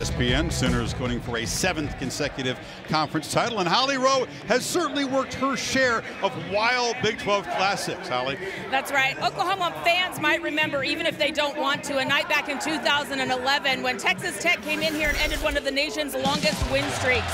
ESPN. Sooners going for a 7th consecutive conference title, and Holly Rowe has certainly worked her share of wild Big 12 classics. Holly. That's right. Oklahoma fans might remember, even if they don't want to, a night back in 2011 when Texas Tech came in here and ended one of the nation's longest win streaks.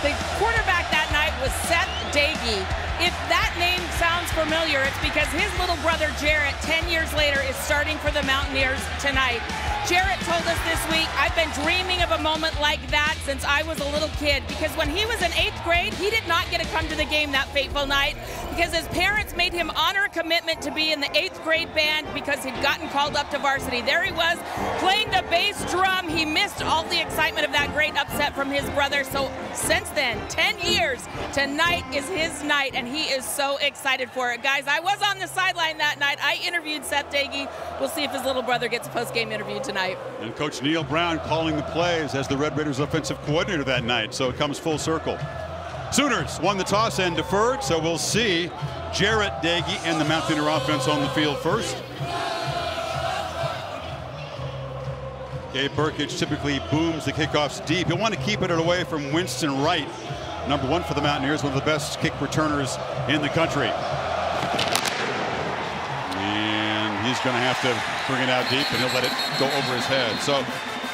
The quarterback that night was Seth Dagey. If that name sounds familiar, it's because his little brother Jarrett, 10 years later, is starting for the Mountaineers tonight. Jarrett told us this week, I've been dreaming of a moment like that since I was a little kid, because when he was in 8th grade, he did not get to come to the game that fateful night because his parents made him honor a commitment to be in the 8th grade band because he'd gotten called up to varsity. There he was, playing the bass drum. He missed all the excitement of that great upset from his brother. So since then, 10 years, tonight is his night, and he is so excited for it. Guys, I was on the sideline that night. I interviewed Seth Dagey. We'll see if his little brother gets a post-game interview tonight. And Coach Neil Brown calling the plays as the Red Raiders offensive coordinator that night, so it comes full circle. Sooners won the toss and deferred, so we'll see Jarrett Dagey and the Mountaineer offense on the field first. Gabe Burkage typically booms the kickoffs deep. He'll want to keep it away from Winston Wright, number 1 for the Mountaineers, one of the best kick returners in the country. And he's going to have to bring it out deep, and he'll let it go over his head. So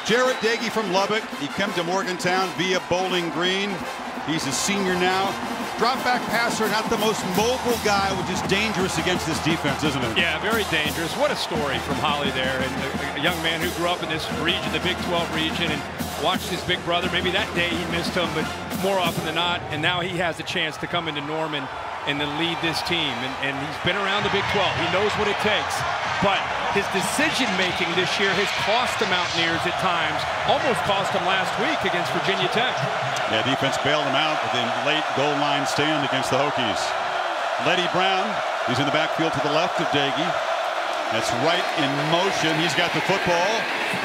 Jarrett Dagey from Lubbock. He came to Morgantown via Bowling Green. He's a senior now. Drop back passer, not the most mobile guy, which is dangerous against this defense, isn't it? Yeah, very dangerous. What a story from Holly there. And a young man who grew up in this region, the Big 12 region, and watched his big brother. Maybe that day he missed him, but more often than not. And now he has a chance to come into Norman and to lead this team. And he's been around the Big 12. He knows what it takes. But his decision-making this year has cost the Mountaineers at times. Almost cost them last week against Virginia Tech. Yeah, defense bailed him out with a late goal line stand against the Hokies. Letty Brown, he's in the backfield to the left of Dagey. That's right in motion. He's got the football,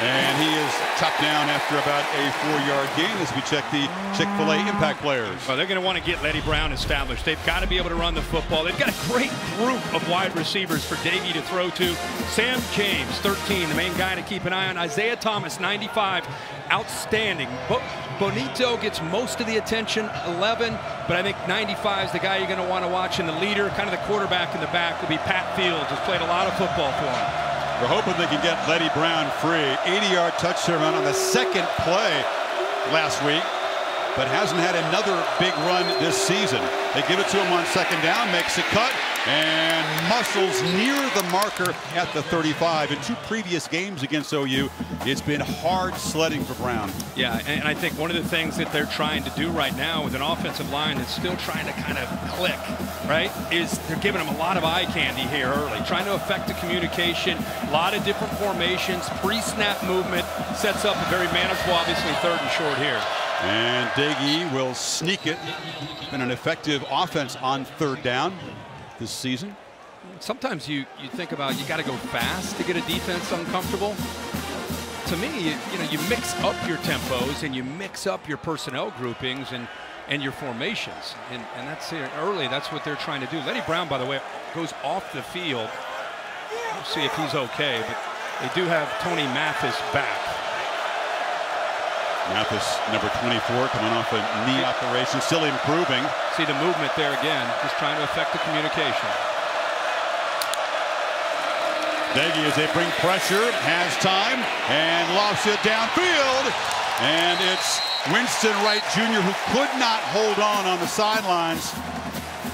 and he is chopped down after about a 4-yard gain as we check the Chick-fil-A impact players. Well, they're going to want to get Letty Brown established. They've got to be able to run the football. They've got a great group of wide receivers for Dagey to throw to. Sam James, 13, the main guy to keep an eye on. Isaiah Thomas, 95, outstanding. Bonito gets most of the attention, 11, but I think 95 is the guy you're going to want to watch, and the leader, kind of the quarterback in the back, will be Pat Fields, who's played a lot of football for him. We're hoping they can get Letty Brown free. 80-yard touchdown on the second play last week, but hasn't had another big run this season. They give it to him on second down, makes a cut, and muscles near the marker at the 35. In 2 previous games against OU, it's been hard sledding for Brown. Yeah, and I think one of the things that they're trying to do right now with an offensive line that's still trying to kind of click, right, is they're giving them a lot of eye candy here early, trying to affect the communication, a lot of different formations, pre-snap movement, sets up a very manageable, obviously, 3rd and short here. And Dagey will sneak it. Been an effective offense on 3rd down this season. Sometimes you think about you got to go fast to get a defense uncomfortable. To me, you mix up your tempos and you mix up your personnel groupings and your formations, and that's here early. That's what they're trying to do. Letty Brown, by the way, goes off the field. We'll see if he's okay, but they do have Tony Mathis back. Mathis, number 24, coming off a knee operation, still improving. See the movement there again, just trying to affect the communication. Dagey, as they bring pressure, has time, and lofts it downfield. And it's Winston Wright Jr., who could not hold on the sidelines.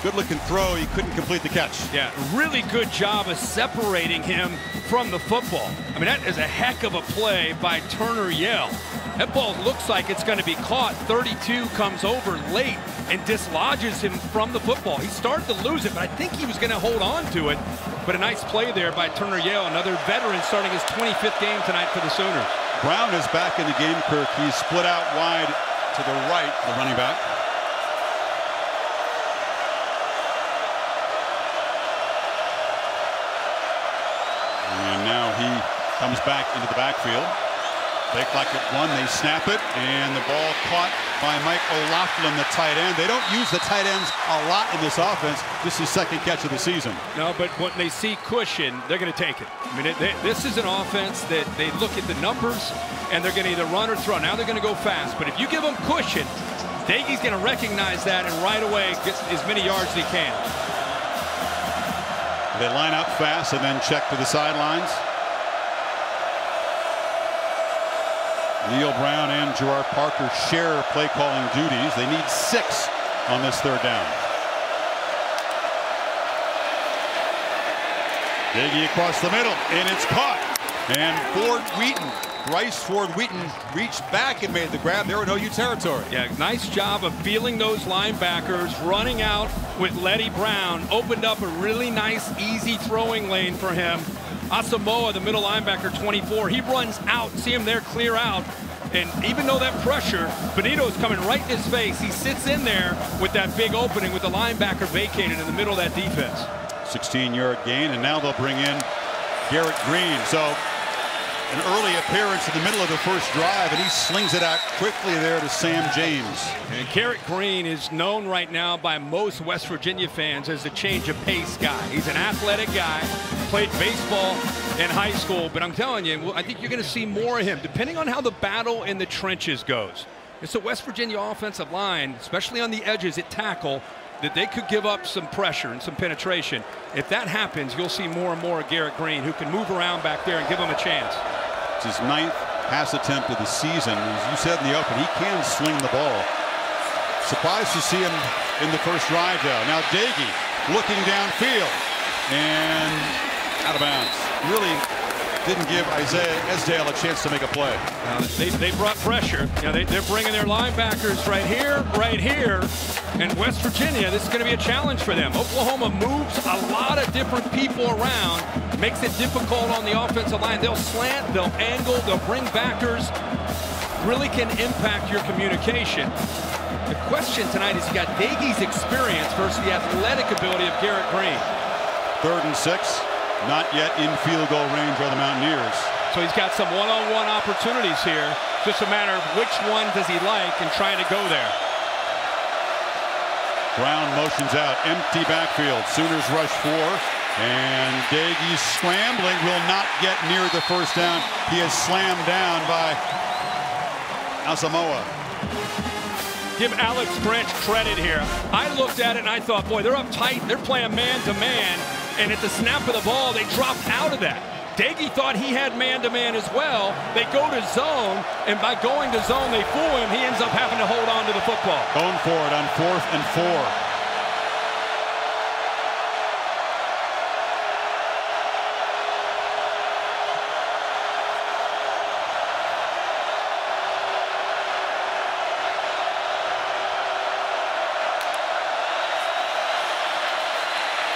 Good-looking throw. He couldn't complete the catch. Yeah, really good job of separating him from the football. I mean, that is a heck of a play by Turner Yell. That ball looks like it's going to be caught. 32 comes over late and dislodges him from the football. He started to lose it, but I think he was going to hold on to it. But a nice play there by Turner Yell, another veteran starting his 25th game tonight for the Sooners. Brown is back in the game, Kirk. He's split out wide to the right, the running back. And now he comes back into the backfield. They collect it one, they snap it, and the ball caught by Mike O'Loughlin, the tight end. They don't use the tight ends a lot in this offense. This is second catch of the season. No, but when they see cushion, they're going to take it. I mean, this is an offense that they look at the numbers, and they're going to either run or throw. Now they're going to go fast. But if you give them cushion, Daigie's going to recognize that and right away get as many yards as he can. They line up fast and then check to the sidelines. Neil Brown and Gerard Parker share play calling duties. They need 6 on this third down. Daigie across the middle, and it's caught. And Bryce Ford Wheaton reached back and made the grab. There were no U territory. Yeah, nice job of feeling those linebackers, running out with Letty Brown. Opened up a really nice, easy throwing lane for him. Asamoah, the middle linebacker, 24. He runs out, see him there clear out. And even though that pressure, Benito's coming right in his face, he sits in there with that big opening with the linebacker vacated in the middle of that defense. 16-yard gain, and now they'll bring in Garrett Green. So an early appearance in the middle of the first drive, and he slings it out quickly there to Sam James. And Garrett Green is known right now by most West Virginia fans as the change of pace guy. He's an athletic guy, played baseball in high school, but I'm telling you, I think you're going to see more of him, depending on how the battle in the trenches goes. It's a West Virginia offensive line, especially on the edges at tackle, that they could give up some pressure and some penetration. If that happens, you'll see more and more of Garrett Green, who can move around back there and give him a chance. It's his 9th pass attempt of the season. As you said in the open, he can swing the ball. Surprised to see him in the first drive, though. Now Daigie looking downfield and out of bounds. Really didn't give Isaiah Esdale a chance to make a play. They brought pressure. You know, they're bringing their linebackers right here. And West Virginia, this is going to be a challenge for them. Oklahoma moves a lot of different people around, makes it difficult on the offensive line. They'll slant, they'll angle, they'll bring backers. Really can impact your communication. The question tonight is you got Daigie's experience versus the athletic ability of Garrett Green. 3rd and 6. Not yet in field goal range are the Mountaineers. So he's got some one-on-one opportunities here. Just a matter of which one does he like and trying to go there. Brown motions out, empty backfield. Sooners rush 4, and Daigie scrambling will not get near the first down. He is slammed down by Asamoah. Give Alex Grinch credit here. I looked at it and I thought, boy, they're up tight. They're playing man-to-man. And at the snap of the ball, they dropped out of that. Daigie thought he had man-to-man as well. They go to zone, and by going to zone, they fool him. He ends up having to hold on to the football. Going for it on 4th and 4.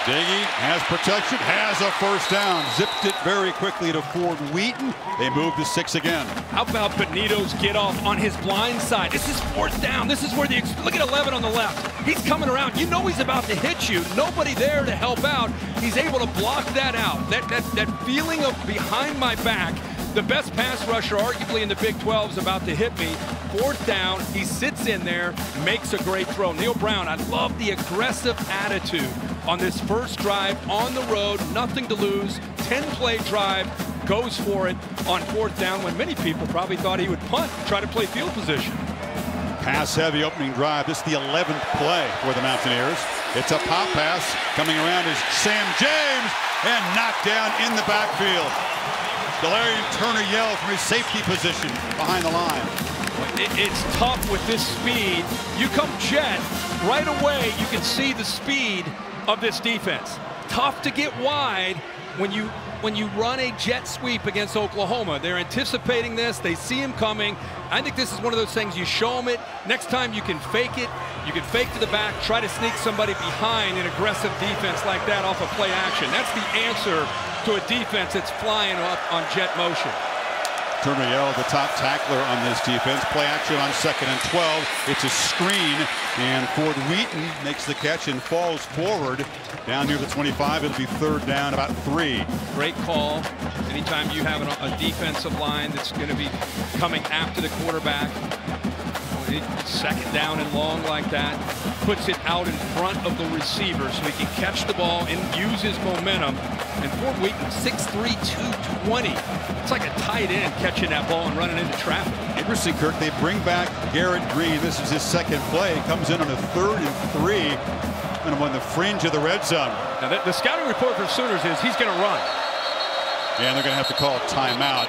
Daigie has protection, has a first down. Zipped it very quickly to Ford Wheaton. They move to 6 again. How about Benito's get off on his blind side? This is 4th down. This is where look at 11 on the left. He's coming around. You know he's about to hit you. Nobody there to help out. He's able to block that out. That feeling of behind my back. The best pass rusher arguably in the Big 12 is about to hit me. 4th down, he sits in there, makes a great throw. Neil Brown, I love the aggressive attitude on this first drive on the road, nothing to lose, 10-play drive, goes for it on 4th down when many people probably thought he would punt, try to play field position. Pass-heavy opening drive. This is the 11th play for the Mountaineers. It's a pop pass. Coming around is Sam James, and knocked down in the backfield. Delarian Turner yelled from his safety position behind the line. It's tough with this speed. You come jet, right away you can see the speed of this defense. Tough to get wide when you run a jet sweep against Oklahoma. They're anticipating this. They see him coming. I think this is one of those things you show them it. Next time you can fake it. You can fake to the back, try to sneak somebody behind an aggressive defense like that off of play action. That's the answer to a defense that's flying up on jet motion. Turmiel, the top tackler on this defense. Play action on 2nd and 12. It's a screen, and Ford Wheaton makes the catch and falls forward down near the 25. It'll be 3rd down, about 3. Great call. Anytime you have a defensive line that's going to be coming after the quarterback, 2nd down and long like that, puts it out in front of the receiver so he can catch the ball and use his momentum. And Ford Wheaton, 6'3", 220. It's like a tight end catching that ball and running into traffic. Interesting, Kirk. They bring back Garrett Green. This is his 2nd play. Comes in on a 3rd and 3. And on the fringe of the red zone. Now the scouting report for Sooners is he's going to run. And they're going to have to call a timeout.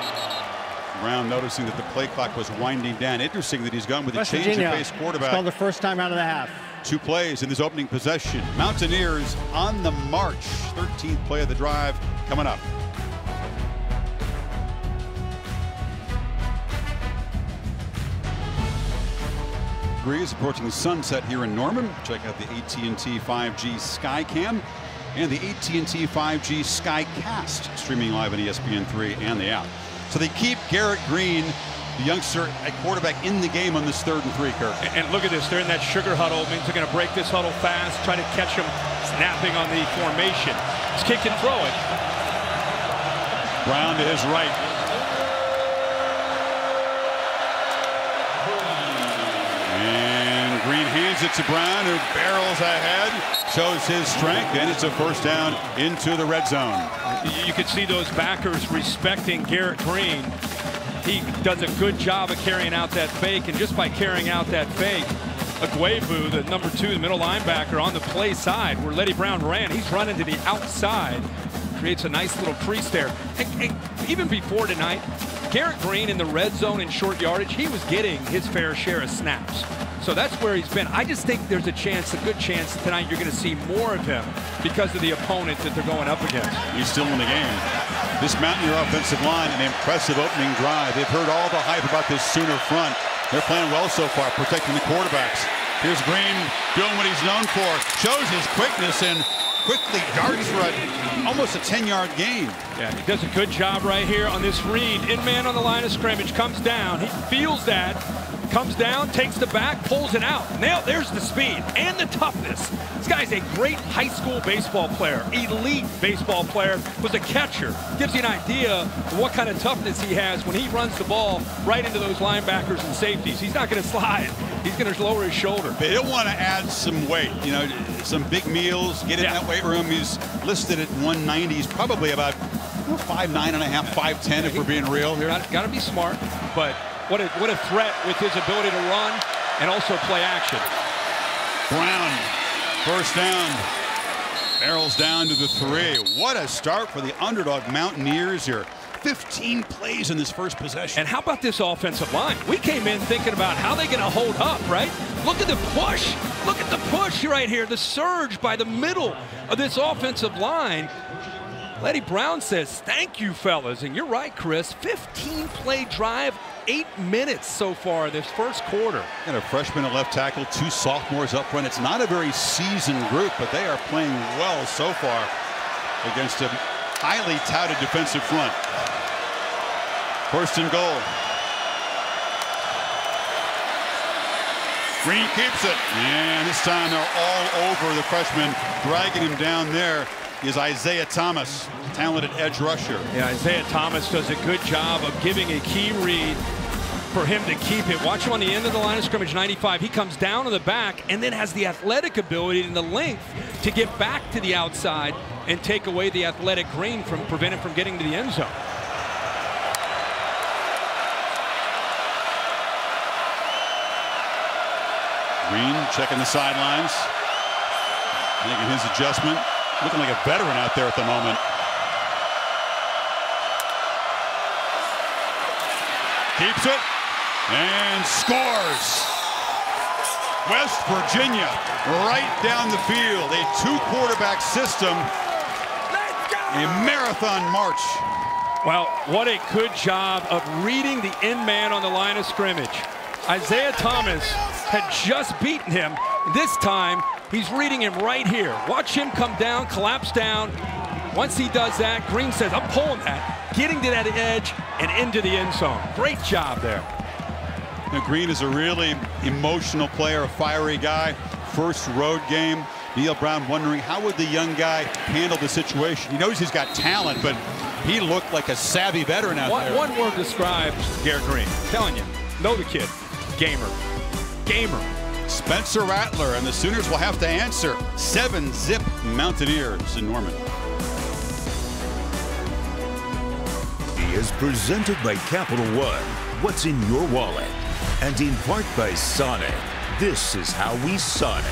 Brown noticing that the play clock was winding down. Interesting that he's gone with a change of pace quarterback. It's called the first time out of the half. 2 plays in his opening possession. Mountaineers on the march. 13th play of the drive coming up. Breeze approaching sunset here in Norman. Check out the AT&T 5G Skycam and the AT&T 5G Skycast streaming live on ESPN3 and the app. So they keep Garrett Green, the youngster at quarterback, in the game on this 3rd and 3, Kirk. And look at this. They're in that sugar huddle. It means they're going to break this huddle fast, try to catch him snapping on the formation. It's kick and throw it. Brown to his right. And Green hands it to Brown, who barrels ahead, shows his strength, and it's a 1st down into the red zone. You can see those backers respecting Garrett Green. He does a good job of carrying out that fake, and just by carrying out that fake, Aguebu, the number 2, the middle linebacker, on the play side where Letty Brown ran, he's running to the outside, creates a nice little crease there. And even before tonight, Garrett Green in the red zone in short yardage, he was getting his fair share of snaps. So that's where he's been. I just think there's a good chance tonight you're going to see more of him because of the opponent that they're going up against. He's still in the game. This Mountaineer offensive line, an impressive opening drive. They've heard all the hype about this Sooner front. They're playing well so far, protecting the quarterbacks. Here's Green doing what he's known for. Shows his quickness and quickly darts for almost a 10-yard gain. Yeah, he does a good job right here on this read. In man on the line of scrimmage, comes down. He feels that. Comes down, takes the back, pulls it out. Now there's the speed and the toughness. This guy's a great high school baseball player, elite baseball player, was a catcher. Gives you an idea of what kind of toughness he has when he runs the ball right into those linebackers and safeties. He's not going to slide. He's going to lower his shoulder. They don't want to add some weight, you know, some big meals, get in that weight room. He's listed at 190. He's probably about 5'9.5", 5'10", if we're being real here. Got to be smart, but what a threat with his ability to run and also play action. Brown, 1st down, barrels down to the 3. What a start for the underdog Mountaineers here. 15 plays in this first possession. And how about this offensive line? We came in thinking about how they're going to hold up, right? Look at the push. Look at the push right here. The surge by the middle of this offensive line. Letty Brown says, thank you, fellas. And you're right, Chris. 15-play drive, 8 minutes so far this first quarter. And a freshman at left tackle, 2 sophomores up front. It's not a very seasoned group, but they are playing well so far against a highly touted defensive front. 1st and goal. Green keeps it. And this time they're all over the freshman. Dragging him down there is Isaiah Thomas, talented edge rusher. Yeah, Isaiah Thomas does a good job of giving a key read for him to keep it. Watch him on the end of the line of scrimmage, 95. He comes down to the back and then has the athletic ability and the length to get back to the outside and take away the athletic Green from prevent him from getting to the end zone. Green checking the sidelines, making his adjustment. Looking like a veteran out there at the moment. Keeps it and scores. West Virginia right down the field. A 2-quarterback system. A marathon march. Well, what a good job of reading the end man on the line of scrimmage. Isaiah Thomas had just beaten him. This time, he's reading him right here. Watch him come down, collapse down. Once he does that, Green says, I'm pulling that. getting to that edge and into the end zone. Great job there. Now, Green is a really emotional player, a fiery guy. First road game. Neil Brown wondering how would the young guy handle the situation. He knows he's got talent, but he looked like a savvy veteran out there. One word describes Garrett Green. I'm telling you, know the kid. Gamer. Gamer. Spencer Rattler, and the Sooners will have to answer. 7-zip Mountaineers in Norman. He is presented by Capital One. What's in your wallet? And in part by Sonic. This is how we Sonic.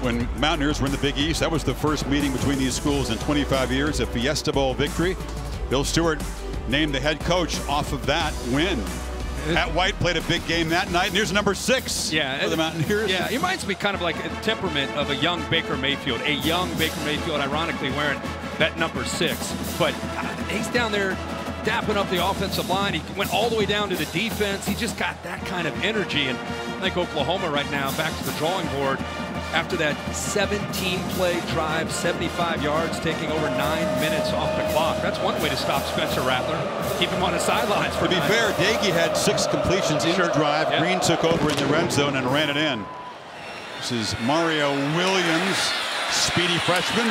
When Mountaineers were in the Big East, that was the first meeting between these schools in 25 years, a Fiesta Bowl victory. Bill Stewart named the head coach off of that win. Pat White played a big game that night, and here's number 6 for the Mountaineers. Yeah, he reminds me kind of like a temperament of a young Baker Mayfield. A young Baker Mayfield, ironically wearing that number 6. But he's down there dapping up the offensive line. He went all the way down to the defense. He just got that kind of energy. And I think Oklahoma right now back to the drawing board after that 17-play drive, 75 yards, taking over 9 minutes off the clock. That's one way to stop Spencer Rattler. Keep him on the sidelines. To be fair, Daigie had 6 completions in the drive. Yep. Green took over in the red zone and ran it in. This is Mario Williams, speedy freshman.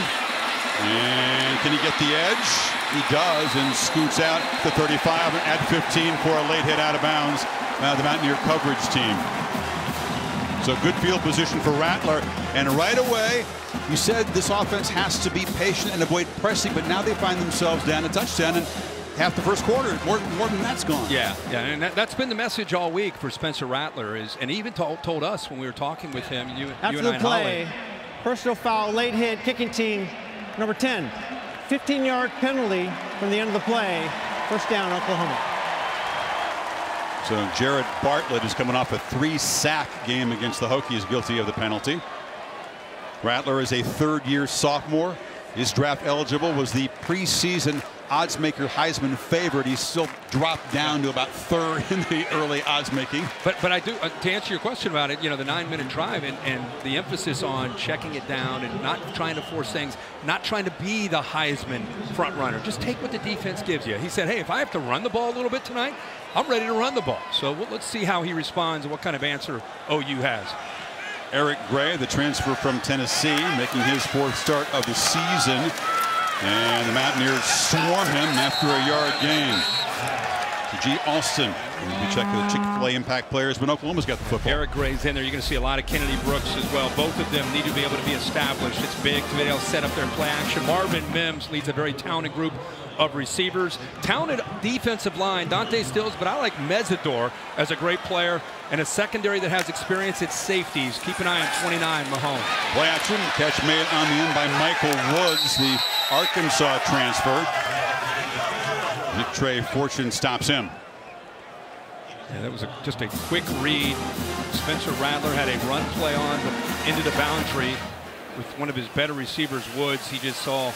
And can he get the edge? He does, and scoots out to 35 at 15 for a late hit out of bounds. The Mountaineer coverage team. So good field position for Rattler. And right away, you said this offense has to be patient and avoid pressing, but now they find themselves down a touchdown, and half the first quarter, more than that's gone. Yeah, and that's been the message all week for Spencer Rattler, and he even told us when we were talking with him, you and I, play, personal foul, late hit, kicking team, number 10. 15-yard penalty from the end of the play. First down, Oklahoma. So Jared Bartlett is coming off a 3-sack game against the Hokies, guilty of the penalty. Rattler is a third-year sophomore. Is draft eligible, was the preseason oddsmaker Heisman favorite. He's still dropped down to about 3rd in the early odds making. But I do, to answer your question about it, you know, the 9-minute drive and the emphasis on checking it down and not trying to force things, not trying to be the Heisman front runner. Just take what the defense gives you. He said, hey, if I have to run the ball a little bit tonight, I'm ready to run the ball. So let's see how he responds and what kind of answer OU has. Eric Gray, the transfer from Tennessee, making his 4th start of the season. And the Mountaineers swarm him after a yard gain. G. Austin. We check the Chick-fil-A impact players, but Oklahoma's got the football. Eric Gray's in there. You're going to see a lot of Kennedy Brooks as well. Both of them need to be able to be established. It's big to be able to set up their play action. Marvin Mims leads a very talented group of receivers. Talented defensive line, Dante Stills, but I like Mesidor as a great player and a secondary that has experience at safeties. Keep an eye on 29, Mahomes. Play action, catch made on the end by Michael Woods, the Arkansas transfer. Nick Trey Fortune stops him. Yeah, that was just a quick read. Spencer Rattler had a run play on, but into the boundary with one of his better receivers, Woods. He just saw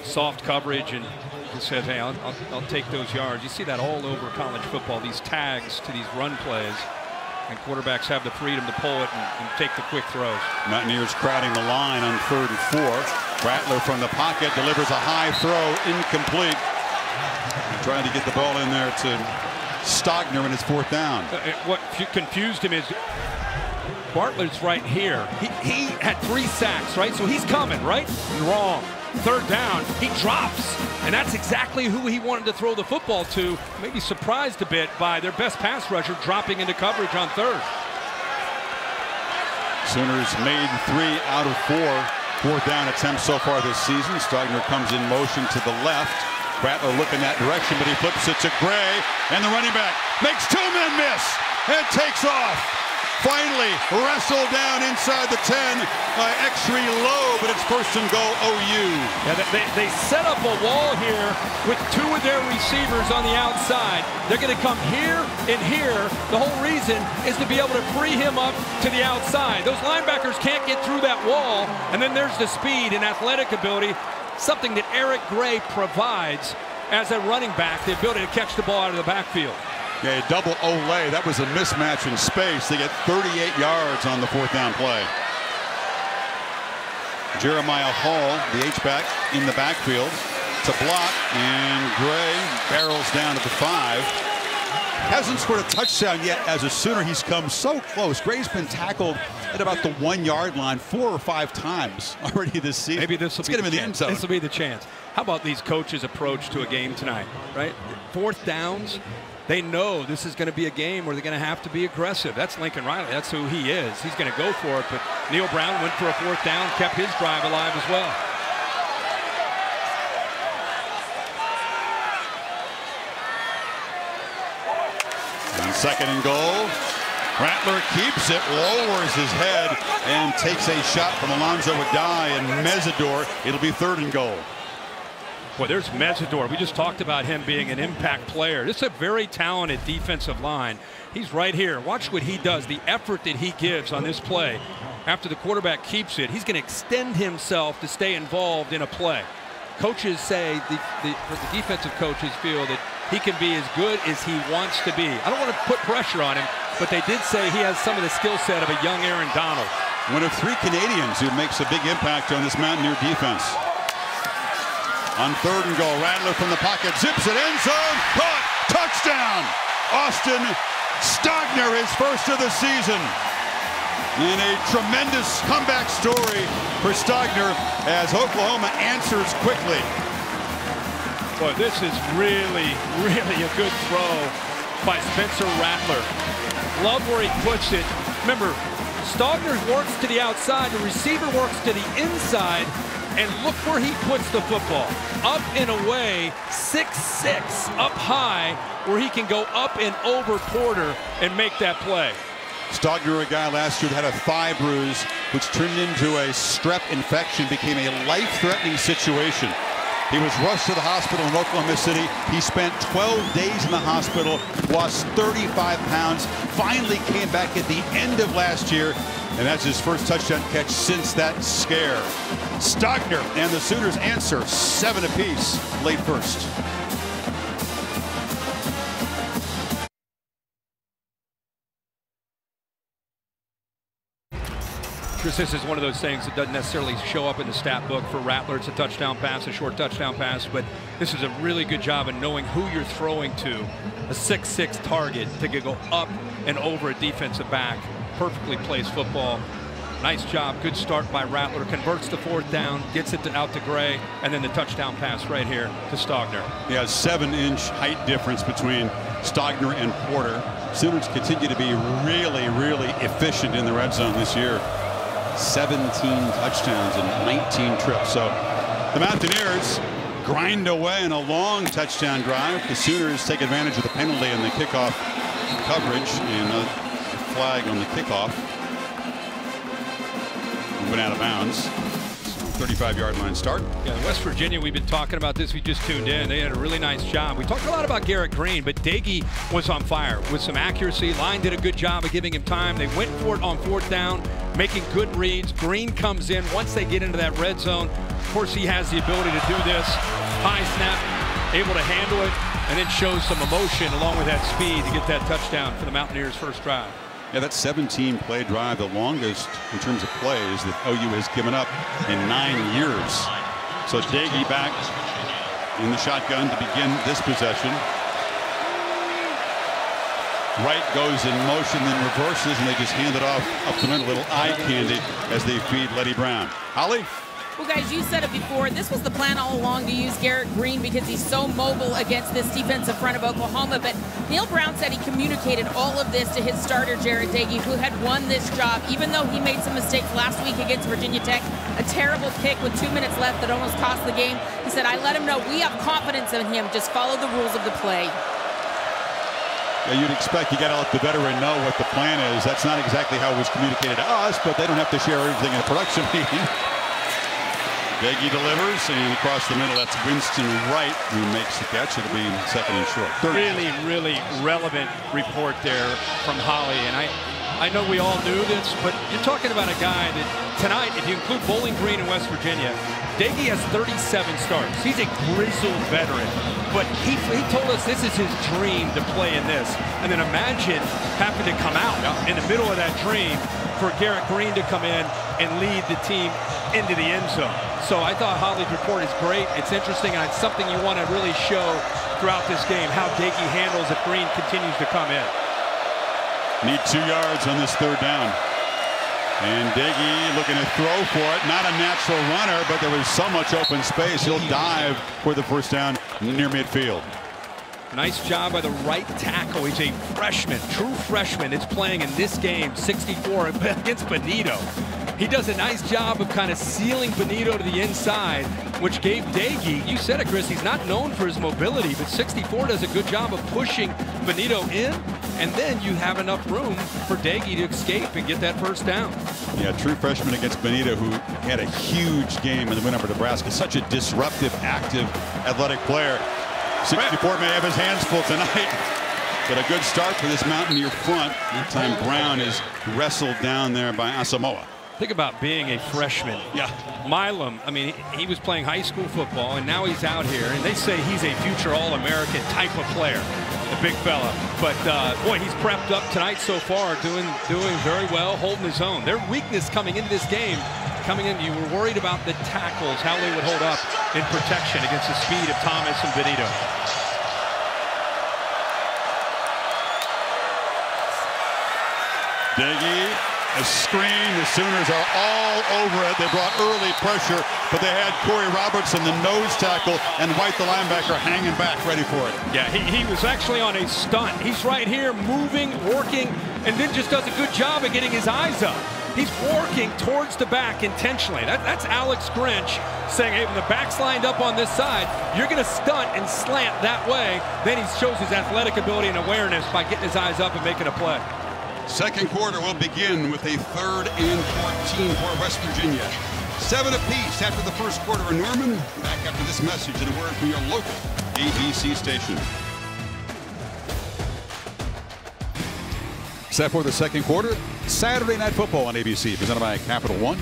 soft coverage and he said, hey, I'll take those yards. You see that all over college football, these tags to these run plays. And quarterbacks have the freedom to pull it and take the quick throws. Mountaineers crowding the line on 3rd and 4. Rattler from the pocket delivers a high throw, incomplete. Trying to get the ball in there to Stogner in his 4th down. What confused him is Bartlett's right here. He had 3 sacks, right? So he's coming, right? Wrong. 3rd down, he drops. And that's exactly who he wanted to throw the football to. Maybe surprised a bit by their best pass rusher dropping into coverage on 3rd. Sooners made 3 out of 4 4th down attempts so far this season. Stogner comes in motion to the left. Rattler looking that direction, but he flips it to Gray, and the running back makes 2 men miss and takes off. Finally wrestled down inside the 10 by Exree Lowe, but it's 1st and goal OU. Yeah, they set up a wall here with 2 of their receivers on the outside. They're going to come here and here. The whole reason is to be able to free him up to the outside. Those linebackers can't get through that wall, and then there's the speed and athletic ability, something that Eric Gray provides as a running back, the ability to catch the ball out of the backfield. Yeah, double Olay. That was a mismatch in space. They get 38 yards on the 4th down play. Jeremiah Hall, the H-back, in the backfield. to block, and Gray barrels down to the 5. Hasn't scored a touchdown yet as a Sooner. He's come so close. Gray's been tackled at about the 1-yard line 4 or 5 times already this season. Maybe this will get him in the end zone. This will be the chance. How about these coaches' approach to a game tonight, right? 4th downs. They know this is going to be a game where they're going to have to be aggressive. That's Lincoln Riley. That's who he is. He's going to go for it. But Neil Brown went for a 4th down, kept his drive alive as well. And 2nd and goal. Rattler keeps it, lowers his head, and takes a shot from Alonzo Adai and Mesidor. It'll be 3rd and goal. Boy, there's Mesidor. We just talked about him being an impact player. This is a very talented defensive line. He's right here. Watch what he does, the effort that he gives on this play. After the quarterback keeps it, he's going to extend himself to stay involved in a play. Coaches say, the defensive coaches feel that he can be as good as he wants to be. I don't want to put pressure on him, but they did say he has some of the skill set of a young Aaron Donald. One of 3 Canadians who makes a big impact on this Mountaineer defense. On 3rd and goal, Rattler from the pocket, zips it, end zone, caught, touchdown! Austin Stogner, his first of the season. And a tremendous comeback story for Stogner as Oklahoma answers quickly. Boy, this is really, really a good throw by Spencer Rattler. Love where he puts it. Remember, Stogner works to the outside, the receiver works to the inside, and look where he puts the football. Up and away, 6'6", up high, where he can go up and over Porter and make that play. Stogner, a guy last year that had a thigh bruise, which turned into a strep infection, became a life-threatening situation. He was rushed to the hospital in Oklahoma City. He spent 12 days in the hospital, lost 35 pounds, finally came back at the end of last year, and that's his first touchdown catch since that scare. Stogner and the Sooners answer 7 apiece, late first. This is one of those things that doesn't necessarily show up in the stat book for Rattler. It's a touchdown pass, a short touchdown pass, but this is a really good job of knowing who you're throwing to. A 6'6" target to go up and over a defensive back. Perfectly placed football. Nice job, good start by Rattler. Converts the 4th down, gets it out to Gray, and then the touchdown pass right here to Stogner. Yeah, 7-inch height difference between Stogner and Porter. Sooners continue to be really, really efficient in the red zone this year. 17 touchdowns and 19 trips. So the Mountaineers grind away in a long touchdown drive. The Sooners take advantage of the penalty and the kickoff coverage, and a flag on the kickoff. Went out of bounds. 35-yard line start. Yeah, West Virginia, we've been talking about this. We just tuned in. They had a really nice job. We talked a lot about Garrett Green, but Dagey was on fire with some accuracy. Line did a good job of giving him time. They went for it on 4th down, making good reads. Green comes in once they get into that red zone. Of course, he has the ability to do this. High snap, able to handle it, and then shows some emotion along with that speed to get that touchdown for the Mountaineers' first drive. Yeah, that 17-play drive, the longest in terms of plays that OU has given up in 9 years. So Dagey back in the shotgun to begin this possession. Wright goes in motion, then reverses, and they just hand it off up the middle. Little eye candy as they feed Letty Brown. Holly? Well, guys, you said it before. This was the plan all along to use Garrett Green because he's so mobile against this defensive front of Oklahoma. But Neil Brown said he communicated all of this to his starter, Jarret Doege, who had won this job, even though he made some mistakes last week against Virginia Tech. A terrible kick with 2 minutes left that almost cost the game. He said, I let him know we have confidence in him. Just follow the rules of the play. Yeah, you'd expect you got to let the veteran know what the plan is. That's not exactly how it was communicated to us, but they don't have to share everything in a production meeting. Doege delivers, and across the middle, that's Winston Wright who makes the catch. It'll be 2nd and short. Really, really relevant report there from Holly, and I know we all knew this, but you're talking about a guy that tonight, if you include Bowling Green and West Virginia, Doege has 37 starts. He's a grizzled veteran, but he told us this is his dream to play in this. And then imagine having to come out in the middle of that dream for Garrett Green to come in and lead the team into the end zone. So I thought Holly's report is great. It's interesting, and it's something you want to really show throughout this game, how Dagey handles if Green continues to come in. Need 2 yards on this 3rd down. And Dagey looking to throw for it. Not a natural runner, but there was so much open space. He'll dive for the 1st down near midfield. Nice job by the right tackle. He's a freshman, true freshman. Is playing in this game, 64 against Benito. He does a nice job of kind of sealing Benito to the inside, which gave Dagey, you said it, Chris, he's not known for his mobility, but 64 does a good job of pushing Benito in, and then you have enough room for Dagey to escape and get that 1st down. Yeah, true freshman against Benito, who had a huge game in the win over Nebraska. Such a disruptive, active, athletic player. 64 may have his hands full tonight, but a good start for this Mountaineer front. That time Brown is wrestled down there by Asamoah. Think about being a freshman. Yeah. Milam, I mean, he was playing high school football, and now he's out here, and they say he's a future All-American type of player, the big fella. But, boy, he's prepped up tonight so far, doing very well, holding his own. Their weakness coming into this game, you were worried about the tackles, how they would hold up in protection against the speed of Thomas and Benito. Dagey, a screen. The Sooners are all over it. They brought early pressure, but they had Corey Robertson, the nose tackle, and White, the linebacker, hanging back, ready for it. Yeah, he was actually on a stunt. He's right here, moving, working, and then just does a good job of getting his eyes up. He's working towards the back intentionally. That's Alex Grinch saying, hey, when the back's lined up on this side, you're going to stunt and slant that way. Then he shows his athletic ability and awareness by getting his eyes up and making a play. Second quarter will begin with a 3rd and 14 for West Virginia. 7 apiece after the 1st quarter in Norman. Back after this message and a word from your local ABC station. Set for the 2nd quarter. Saturday Night Football on ABC, presented by Capital One.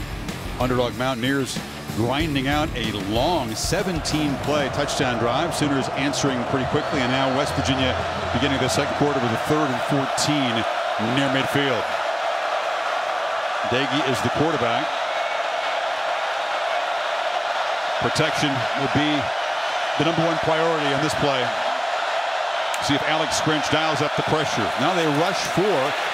Underdog Mountaineers grinding out a long 17-play touchdown drive. Sooners answering pretty quickly, and now West Virginia beginning the 2nd quarter with a 3rd and 14 near midfield. Dagey is the quarterback. Protection would be the #1 priority on this play. See if Alex Grinch dials up the pressure. Now they rush 4,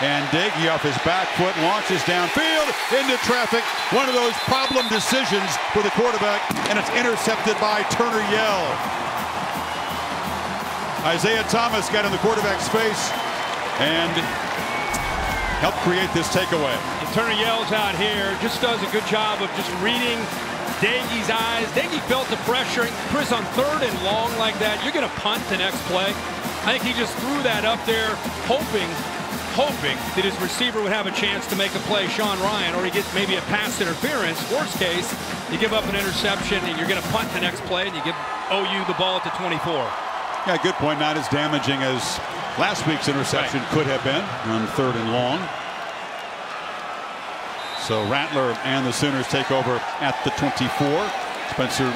and Dagey off his back foot launches downfield into traffic. One of those problem decisions for the quarterback, and it's intercepted by Turner Yell. Isaiah Thomas got in the quarterback's face and helped create this takeaway. And Turner Yell's out here, just does a good job of just reading Dagey's eyes. Dagey felt the pressure. Chris, on 3rd and long like that, you're going to punt the next play. I think he just threw that up there, hoping that his receiver would have a chance to make a play, Sean Ryan, or he gets maybe a pass interference. Worst case, you give up an interception and you're going to punt the next play, and you give OU the ball at the 24. Yeah, good point. Not as damaging as last week's interception could have been on 3rd and long. So Rattler and the Sooners take over at the 24. Spencer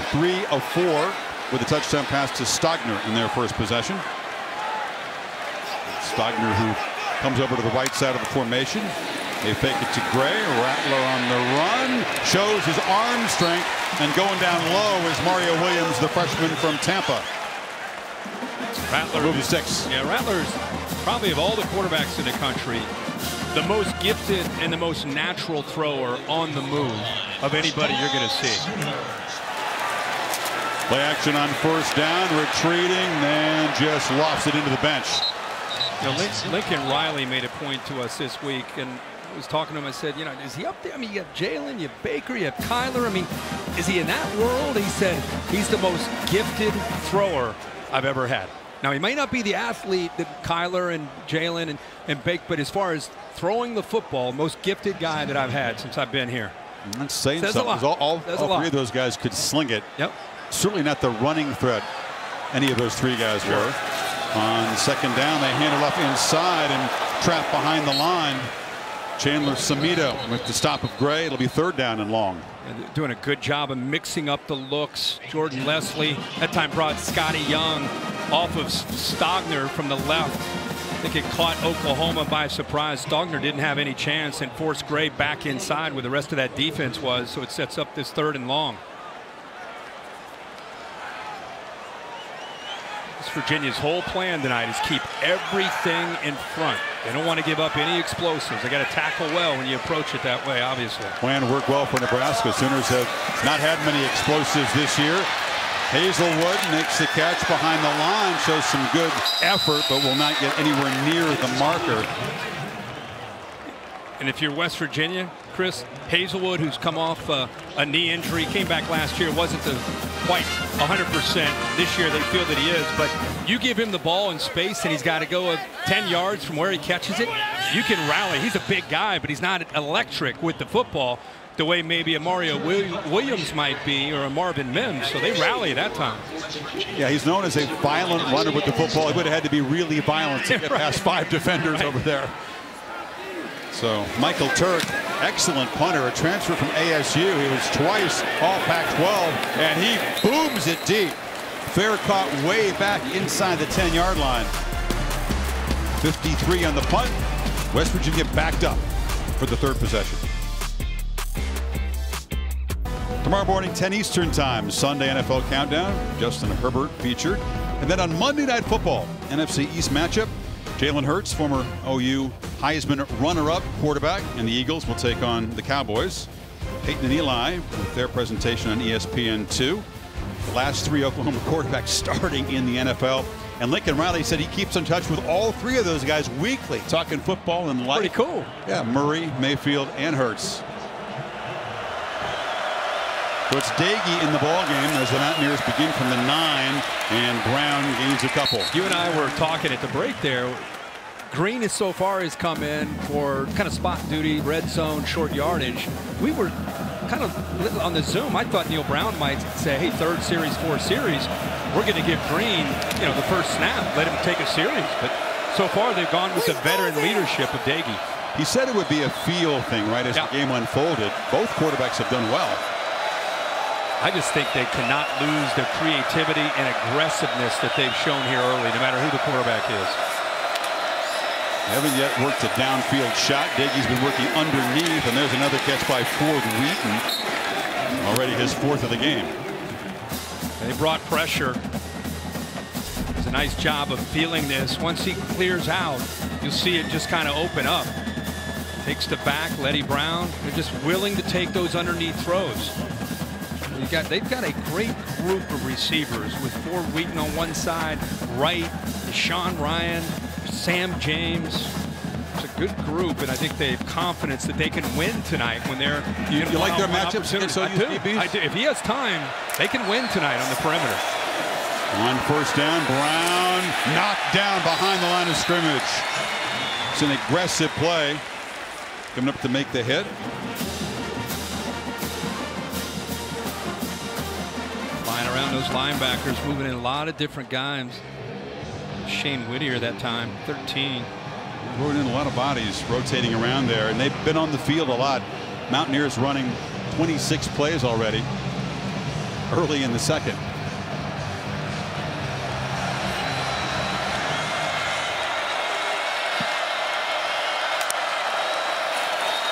3 of 4 with a touchdown pass to Stogner in their first possession. Stogner, who comes over to the right side of the formation. They fake it to Gray. Rattler on the run. Shows his arm strength. And going down low is Mario Williams, the freshman from Tampa. Rattler, move to 6. Yeah, Rattler's probably, of all the quarterbacks in the country, the most gifted and the most natural thrower on the move of anybody you're going to see. Play action on 1st down, retreating, then just lofts it into the bench. You know, Lincoln Riley made a point to us this week, and I was talking to him. I said, you know, is he up there? I mean, you have Jalen, you have Baker, you have Kyler. I mean, is he in that world? He said he's the most gifted thrower I've ever had. Now, he may not be the athlete that Kyler and Jalen and Baker, but as far as throwing the football, most gifted guy that I've had since I've been here. That's saying something. All 3 of those guys could sling it. Yep. Certainly not the running threat any of those 3 guys were. On 2nd down, they hand it off inside and trapped behind the line. Chandler Samito with the stop of Gray. It'll be 3rd down and long. And they're doing a good job of mixing up the looks. Jordan Leslie that time brought Scotty Young off of Stogner from the left. I think it caught Oklahoma by surprise. Stogner didn't have any chance and forced Gray back inside where the rest of that defense was, so it sets up this 3rd and long. West Virginia's whole plan tonight is keep everything in front. They don't want to give up any explosives. They got to tackle well when you approach it that way, obviously. Plan worked well for Nebraska. Sooners have not had many explosives this year. Hazelwood makes the catch behind the line, shows some good effort, but will not get anywhere near the marker. And if you're West Virginia, Chris, Hazelwood, who's come off a knee injury, came back last year, wasn't quite 100%. This year they feel that he is, but you give him the ball in space and he's got to go 10 yards from where he catches it, you can rally. He's a big guy, but he's not electric with the football the way maybe a Mario Williams might be or a Marvin Mims, so they rally that time. Yeah, he's known as a violent runner with the football. He would have had to be really violent to get past 5 defenders over there. So Michael Turk, excellent punter, a transfer from ASU. He was twice all Pac-12, and he booms it deep. Fair caught way back inside the 10-yard line. 53 on the punt. West Virginia backed up for the 3rd possession. Tomorrow morning, 10 Eastern time, Sunday NFL Countdown. Justin Herbert featured. And then on Monday Night Football, NFC East matchup, Jalen Hurts, former OU Heisman runner-up quarterback, and the Eagles will take on the Cowboys. Peyton and Eli with their presentation on ESPN2. The last 3 Oklahoma quarterbacks starting in the NFL. And Lincoln Riley said he keeps in touch with all 3 of those guys weekly, talking football and life. Pretty cool. Yeah, Murray, Mayfield, and Hurts. So it's Dagey in the ball game as the Mountaineers begin from the 9, and Brown gains a couple. You and I were talking at the break there. Green is so far has come in for kind of spot duty, red zone, short yardage. We were kind of on the Zoom. I thought Neil Brown might say, hey, 3rd series, 4th series, we're going to give Green, you know, the first snap, let him take a series. But so far they've gone with the veteran leadership of Dagey. He said it would be a feel thing right as the game unfolded. Both quarterbacks have done well. I just think they cannot lose their creativity and aggressiveness that they've shown here early, no matter who the quarterback is. Haven't yet worked a downfield shot. Dagey's been working underneath, and there's another catch by Ford Wheaton. Already his 4th of the game. They brought pressure. It's a nice job of feeling this. Once he clears out, you'll see it just kind of open up. Takes the back, Letty Brown. They're just willing to take those underneath throws. They've got a great group of receivers with Ford Wheaton on one side, Wright, Sean Ryan, Sam James. It's a good group, and I think they have confidence that they can win tonight when they're. You like their matchups? I do. If he has time, they can win tonight on the perimeter. On 1st down, Brown knocked down behind the line of scrimmage. It's an aggressive play. Coming up to make the hit. Flying around those linebackers, moving in a lot of different guys. Shane Whittier that time, 13. Throwing in a lot of bodies rotating around there, and they've been on the field a lot. Mountaineers running 26 plays already early in the 2nd.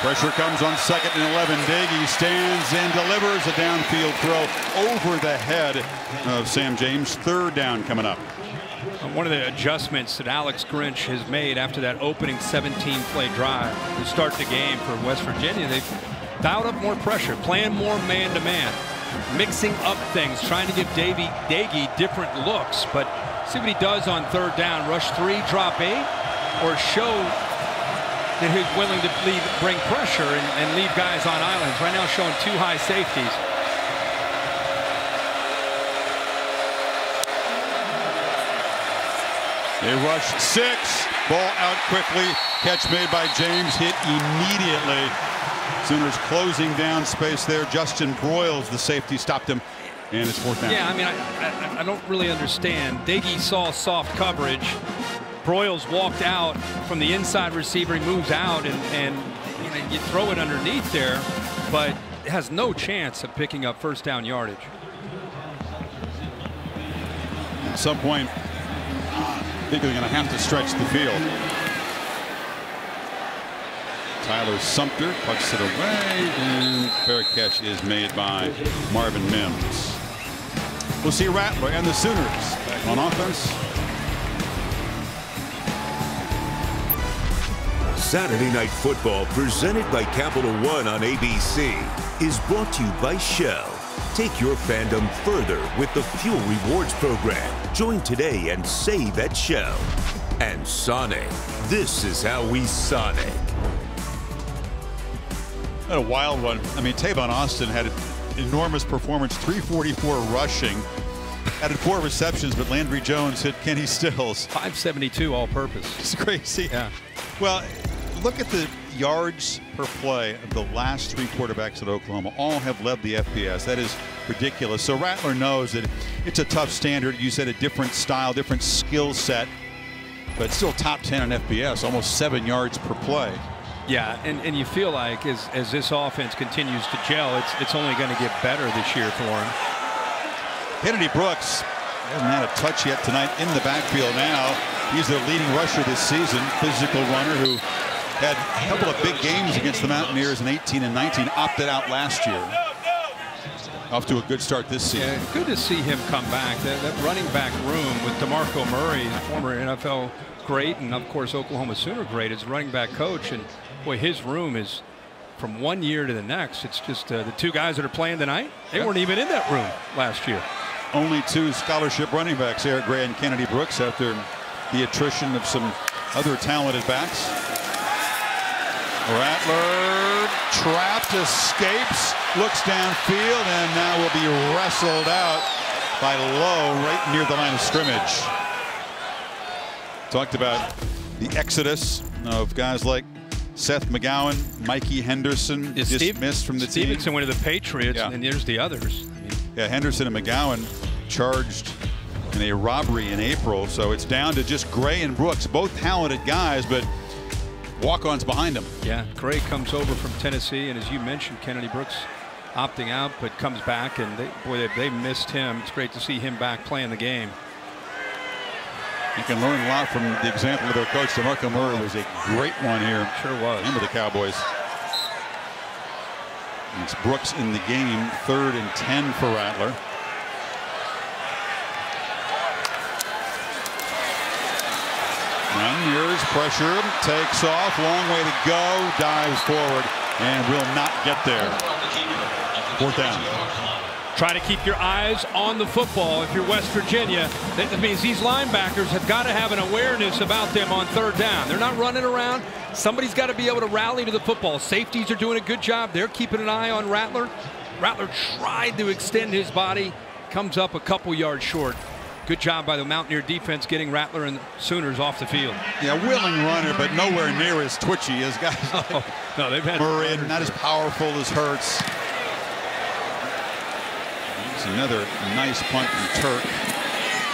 Pressure comes on 2nd and 11. Dagey stands and delivers a downfield throw over the head of Sam James. 3rd down coming up. One of the adjustments that Alex Grinch has made after that opening 17-play drive to start the game for West Virginia, they've dialed up more pressure, playing more man-to-man, mixing up things, trying to give Dagey different looks. But see what he does on 3rd down. Rush 3, drop 8, or show that he's willing to bring pressure and leave guys on islands. Right now showing 2 high safeties. They rushed 6. Ball out quickly. Catch made by James. Hit immediately. Sooners closing down space there. Justin Broyles, the safety, stopped him. And it's 4th down. Yeah, I mean, I don't really understand. Dagey saw soft coverage. Broyles walked out from the inside receiver. He moves out, and you know, you throw it underneath there, but has no chance of picking up 1st down yardage. At some point, think they're going to have to stretch the field. Tyler Sumter pucks it away, and fair catch is made by Marvin Mims. We'll see Rattler and the Sooners back on offense. Saturday Night Football, presented by Capital One on ABC, is brought to you by Shell. Take your fandom further with the Fuel Rewards program. Join today and save at Shell. And Sonic. This is how we Sonic. A wild one. I mean, Tavon Austin had an enormous performance, 344 rushing, added 4 receptions, but Landry Jones hit Kenny Stills. 572 all-purpose. It's crazy. Yeah. Well, look at the yards per play of the last 3 quarterbacks at Oklahoma. All have led the FBS. That is ridiculous. So Rattler knows that it's a tough standard. You said a different style, different skill set, but still top 10 in FBS, almost 7 yards per play. Yeah, and you feel like as this offense continues to gel, it's only going to get better this year for him. Kennedy Brooks hasn't had a touch yet tonight in the backfield now. He's their leading rusher this season, physical runner who had a couple of big games against the Mountaineers in 18 and 19, opted out last year. Off to a good start this season. Yeah, good to see him come back. That running back room with DeMarco Murray, former NFL great, and of course Oklahoma Sooner great as running back coach. And boy, his room is from one year to the next. It's just the 2 guys that are playing tonight, they weren't even in that room last year. Only 2 scholarship running backs, Eric Gray and Kennedy Brooks, after the attrition of some other talented backs. Rattler trapped, escapes, looks downfield, and now will be wrestled out by Lowe right near the line of scrimmage. Talked about the exodus of guys like Seth McGowan, Mikey Henderson, dismissed from the team. Stevenson went to the Patriots, and there's the others. Yeah, Henderson and McGowan charged in a robbery in April, so it's down to just Gray and Brooks, both talented guys, but walk-ons behind them. Yeah, Gray comes over from Tennessee, and as you mentioned, Kennedy Brooks opting out, but comes back, and they missed him. It's great to see him back playing the game. You can learn a lot from the example of their coach. DeMarco Murray was a great one here. Sure was. And with the Cowboys. And it's Brooks in the game, 3rd and 10 for Rattler. Mountaineers pressure, takes off, long way to go, dives forward, and will not get there. 4th down. Try to keep your eyes on the football if you're West Virginia. That means these linebackers have got to have an awareness about them on 3rd down. They're not running around. Somebody's got to be able to rally to the football. Safeties are doing a good job. They're keeping an eye on Rattler. Rattler tried to extend his body, comes up a couple yards short. Good job by the Mountaineer defense getting Rattler and the Sooners off the field. Yeah, willing runner, but nowhere near as twitchy as guys like no, they've had Murray, not as powerful as Hurts. It's another nice punt from Turk.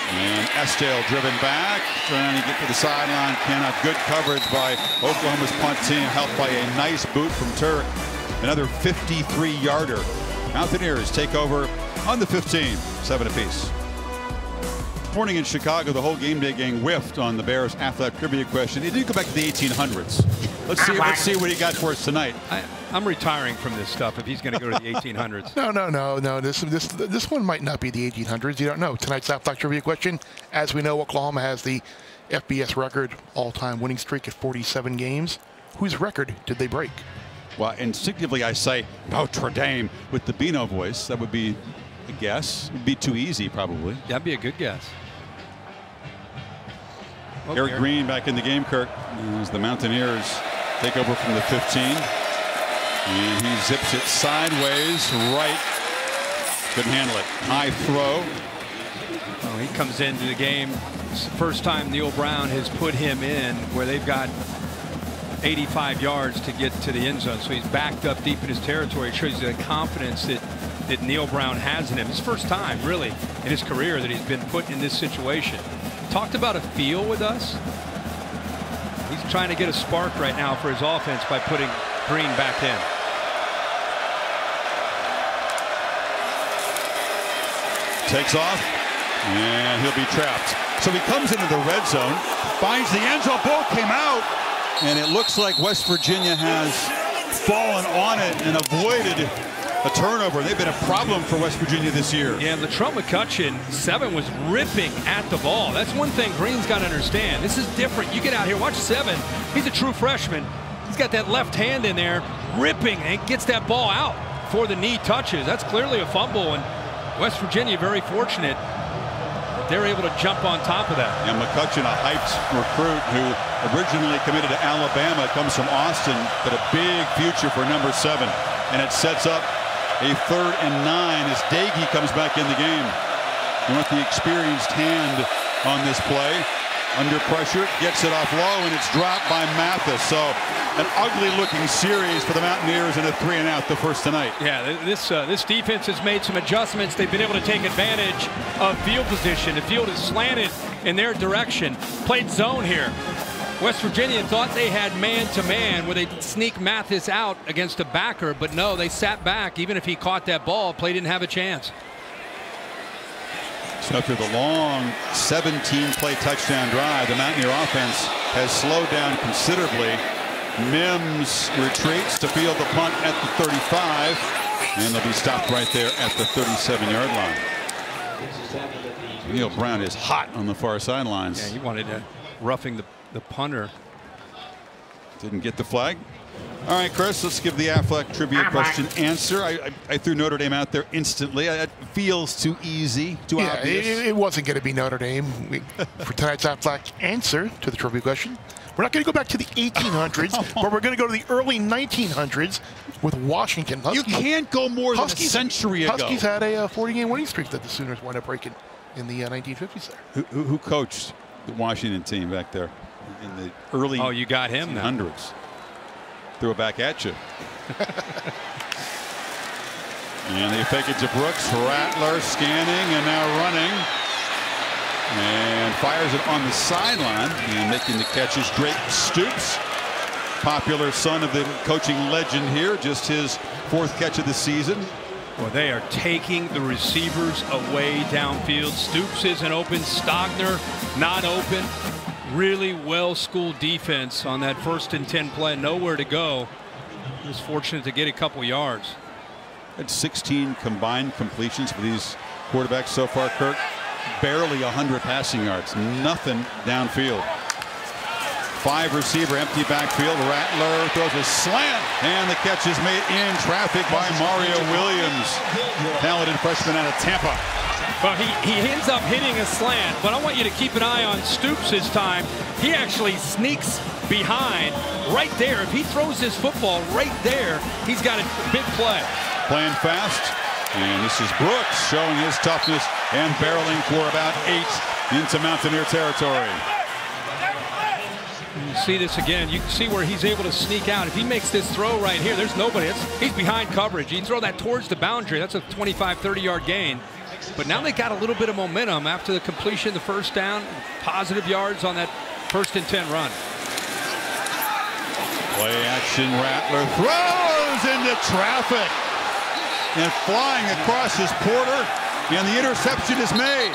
And Estelle driven back, trying to get to the sideline. Cannot. Good coverage by Oklahoma's punt team, helped by a nice boot from Turk. Another 53-yarder. Mountaineers take over on the 15, 7 apiece. Morning in Chicago, the whole game day gang whiffed on the Bears after that trivia question. It did go back to the 1800s. Let's see what he got for us tonight. I'm retiring from this stuff if he's going to go to the 1800s. No. This one might not be the 1800s. You don't know. Tonight's Aflac trivia question. As we know, Oklahoma has the FBS record all-time winning streak at 47 games. Whose record did they break? Well, instinctively I say Notre Dame with the Beano voice. That would be a guess. It'd be too easy, probably. That'd be a good guess. Eric Green back in the game, Kirk, as the Mountaineers take over from the 15. And he zips it sideways, right. Couldn't handle it. High throw. Oh, he comes into the game. It's the first time Neil Brown has put him in where they've got 85 yards to get to the end zone. So he's backed up deep in his territory. It shows you the confidence that Neil Brown has in him. It's first time, really, in his career that he's been put in this situation. Talked about a feel with us. He's trying to get a spark right now for his offense by putting Green back in. Takes off, And he'll be trapped. So he comes into the red zone, finds the end zone. Ball came out, and it looks like West Virginia has fallen on it and avoided a turnover. They've been a problem for West Virginia this year. Yeah, Latrell McCutcheon, 7, was ripping at the ball. That's one thing Green's got to understand. This is different. You get out here, watch 7. He's a true freshman. He's got that left hand in there, ripping, and gets that ball out before the knee touches. That's clearly a fumble, and West Virginia very fortunate that they're able to jump on top of that. And McCutcheon, a hyped recruit who originally committed to Alabama, comes from Austin, but a big future for number 7. And it sets up a 3rd and 9 as Dagey comes back in the game. You want the experienced hand on this play. Under pressure, gets it off low, and it's dropped by Mathis. So an ugly-looking series for the Mountaineers, and a 3-and-out, the first tonight. Yeah, this defense has made some adjustments. They've been able to take advantage of field position. The field is slanted in their direction. Played zone here. West Virginia thought they had man-to-man where they'd sneak Mathis out against a backer, but no, they sat back. Even if he caught that ball, play didn't have a chance. So after the long 17-play touchdown drive, the Mountaineer offense has slowed down considerably. Mims retreats to field the punt at the 35, and they'll be stopped right there at the 37-yard line. Neil Brown is hot on the far sidelines. Yeah, he wanted to roughing the punter. Didn't get the flag. All right, Chris, let's give the Affleck trivia question answer. I threw Notre Dame out there instantly. It feels too easy, too obvious. It wasn't going to be Notre Dame. For tonight's Affleck answer to the trivia question, we're not going to go back to the 1800s, but we're going to go to the early 1900s with Washington. You can't go more than a century ago. Huskies had a 40-game winning streak that the Sooners wound up breaking in the 1950s there. Who coached the Washington team back there in the early you got him 1800s? Threw it back at you. And they fake it to Brooks. Rattler scanning and now running. And fires it on the sideline. And making the catch is Drake Stoops. Popular son of the coaching legend here. Just his 4th catch of the season. Well, they are taking the receivers away downfield. Stoops isn't open. Stogner not open. Really well-schooled defense on that 1st and 10 play. Nowhere to go. He was fortunate to get a couple yards. Had 16 combined completions for these quarterbacks so far, Kirk. Barely 100 passing yards. Nothing downfield. 5 receiver, empty backfield. Rattler throws a slant, and the catch is made in traffic by Mario Williams, talented freshman out of Tampa. Well, he ends up hitting a slant, but I want you to keep an eye on Stoops this time. He actually sneaks behind right there. If he throws his football right there, he's got a big play. Playing fast, and this is Brooks showing his toughness and barreling for about 8 into Mountaineer territory. You see this again. You can see where he's able to sneak out. If he makes this throw right here, there's nobody. He's behind coverage. You throw that towards the boundary. That's a 25, 30-yard gain. But now they got a little bit of momentum after the completion, the 1st down, positive yards on that 1st and 10 run. Play action, Rattler throws into traffic and flying across his Porter, and the interception is made.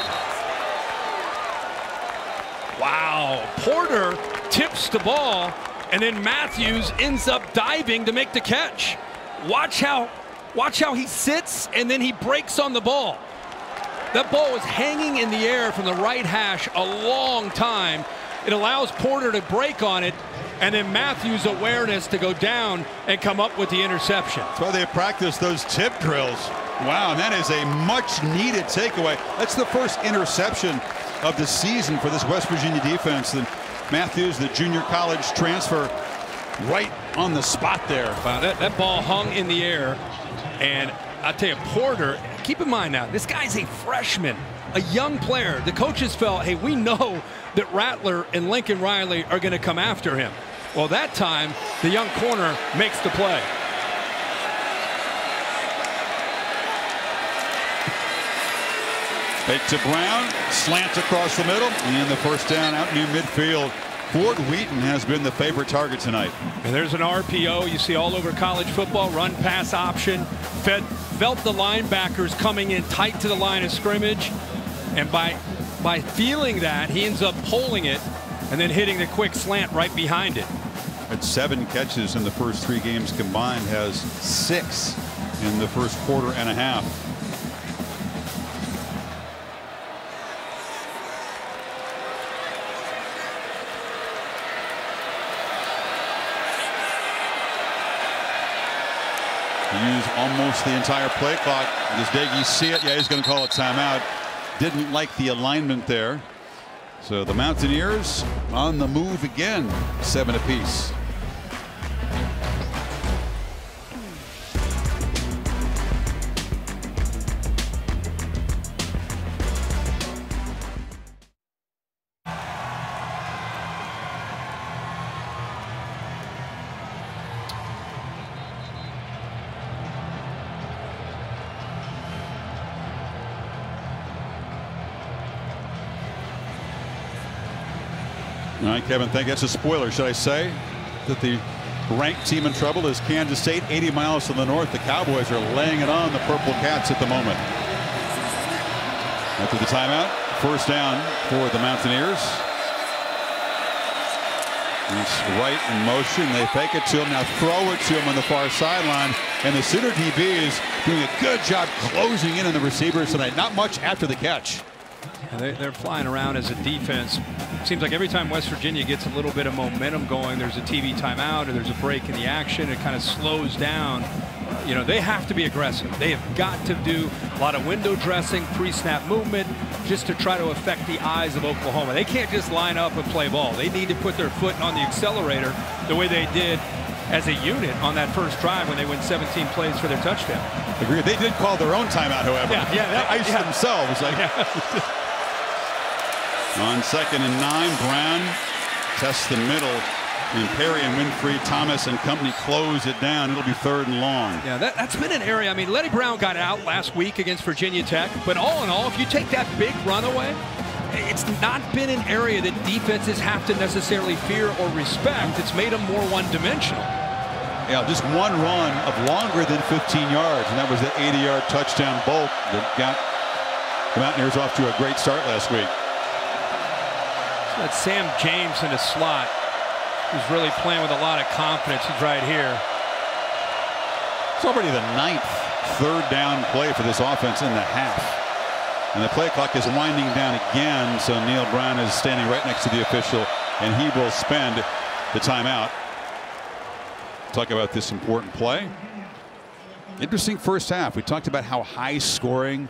Wow, Porter tips the ball, and then Matthews ends up diving to make the catch. Watch how he sits, and then he breaks on the ball. That ball was hanging in the air from the right hash a long time. It allows Porter to break on it, and then Matthews' awareness to go down and come up with the interception. That's why they practice those tip drills. Wow, and that is a much-needed takeaway. That's the first interception of the season for this West Virginia defense. And Matthews, the junior college transfer, right on the spot there. Wow, that ball hung in the air, and I'll tell you, Porter, keep in mind now, this guy's a freshman, a young player. The coaches felt, hey, we know that Rattler and Lincoln Riley are going to come after him. Well, that time, the young corner makes the play. Fake to Brown, slant across the middle, and the 1st down out near midfield. Ford Wheaton has been the favorite target tonight. And there's an RPO you see all over college football, run pass option. Felt the linebackers coming in tight to the line of scrimmage. And by feeling that, he ends up pulling it and then hitting the quick slant right behind it. At 7 catches in the first 3 games combined, has 6 in the first quarter and a half. Use almost the entire play clock. Does Daggy see it? Yeah, he's going to call a timeout. Didn't like the alignment there. So the Mountaineers on the move again, 7 apiece. All right, Kevin, think that's a spoiler, should I say, that the ranked team in trouble is Kansas State, 80 miles to the north. The Cowboys are laying it on the Purple Cats at the moment. After the timeout, first down for the Mountaineers. He's right in motion. They fake it to him. Now throw it to him on the far sideline. And the Sooner DB is doing a good job closing in on the receivers tonight. Not much after the catch. They're flying around as a defense. Seems like every time West Virginia gets a little bit of momentum going, there's a TV timeout or there's a break in the action. It kind of slows down. You know, they have to be aggressive. They have got to do a lot of window dressing, pre-snap movement, just to try to affect the eyes of Oklahoma. They can't just line up and play ball. They need to put their foot on the accelerator the way they did as a unit on that first drive when they went 17 plays for their touchdown. Agreed. They did call their own timeout, however. Yeah, they iced themselves. Like, on 2nd and 9, Brown tests the middle. And Perry and Winfrey, Thomas and company close it down. It'll be 3rd and long. Yeah, that's been an area. I mean, Letty Brown got out last week against Virginia Tech. But all in all, if you take that big run away, it's not been an area that defenses have to necessarily fear or respect. It's made them more one-dimensional. Yeah, just one run of longer than 15 yards. And that was the 80-yard touchdown bolt that got the Mountaineers off to a great start last week. That's Sam James in the slot, who's really playing with a lot of confidence. He's right here. It's already the 9th 3rd down play for this offense in the half. And the play clock is winding down again, so Neil Brown is standing right next to the official, and he will spend the timeout. Talk about this important play. Interesting first half. We talked about how high scoring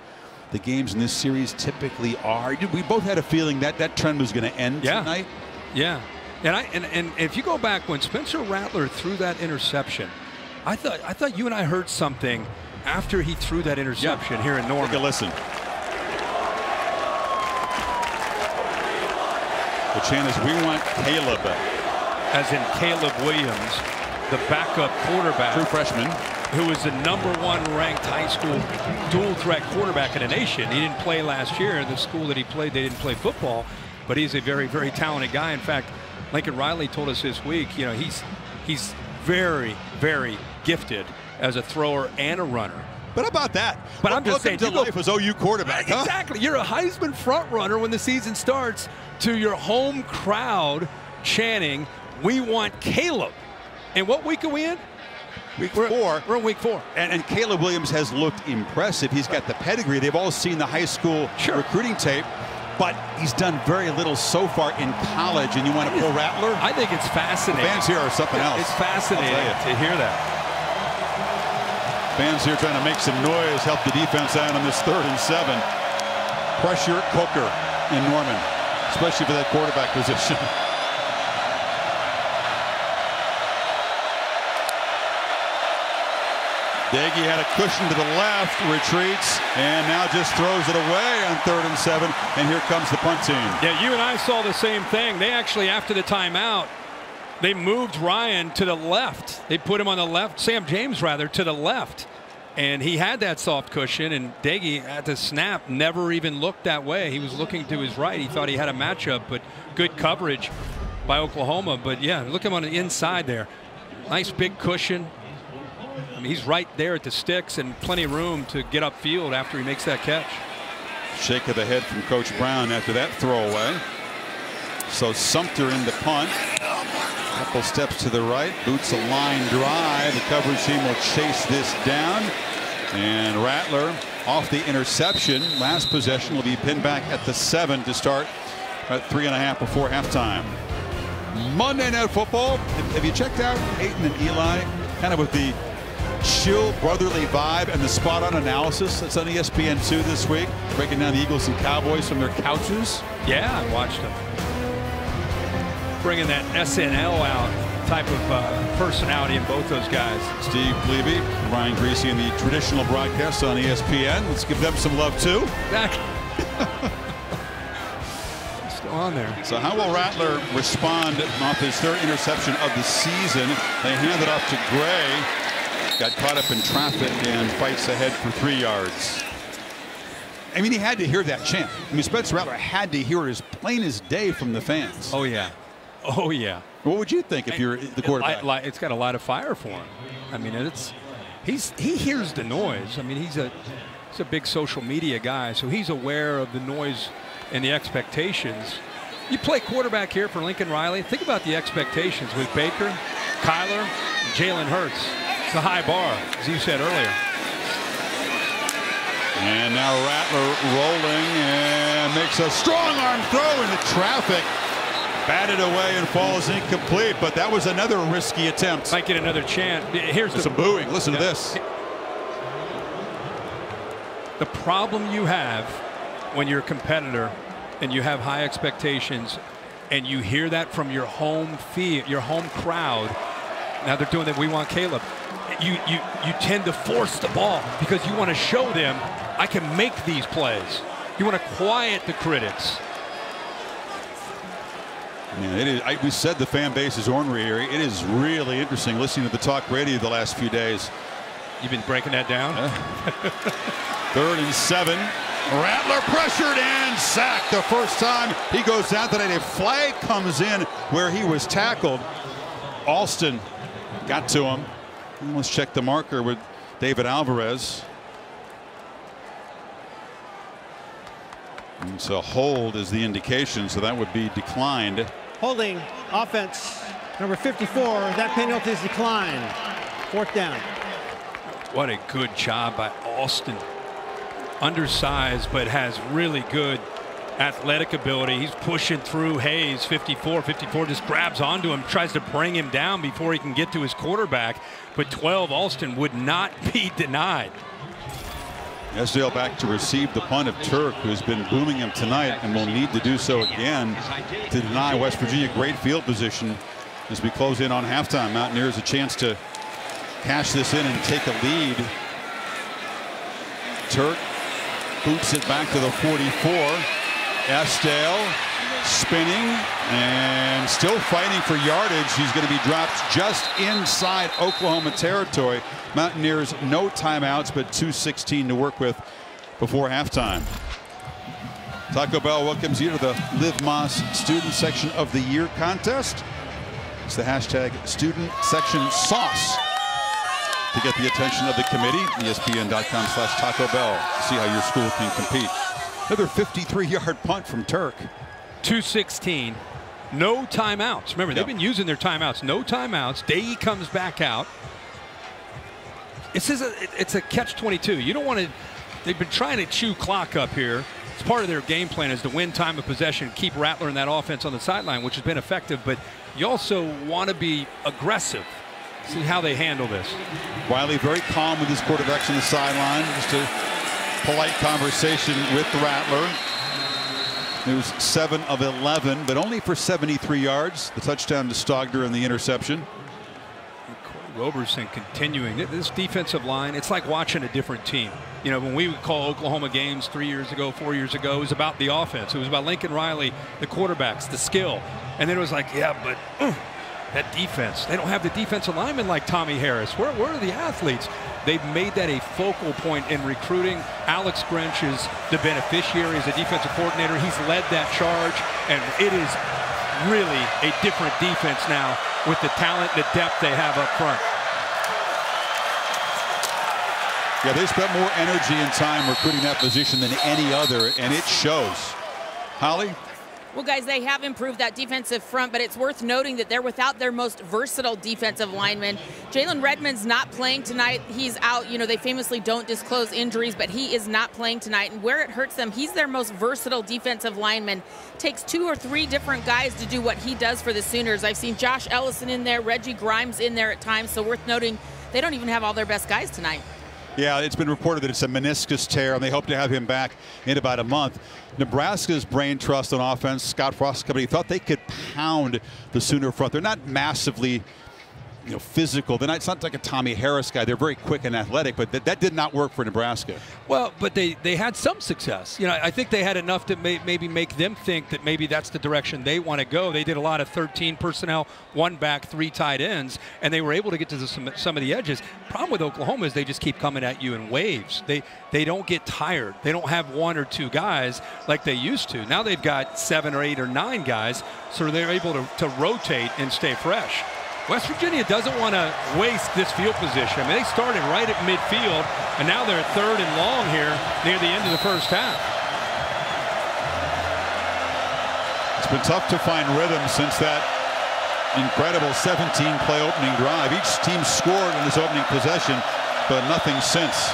the games in this series typically are. We both had a feeling that that trend was going to end tonight. Yeah. And if you go back when Spencer Rattler threw that interception, I thought you and I heard something after he threw that interception here in Norman. Take a listen. The chant is, "We want Caleb." As in Caleb Williams, the backup quarterback. True freshman. Who was the #1 ranked high school dual threat quarterback in the nation. He didn't play last year. In the school that he played, they didn't play football, but he's a very, very talented guy. In fact, Lincoln Riley told us this week, you know, he's very, very gifted as a thrower and a runner. But how about that? But I'm just saying, to life as OU quarterback. Huh? Exactly. You're a Heisman front runner when the season starts, to your home crowd chanting, "We want Caleb." And what week are we in? Week 4. We're in week 4. And Caleb Williams has looked impressive. He's got the pedigree. They've all seen the high school recruiting tape, but he's done very little so far in college. And you want to pull Rattler? I think it's fascinating. Fans here are something else. It's fascinating to hear that. Fans here trying to make some noise, help the defense out on this 3rd and 7. Pressure Coker in Norman, especially for that quarterback position. Daggy had a cushion to the left, retreats, and now just throws it away on 3rd and 7. And here comes the punt team. Yeah, you and I saw the same thing. They actually, after the timeout, they moved Ryan to the left. They put him on the left, Sam James rather, to the left. And he had that soft cushion, and Daggy at the snap never even looked that way. He was looking to his right. He thought he had a matchup, but good coverage by Oklahoma. But yeah, look at him on the inside there. Nice big cushion. I mean, he's right there at the sticks and plenty of room to get upfield after he makes that catch. Shake of the head from Coach Brown after that throwaway. So Sumter in the punt. Couple steps to the right. Boots a line drive. The coverage team will chase this down. And Rattler off the interception. Last possession will be pinned back at the 7 to start at 3.5 before halftime. Monday Night Football. Have you checked out Peyton and Eli? Kind of with the chill brotherly vibe and the spot-on analysis that's on ESPN2 this week, breaking down the Eagles and Cowboys from their couches. Yeah, I watched them. Bringing that SNL out type of personality in both those guys. Steve Levy, Ryan Greasy in the traditional broadcast on ESPN. Let's give them some love too. Still on there. So how will Rattler respond off his 3rd interception of the season? They hand it off to Gray. Got caught up in traffic and fights ahead for 3 yards. I mean, he had to hear that chant. I mean, Spencer Rattler had to hear it as plain as day from the fans. Oh, yeah. Oh, yeah. What would you think if you're the quarterback? It's got a lot of fire for him. I mean, he hears the noise. I mean, he's a big social media guy, so he's aware of the noise and the expectations. You play quarterback here for Lincoln Riley. Think about the expectations with Baker, Kyler, and Jalen Hurts. It's a high bar, as you said earlier. And now Rattler rolling and makes a strong arm throw into traffic. Batted away and falls incomplete, but that was another risky attempt. Might get another chance. Here's some booing. Listen to this. The problem you have when you're a competitor and you have high expectations and you hear that from your home field, your home crowd. Now they're doing that. We want Caleb. You tend to force the ball because you want to show them I can make these plays. You want to quiet the critics. Yeah, it is. We said the fan base is ornery here. It is really interesting listening to the talk radio the last few days. You've been breaking that down. 3rd and 7. Rattler pressured and sacked the first time he goes down today. A flag comes in where he was tackled. Alston got to him. Let's check the marker with David Alvarez. And so hold is the indication, so that would be declined. Holding offense number 54. That penalty is declined. 4th down. What a good job by Alston. Undersized, but has really good athletic ability. He's pushing through Hayes. 54 just grabs onto him, tries to bring him down before he can get to his quarterback. But 12, Alston would not be denied. Esdale back to receive the punt of Turk, who's been booming him tonight and will need to do so again to deny West Virginia great field position as we close in on halftime. Mountaineers a chance to cash this in and take a lead. Turk boots it back to the 44. Esdale spinning and still fighting for yardage. He's going to be dropped just inside Oklahoma territory. Mountaineers no timeouts, but 2:16 to work with before halftime. Taco Bell welcomes you to the Liv Moss Student Section of the Year contest. It's the hashtag Student Section Sauce to get the attention of the committee. ESPN.com/Taco Bell. See how your school can compete. Another 53-yard punt from Turk. 2:16. No timeouts. Remember, they've been using their timeouts. No timeouts. Day comes back out. It's a catch-22. You don't want to. They've been trying to chew clock up here. It's part of their game plan is to win time of possession, keep Rattler in that offense on the sideline, which has been effective. But you also want to be aggressive. See how they handle this. Wiley very calm with his quarterbacks on the sideline. Just a polite conversation with Rattler. It was 7 of 11, but only for 73 yards. The touchdown to Stogner and the interception. Roberson continuing. This defensive line, it's like watching a different team. You know, when we would call Oklahoma games 3 years ago, 4 years ago, it was about the offense. It was about Lincoln Riley, the quarterbacks, the skill. And then it was like, yeah, but that defense. They don't have the defensive linemen like Tommy Harris. Where are the athletes? They've made that a focal point in recruiting. Alex Grinch is the beneficiary as a defensive coordinator. He's led that charge, and it is really a different defense now with the talent, the depth they have up front. Yeah, they spent more energy and time recruiting that position than any other, and it shows. Holly? Well, guys, they have improved that defensive front, but it's worth noting that they're without their most versatile defensive lineman. Jalen Redmond's not playing tonight. He's out. You know, they famously don't disclose injuries, but he is not playing tonight. And where it hurts them, he's their most versatile defensive lineman. Takes 2 or 3 different guys to do what he does for the Sooners. I've seen Josh Ellison in there, Reggie Grimes in there at times, so worth noting they don't even have all their best guys tonight. Yeah, it's been reported that it's a meniscus tear, and they hope to have him back in about a month. Nebraska's brain trust on offense, Scott Frost's company, thought they could pound the Sooner front. They're not massively, physical. They're not, it's not like a Tommy Harris guy. They're very quick and athletic, but that did not work for Nebraska. Well, but they had some success. I think they had enough to maybe make them think that maybe that's the direction they want to go. They did a lot of 13 personnel, 1 back, 3 tight ends, and they were able to get to some of the edges. Problem with Oklahoma is they just keep coming at you in waves. They don't get tired. They don't have 1 or 2 guys like they used to. Now they've got 7 or 8 or 9 guys, so they're able to rotate and stay fresh. West Virginia doesn't want to waste this field position. I mean, they started right at midfield, and now they're 3rd and long here near the end of the first half. It's been tough to find rhythm since that incredible 17-play opening drive. Each team scored in this opening possession, but nothing since.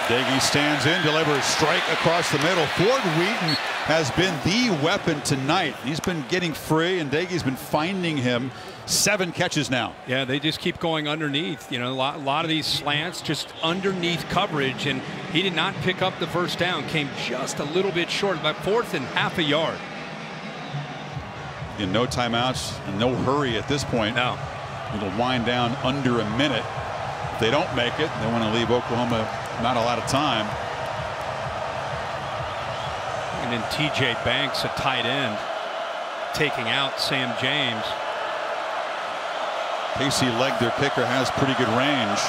Daggy stands in, delivers strike across the middle. Ford Wheaton has been the weapon tonight. He's been getting free, and Daggy's been finding him. 7 catches now. Yeah, they just keep going underneath. A lot of these slants just underneath coverage, and he did not pick up the first down. Came just a little bit short, about 4th and half a yard. In no timeouts and no hurry at this point. No. It'll wind down under a minute. If they don't make it, they want to leave Oklahoma not a lot of time. And then TJ Banks, a tight end, taking out Sam James. Casey Legg, their kicker, has pretty good range.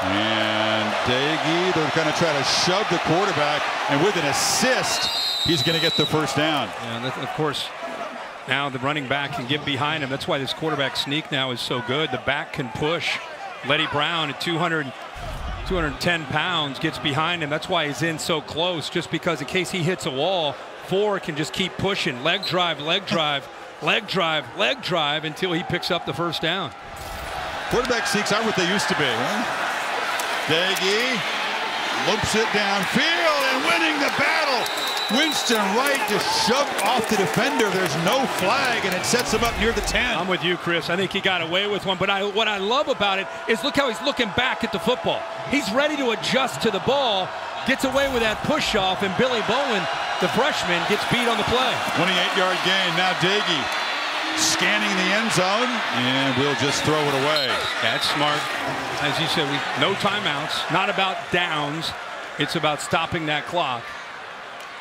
And Daggy, they're going to try to shove the quarterback, and with an assist, he's going to get the first down. And of course, now the running back can get behind him. That's why this quarterback sneak now is so good. The back can push. Letty Brown at 210 pounds gets behind him. That's why he's in so close, just because in case he hits a wall, 4 can just keep pushing. Leg drive, leg drive, leg drive, leg drive until he picks up the first down. Quarterback sneaks aren't what they used to be. Daggy loops it downfield and winning the battle. Winston Wright just shoved off the defender. There's no flag, and it sets him up near the 10. I'm with you, Chris. I think he got away with one. But what I love about it is look how he's looking back at the football. He's ready to adjust to the ball, gets away with that push off, and Billy Bowen, the freshman, gets beat on the play. 28-yard gain. Now Daggy scanning the end zone, and we'll just throw it away. That's smart. As you said, no timeouts. Not about downs. It's about stopping that clock.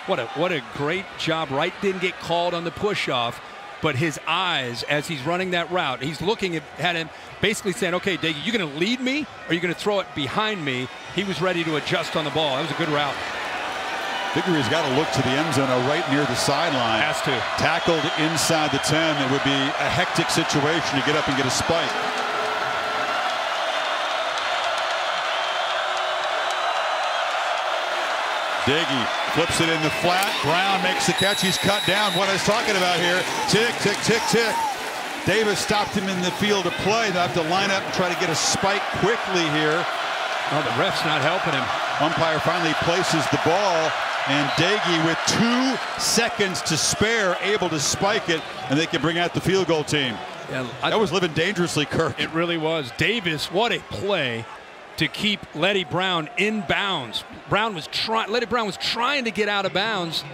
What a great job. Wright didn't get called on the push-off, but his eyes, as he's running that route, he's looking at him, basically saying, okay, Daggy, you going to lead me, or are you going to throw it behind me? He was ready to adjust on the ball. That was a good route. Vickery's got to look to the end zone or right near the sideline. Has to. Tackled inside the 10. It would be a hectic situation to get up and get a spike. Daggy flips it in the flat. Brown makes the catch. He's cut down. What I was talking about here. Tick, tick, tick, tick. Davis stopped him in the field of play. They'll have to line up and try to get a spike quickly here. Oh, the ref's not helping him. Umpire finally places the ball, and Daggy with 2 seconds to spare able to spike it, and they can bring out the field goal team. Yeah, that was living dangerously, Kirk. It really was. Davis, what a play to keep Letty Brown in bounds. Letty Brown was trying to get out of bounds,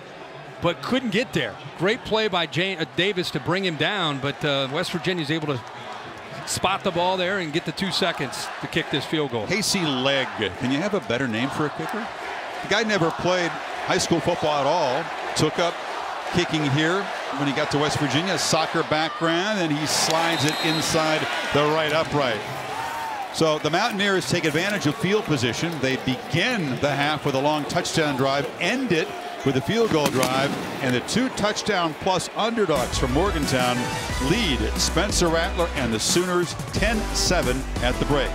but couldn't get there. Great play by Davis to bring him down, but West Virginia's able to spot the ball there and get the 2 seconds to kick this field goal. Casey Legg. Can you have a better name for a kicker? The guy never played high school football at all. Took up kicking here when he got to West Virginia. Soccer background, and he slides it inside the right upright. So the Mountaineers take advantage of field position. They begin the half with a long touchdown drive, end it with a field goal drive, and the 2 touchdown plus underdogs from Morgantown lead Spencer Rattler and the Sooners 10-7 at the break.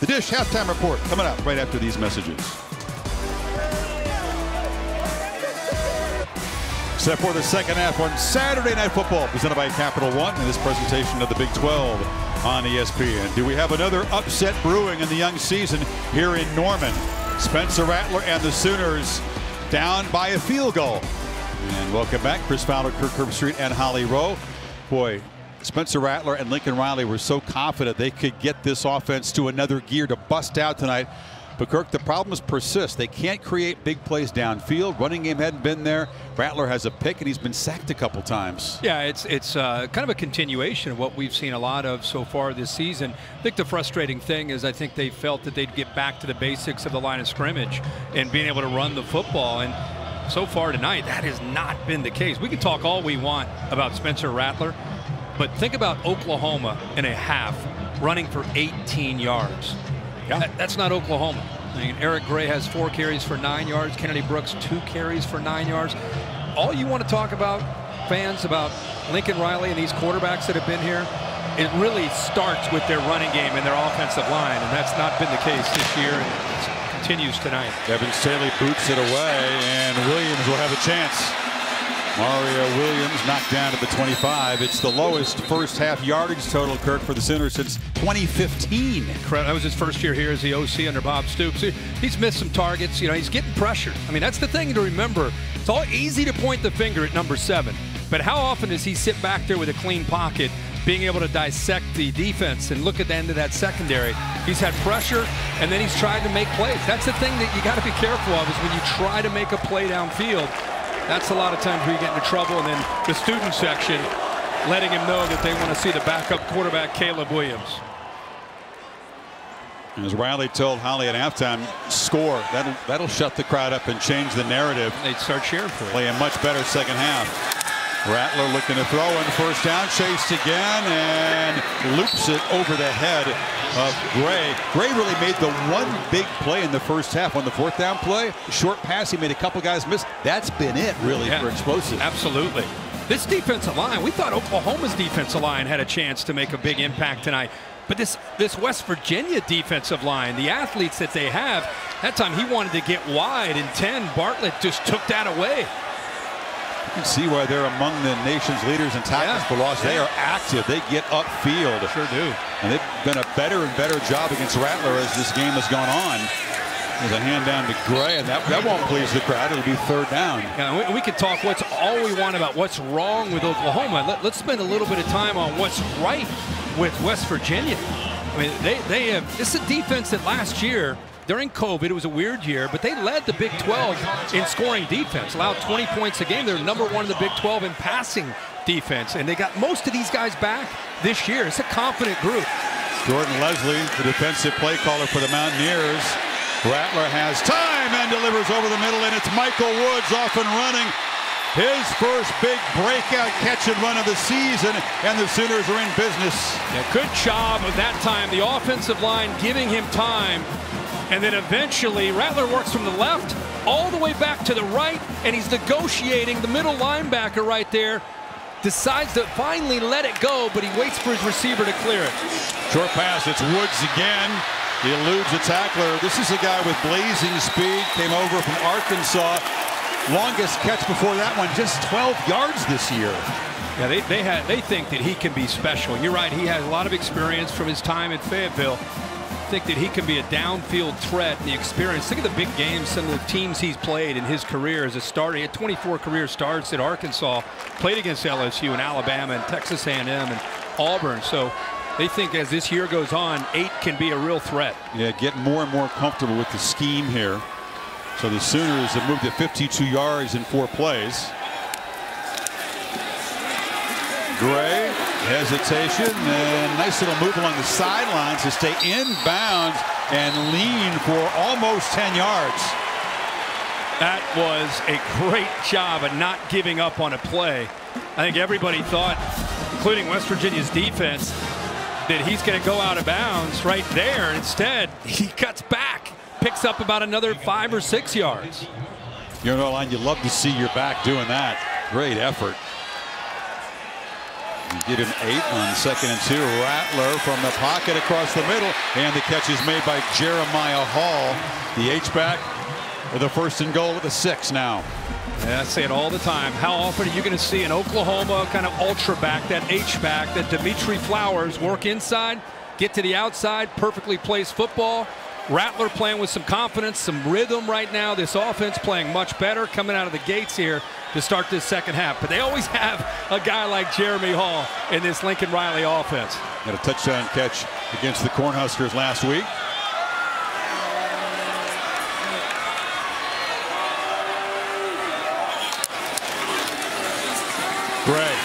The Dish halftime report coming up right after these messages. Set for the second half on Saturday Night Football, presented by Capital One in this presentation of the Big 12 on ESPN. Do we have another upset brewing in the young season here in Norman? Spencer Rattler and the Sooners down by a field goal. And welcome back, Chris Fowler, Kirk Herbstreit, and Holly Rowe. Boy, Spencer Rattler and Lincoln Riley were so confident they could get this offense to another gear to bust out tonight. But Kirk, the problems persist. They can't create big plays downfield. Running game hadn't been there. Rattler has a pick, and he's been sacked a couple times. Yeah, it's kind of a continuation of what we've seen a lot of so far this season. I think the frustrating thing is I think they felt that they'd get back to the basics of the line of scrimmage and being able to run the football. And so far tonight, that has not been the case. We can talk all we want about Spencer Rattler, but think about Oklahoma in a half running for 18 yards. Yeah. That's not Oklahoma. I mean, Eric Gray has 4 carries for 9 yards. Kennedy Brooks 2 carries for 9 yards. All you want to talk about, fans, about Lincoln Riley and these quarterbacks that have been here, it really starts with their running game and their offensive line, and that's not been the case this year, and it continues tonight. Evan Staley boots it away, and Williams will have a chance. Mario Williams knocked down to the 25. It's the lowest first half yardage total, Kirk, for the Sooners since 2015. That was his first year here as the OC under Bob Stoops. He's missed some targets. You know, he's getting pressured. I mean, that's the thing to remember. It's all easy to point the finger at number 7, but how often does he sit back there with a clean pocket, being able to dissect the defense and look at the end of that secondary? He's had pressure, and then he's tried to make plays. That's the thing that you got to be careful of, is when you try to make a play downfield. That's a lot of times where you get into trouble, and then the student section letting him know that they want to see the backup quarterback, Caleb Williams. And as Riley told Holly at halftime, score. That'll shut the crowd up and change the narrative. They'd start cheering for it. Play a much better second half. Rattler looking to throw in first down, chased again, and loops it over the head of Gray. Gray really made the one big play in the first half. On the 4th down play, short pass, he made a couple guys miss. That's been it, really, for explosive. Absolutely. This defensive line, we thought Oklahoma's defensive line had a chance to make a big impact tonight. But this West Virginia defensive line, the athletes that they have, that time he wanted to get wide, and 10, Bartlett just took that away. You can see why they're among the nation's leaders in tackles for loss. They are active. They get upfield. Sure do. And they've done a better and better job against Rattler as this game has gone on. There's a hand down to Gray, and that won't please the crowd. It'll be 3rd down. Yeah, we can talk all we want about what's wrong with Oklahoma. Let's spend a little bit of time on what's right with West Virginia. I mean, they have. This is a defense that last year, during COVID, it was a weird year, but they led the Big 12 in scoring defense, allowed 20 points a game. They're #1 in the Big 12 in passing defense, and they got most of these guys back this year. It's a confident group. Jordan Leslie, the defensive play caller for the Mountaineers. Rattler has time and delivers over the middle, and it's Michael Woods off and running. His first big breakout catch and run of the season, and the Sooners are in business. Yeah, good job of that time. The offensive line giving him time. And then eventually, Rattler works from the left all the way back to the right, and he's negotiating the middle linebacker right there. Decides to finally let it go, but he waits for his receiver to clear it. Short pass, it's Woods again. He eludes a tackler. This is a guy with blazing speed, came over from Arkansas. Longest catch before that one, just 12 yards this year. Yeah, they think that he can be special. You're right, he has a lot of experience from his time at Fayetteville. Think that he can be a downfield threat and the experience. Think of the big games, some of the teams he's played in his career as a starter. He had 24 career starts at Arkansas, played against LSU and Alabama and Texas A&M and Auburn. So they think as this year goes on, 8 can be a real threat. Yeah, getting more and more comfortable with the scheme here. So the Sooners have moved to 52 yards in 4 plays. Gray, hesitation, and nice little move along the sidelines to stay inbounds and lean for almost 10 yards. That was a great job of not giving up on a play. I think everybody thought, including West Virginia's defense, that he's going to go out of bounds right there. Instead, he cuts back, picks up about another 5 or 6 yards. You're on the line. You love to see your back doing that. Great effort. You give him 8 on 2nd and 2. Rattler from the pocket across the middle, and the catch is made by Jeremiah Hall. The H-back with a 1st and goal with a 6 now. Yeah, I say it all the time. How often are you going to see an Oklahoma kind of ultra back, that H-back, that Dimitri Flowers work inside, get to the outside, perfectly plays football? Rattler playing with some confidence, some rhythm right now. This offense playing much better coming out of the gates here to start this second half. But they always have a guy like Jeremy Hall in this Lincoln Riley offense. Got a touchdown catch against the Cornhuskers last week. Gray.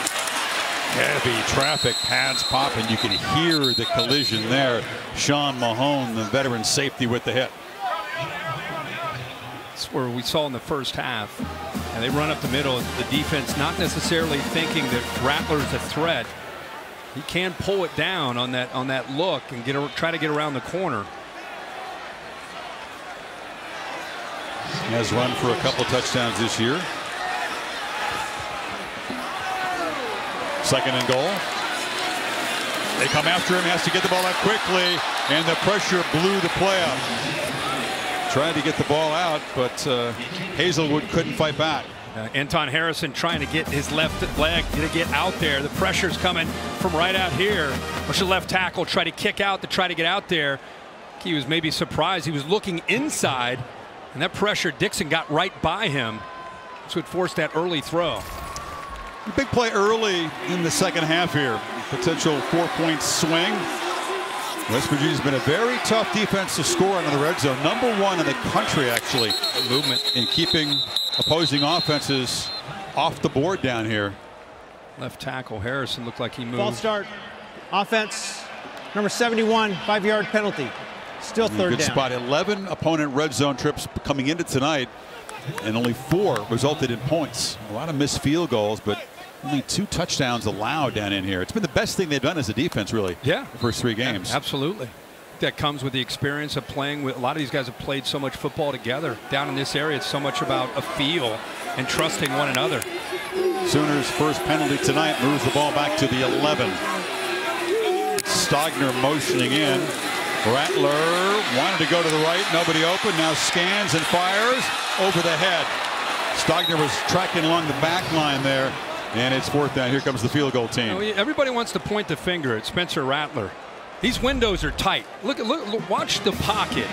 Heavy traffic, pads popping. You can hear the collision there. Sean Mahone, the veteran safety, with the hit. That's where we saw in the first half. And they run up the middle. The defense not necessarily thinking that Rattler's a threat. He can pull it down on that look and try to get around the corner. He has run for a couple touchdowns this year. 2nd and goal. They come after him. He has to get the ball out quickly, and the pressure blew the play up. Tried to get the ball out, but Hazelwood couldn't fight back. Anton Harrison trying to get his left leg to get out there. The pressure's coming from right out here. Push the left tackle, try to kick out to try to get out there. He was maybe surprised. He was looking inside, and that pressure, Dixon got right by him. So it forced that early throw. Big play early in the second half here. Potential 4-point swing. West Virginia's been a very tough defense to score on in the red zone. #1 in the country, actually. Movement in keeping opposing offenses off the board down here. Left tackle Harrison looked like he moved. False start. Offense. Number 71, 5-yard penalty. Still 3rd Good down. spot. 11 opponent red zone trips coming into tonight, and only 4 resulted in points. A lot of missed field goals, but only 2 touchdowns allowed down in here. It's been the best thing they've done as a defense, really. Yeah. The first 3 games. Absolutely. That comes with the experience of playing with. A lot of these guys have played so much football together. Down in this area, it's so much about a feel and trusting one another. Sooners' first penalty tonight moves the ball back to the 11. Stogner motioning in. Rattler wanted to go to the right. Nobody open. Now scans and fires over the head. Stogner was tracking along the back line there. And it's 4th down. Here comes the field goal team. You know, everybody wants to point the finger at Spencer Rattler. These windows are tight. Look, watch the pocket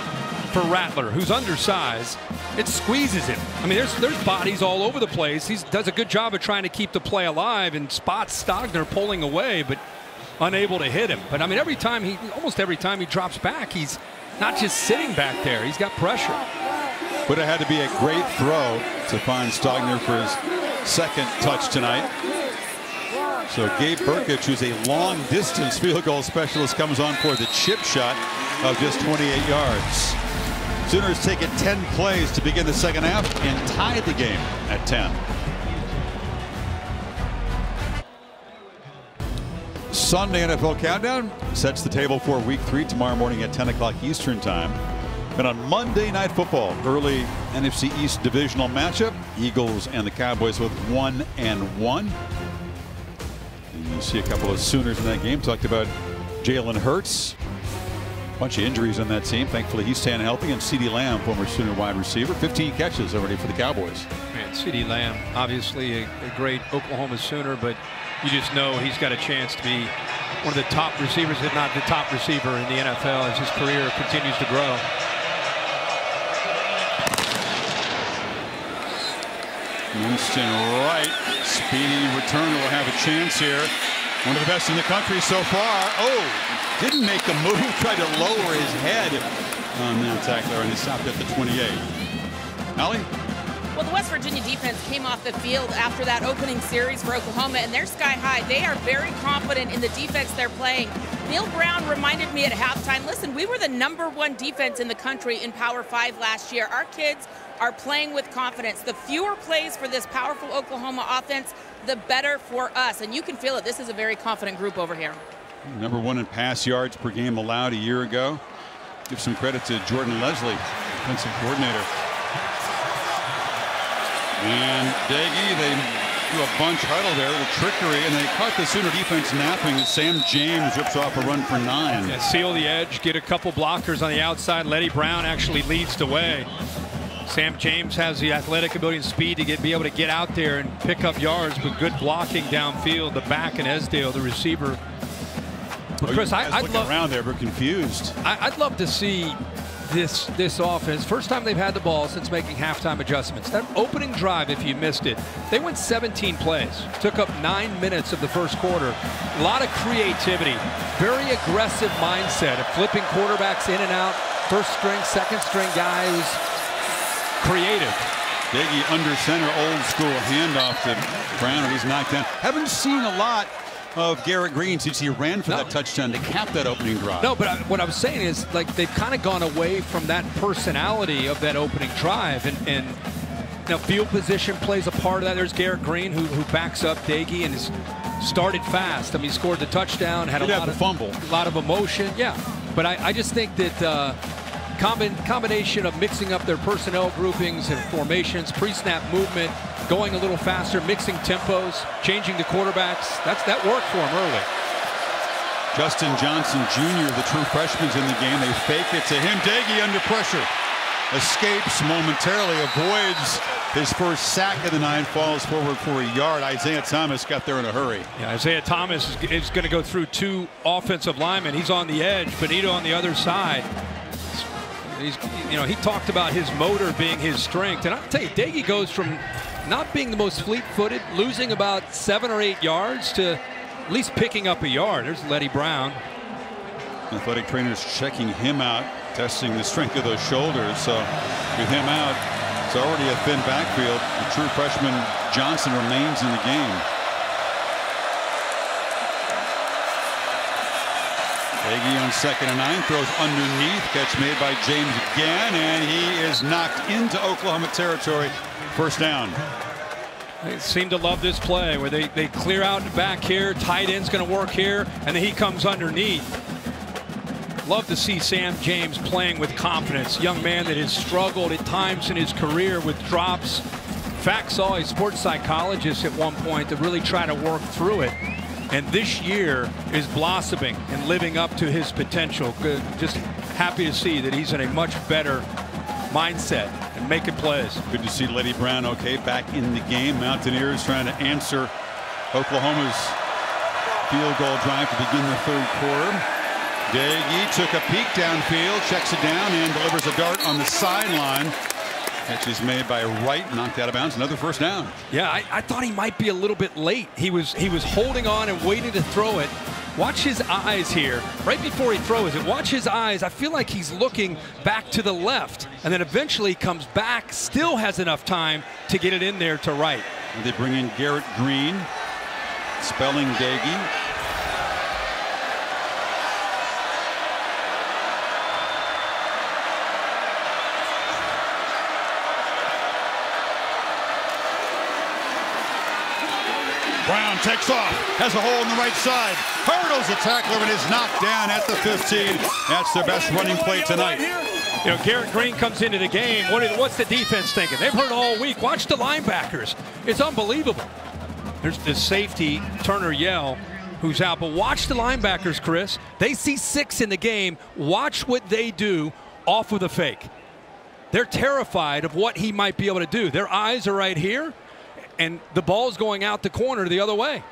for Rattler, who's undersized. It squeezes him. I mean, there's bodies all over the place. He does a good job of trying to keep the play alive and spots Stogner pulling away, but unable to hit him. But I mean, almost every time he drops back, he's not just sitting back there. He's got pressure. Would have had to be a great throw to find Stogner for his 2nd touch tonight. So Gabe Burkich, who's a long-distance field goal specialist, comes on for the chip shot of just 28 yards. Sooners take it 10 plays to begin the second half and tie the game at 10. Sunday NFL Countdown sets the table for Week 3 tomorrow morning at 10 o'clock Eastern Time. And on Monday Night Football, early NFC East divisional matchup, Eagles and the Cowboys with 1-1. And you see a couple of Sooners in that game. Talked about Jalen Hurts. A bunch of injuries on that team. Thankfully, he's staying healthy. And CeeDee Lamb, former Sooner wide receiver, 15 catches already for the Cowboys. Man, CeeDee Lamb, obviously a great Oklahoma Sooner, but you just know he's got a chance to be one of the top receivers, if not the top receiver in the NFL as his career continues to grow. Winston Wright, speedy return, will have a chance here. One of the best in the country so far. Oh, didn't make a move, tried to lower his head on that tackler, and he stopped at the 28. Allie? Well, the West Virginia defense came off the field after that opening series for Oklahoma, and they're sky high. They are very confident in the defense they're playing. Neil Brown reminded me at halftime, listen, we were the #1 defense in the country in Power 5 last year. Our kids are playing with confidence. The fewer plays for this powerful Oklahoma offense, the better for us. And you can feel it. This is a very confident group over here. #1 in pass yards per game allowed a year ago. Give some credit to Jordan Leslie, defensive coordinator. And Daggy, they do a bunch huddle there, the trickery, and they caught the Sooner defense napping. Sam James rips off a run for 9. Yeah, seal the edge, get a couple blockers on the outside. Letty Brown actually leads the way. Sam James has the athletic ability and speed to be able to get out there and pick up yards, but good blocking downfield. The back and Esdale, the receiver. But Chris, I'd love around there, but confused. I'd love to see this offense. First time they've had the ball since making halftime adjustments. That opening drive, if you missed it, they went 17 plays. Took up 9 minutes of the first quarter. A lot of creativity. Very aggressive mindset of flipping quarterbacks in and out. First string, second string guys. Creative. Daggy under center, old school handoff to Brown, and he's knocked down. Haven't seen a lot of Garrett Green since he ran for that touchdown to cap that opening drive. No, but what I was saying is, like, they've kind of gone away from that personality of that opening drive, and you know, field position plays a part of that. There's Garrett Green who backs up Daggy and has started fast. I mean, he scored the touchdown, had a lot of emotion. Yeah, but I just think that combination of mixing up their personnel groupings and formations, pre-snap movement, going a little faster, mixing tempos, changing the quarterbacks, that worked for him early. Justin Johnson Jr., the true freshman's in the game. They fake it to him. Daggy under pressure. Escapes momentarily, avoids his first sack of the 9, falls forward for a yard. Isaiah Thomas got there in a hurry. Yeah, Isaiah Thomas is going to go through 2 offensive linemen. He's on the edge, Benito on the other side. He talked about his motor being his strength, and I'll tell you, Daggy goes from not being the most fleet-footed, losing about 7 or 8 yards, to at least picking up a yard. There's Letty Brown. Athletic trainers checking him out, testing the strength of those shoulders. So with him out, it's already a thin backfield. The true freshman Johnson remains in the game. Daggy on 2nd and 9, throws underneath, catch made by James again, and he is knocked into Oklahoma territory. First down. They seem to love this play where they clear out back here, tight end's going to work here, and then he comes underneath. Love to see Sam James playing with confidence. Young man that has struggled at times in his career with drops. In fact, saw a sports psychologist at one point to really try to work through it. And this year is blossoming and living up to his potential. Good. Just happy to see that he's in a much better mindset and making plays. Good to see Letty Brown back in the game. Mountaineers trying to answer Oklahoma's field goal drive to begin the 3rd quarter. Daggy took a peek downfield, checks it down, and delivers a dart on the sideline. Catch is made by Wright, knocked out of bounds. Another first down. Yeah, I thought he might be a little bit late. He was holding on and waiting to throw it. Watch his eyes here. Right before he throws it, watch his eyes. I feel like he's looking back to the left, and then eventually comes back, still has enough time to get it in there to right. And they bring in Garrett Green, spelling Daggy. Brown takes off, has a hole in the right side, hurdles the tackler, and is knocked down at the 15. That's their best running play tonight. You know, Garrett Green comes into the game. What's the defense thinking? They've heard all week. Watch the linebackers. It's unbelievable. There's the safety, Turner Yell, who's out. But watch the linebackers, Chris. They see 6 in the game. Watch what they do off of the fake. They're terrified of what he might be able to do. Their eyes are right here, and the ball's going out the corner the other way.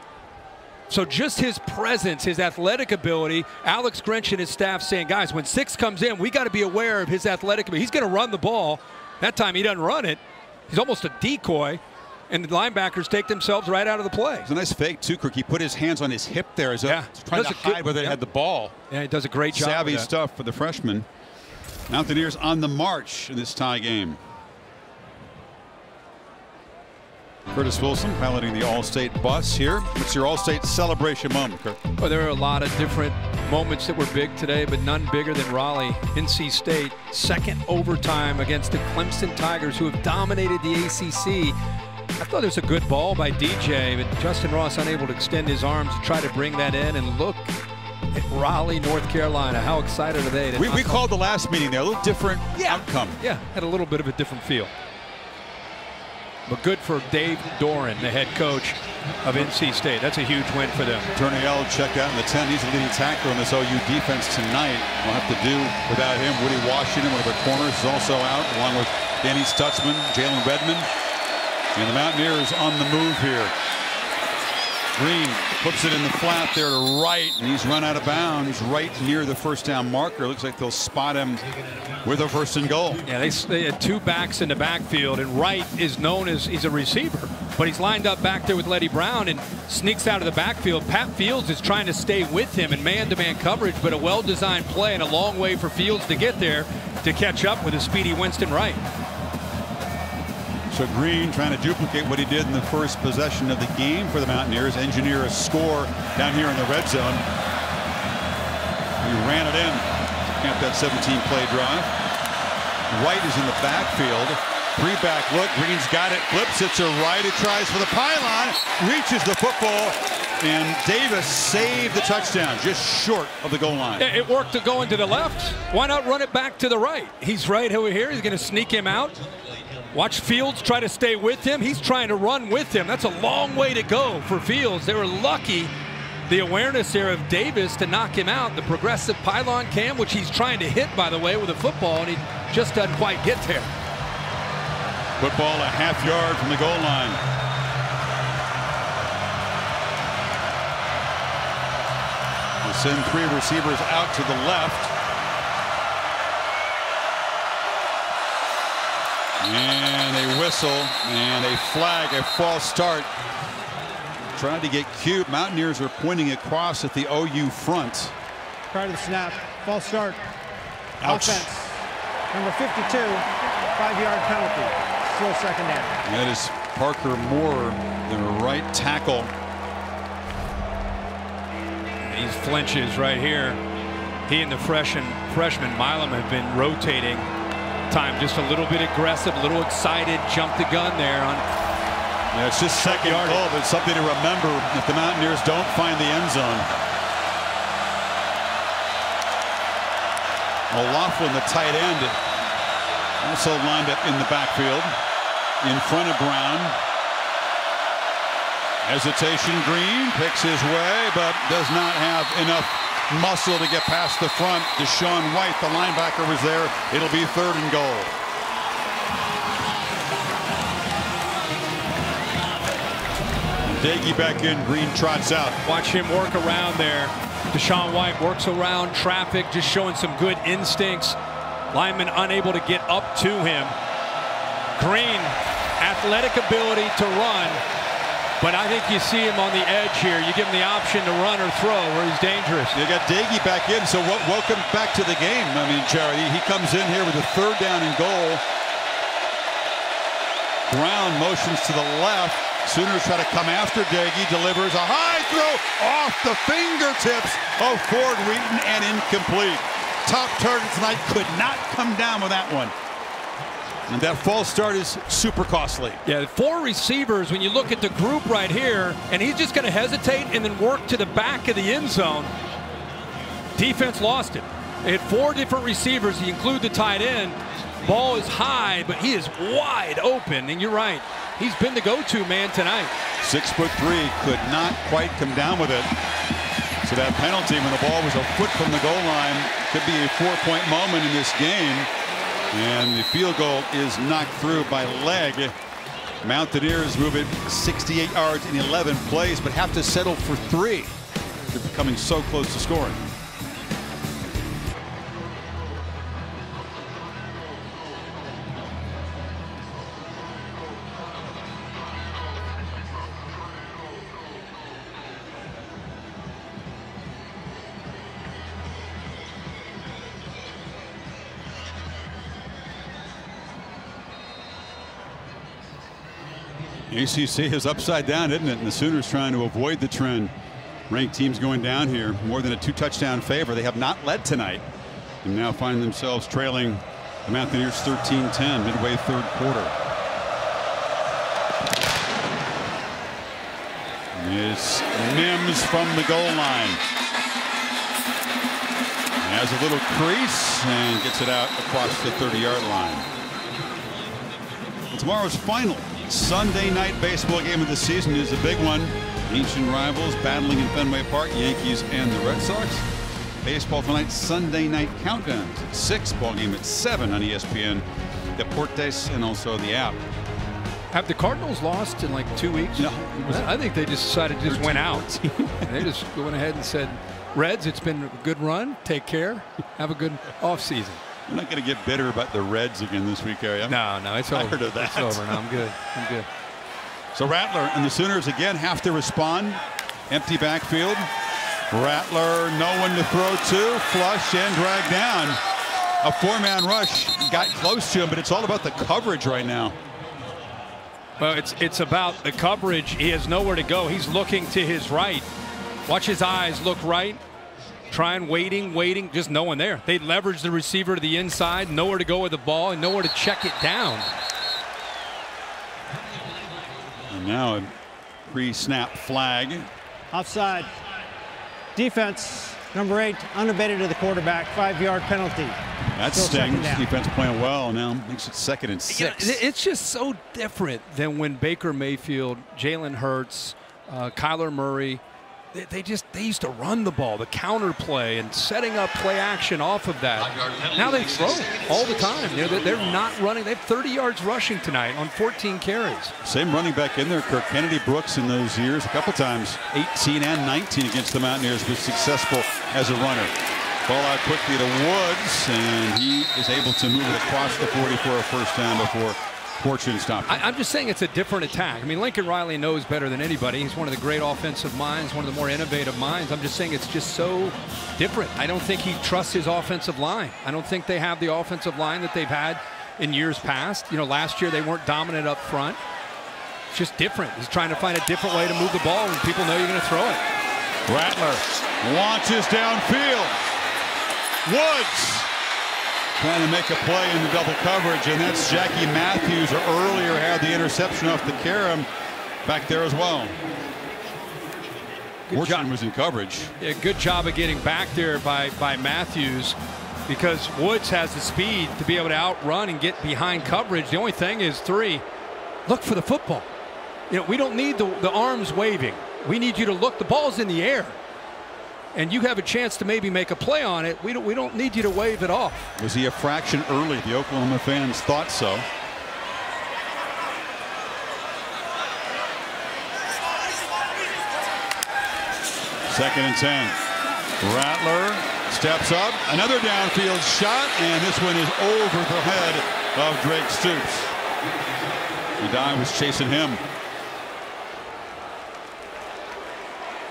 So just his presence, his athletic ability, Alex Grinch and his staff saying, guys, when 6 comes in, we got to be aware of his athletic ability. He's going to run the ball. That time he doesn't run it. He's almost a decoy, and the linebackers take themselves right out of the play. It's a nice fake, too, Kirk. He put his hands on his hip there as trying to hide where they had the ball. Yeah, he does a great job. Savvy stuff for the freshman. Mountaineers on the march in this tie game. Curtis Wilson piloting the All-State bus here. What's your All-State celebration moment, Kirk? Well, there are a lot of different moments that were big today, but none bigger than Raleigh. NC State, second overtime against the Clemson Tigers, who have dominated the ACC. I thought it was a good ball by DJ, but Justin Ross unable to extend his arms to try to bring that in. And look at Raleigh, North Carolina. How excited are they? We called the last meeting there. A little different outcome. Yeah, had a little bit of a different feel. But good for Dave Doran, the head coach of NC State. That's a huge win for them. Turniel checked out in the 10. He's the leading tackler in this OU defense tonight. We'll have to do without him. Woody Washington, one of their corners, is also out, along with Danny Stutzman, Jalen Redmond. And the Mountaineers on the move here. Green puts it in the flat there to Wright, and he's run out of bounds right near the first down marker. Looks like they'll spot him with a first and goal. Yeah, they had two backs in the backfield, and Wright is known as he's a receiver, but he's lined up back there with Letty Brown and sneaks out of the backfield. Pat Fields is trying to stay with him in man-to-man coverage, but a well-designed play and a long way for Fields to get there to catch up with a speedy Winston Wright. So Green trying to duplicate what he did in the first possession of the game for the Mountaineers, engineer a score down here in the red zone. He ran it in to count that 17-play drive. Wright is in the backfield. Three-back look. Green's got it. Flips it to Wright. He tries for the pylon. Reaches the football. And Davis saved the touchdown just short of the goal line. It worked to go into the left. Why not run it back to the right? He's right over here. He's going to sneak him out. Watch Fields try to stay with him. He's trying to run with him. That's a long way to go for Fields. They were lucky, the awareness here of Davis, to knock him out. The progressive pylon cam, which he's trying to hit, by the way, with a football, and he just doesn't quite get there. Football a half yard from the goal line. They send three receivers out to the left. And a whistle and a flag, a false start. Trying to get cute. Mountaineers are pointing across at the OU front. Prior to the snap, false start. Ouch. Offense. Number 52, 5-yard penalty. Still second down. That is Parker Moore, the right tackle. He flinches right here. He and the freshman Milam have been rotating. Time just a little bit aggressive, a little excited, jumped the gun there on. Yeah, it's just second goal, but something to remember if the Mountaineers don't find the end zone. O'Laughlin, the tight end, also lined up in the backfield in front of Brown. Hesitation. Green picks his way, but does not have enough muscle to get past the front. Deshaun White, the linebacker, was there. It'll be third and goal. Daggy back in. Green trots out. Watch him work around there. Deshaun White works around traffic, just showing some good instincts. Lineman unable to get up to him. Green, athletic ability to run. But I think you see him on the edge here. You give him the option to run or throw where he's dangerous. You got Daggy back in, so welcome back to the game. I mean, Charity, he comes in here with a third down and goal. Brown motions to the left. Sooners try to come after Daggy. Delivers a high throw off the fingertips of Ford Wheaton and incomplete. Top target tonight could not come down with that one. And that false start is super costly. Yeah, 4 receivers, when you look at the group right here, and he's just going to hesitate and then work to the back of the end zone. Defense lost it. They had 4 different receivers. You include the tight end. Ball is high, but he is wide open. And you're right. He's been the go-to man tonight. 6'3", could not quite come down with it. So that penalty when the ball was a foot from the goal line could be a 4-point moment in this game. And the field goal is knocked through by leg. Mountaineers move it 68 yards in 11 plays, but have to settle for 3. They're becoming so close to scoring. ACC is upside down, isn't it? And the Sooners trying to avoid the trend. Ranked teams going down here. More than a 2-touchdown favor. They have not led tonight. And now find themselves trailing the Mountaineers 13-10 midway third quarter. It's Mims from the goal line. Has a little crease and gets it out across the 30-yard line. And tomorrow's final Sunday night baseball game of the season is a big one. Ancient rivals battling in Fenway Park, Yankees and the Red Sox. Baseball tonight, Sunday night countdowns at 6, ball game at 7 on ESPN, Deportes, and also the app. Have the Cardinals lost in like 2 weeks? No. I think they just decided to just went out. They just went ahead and said, Reds, it's been a good run. Take care. Have a good offseason. You're not going to get bitter about the Reds again this week, are you? No, it's over. I heard of that. It's over. No, I'm good. So Rattler and the Sooners again have to respond. Empty backfield. Rattler, no one to throw to. Flush and drag down. A 4-man rush got close to him, but it's all about the coverage right now. Well, it's about the coverage. He has nowhere to go. He's looking to his right. Watch his eyes look right. Trying, waiting, just no one there. They leverage the receiver to the inside, nowhere to go with the ball, and nowhere to check it down. And now a pre-snap flag. Offside. Defense, number 8, unabated to the quarterback, 5-yard penalty. That stings. Defense playing well now. Makes it 2nd and 6. You know, it's just so different than when Baker Mayfield, Jalen Hurts, Kyler Murray, they used to run the ball, the counter play, and setting up play action off of that. Now they throw all the time. You know, they're not running. They have 30 yards rushing tonight on 14 carries. Same running back in there, Kirk. Kennedy Brooks in those years a couple times, 18 and 19 against the Mountaineers, was successful as a runner. Ball out quickly to Woods, and he is able to move it across the 40 for a first down before fortune stopped. I'm just saying it's a different attack. I mean, Lincoln Riley knows better than anybody. He's one of the great offensive minds, one of the more innovative minds. I'm just saying it's just so different. I don't think he trusts his offensive line. I don't think they have the offensive line that they've had in years past. You know, last year they weren't dominant up front. It's just different. He's trying to find a different way to move the ball when people know you're going to throw it. Rattler launches downfield. Woods trying to make a play in the double coverage, and that's Jackie Matthews, who earlier had the interception off the Karam back there as well. Fortune was in coverage. Yeah, good job of getting back there by Matthews, because Woods has the speed to be able to outrun and get behind coverage. The only thing is, 3, look for the football. You know, we don't need the arms waving. We need you to look. The ball's in the air, and you have a chance to maybe make a play on it. We don't need you to wave it off. Was he a fraction early? The Oklahoma fans thought so. Second and 10. Rattler steps up. Another downfield shot, and this one is over the head of Drake Stoops. Udai was chasing him.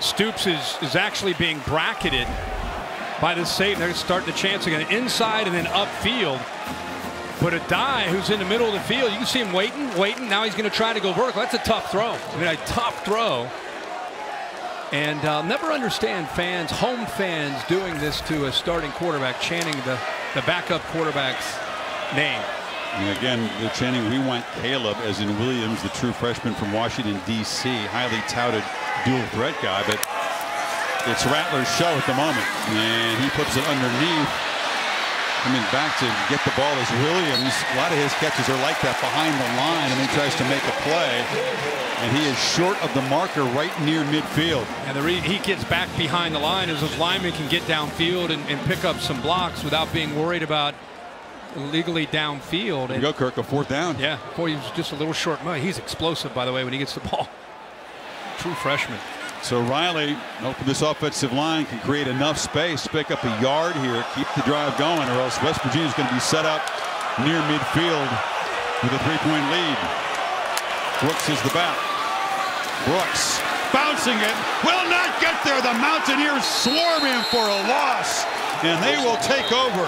Stoops is actually being bracketed by the safety. They're starting to chance again inside and then upfield. But Udai, who's in the middle of the field, you can see him waiting. Now he's going to try to go vertical. That's a tough throw. I mean, a tough throw. And I'll never understand fans, home fans, doing this to a starting quarterback, chanting the backup quarterback's name. And again, they're chanting, "We want Caleb," as in Williams, the true freshman from Washington, D.C., highly touted dual threat guy, but it's Rattler's show at the moment, and he puts it underneath. Coming back to get the ball is Williams. A lot of his catches are like that, behind the line, and then tries to make a play, and he is short of the marker right near midfield. And the reason he gets back behind the line is his lineman can get downfield and pick up some blocks without being worried about illegally downfield. There you go, Kirk, a 4th down. Yeah, boy, he was just a little short. He's explosive, by the way, when he gets the ball. True freshman. So Riley, hoping this offensive line can create enough space to pick up a yard here, keep the drive going, or else West Virginia's going to be set up near midfield with a 3-point lead. Brooks is the back. Brooks bouncing it, will not get there. The Mountaineers swarm him for a loss, and they will take over.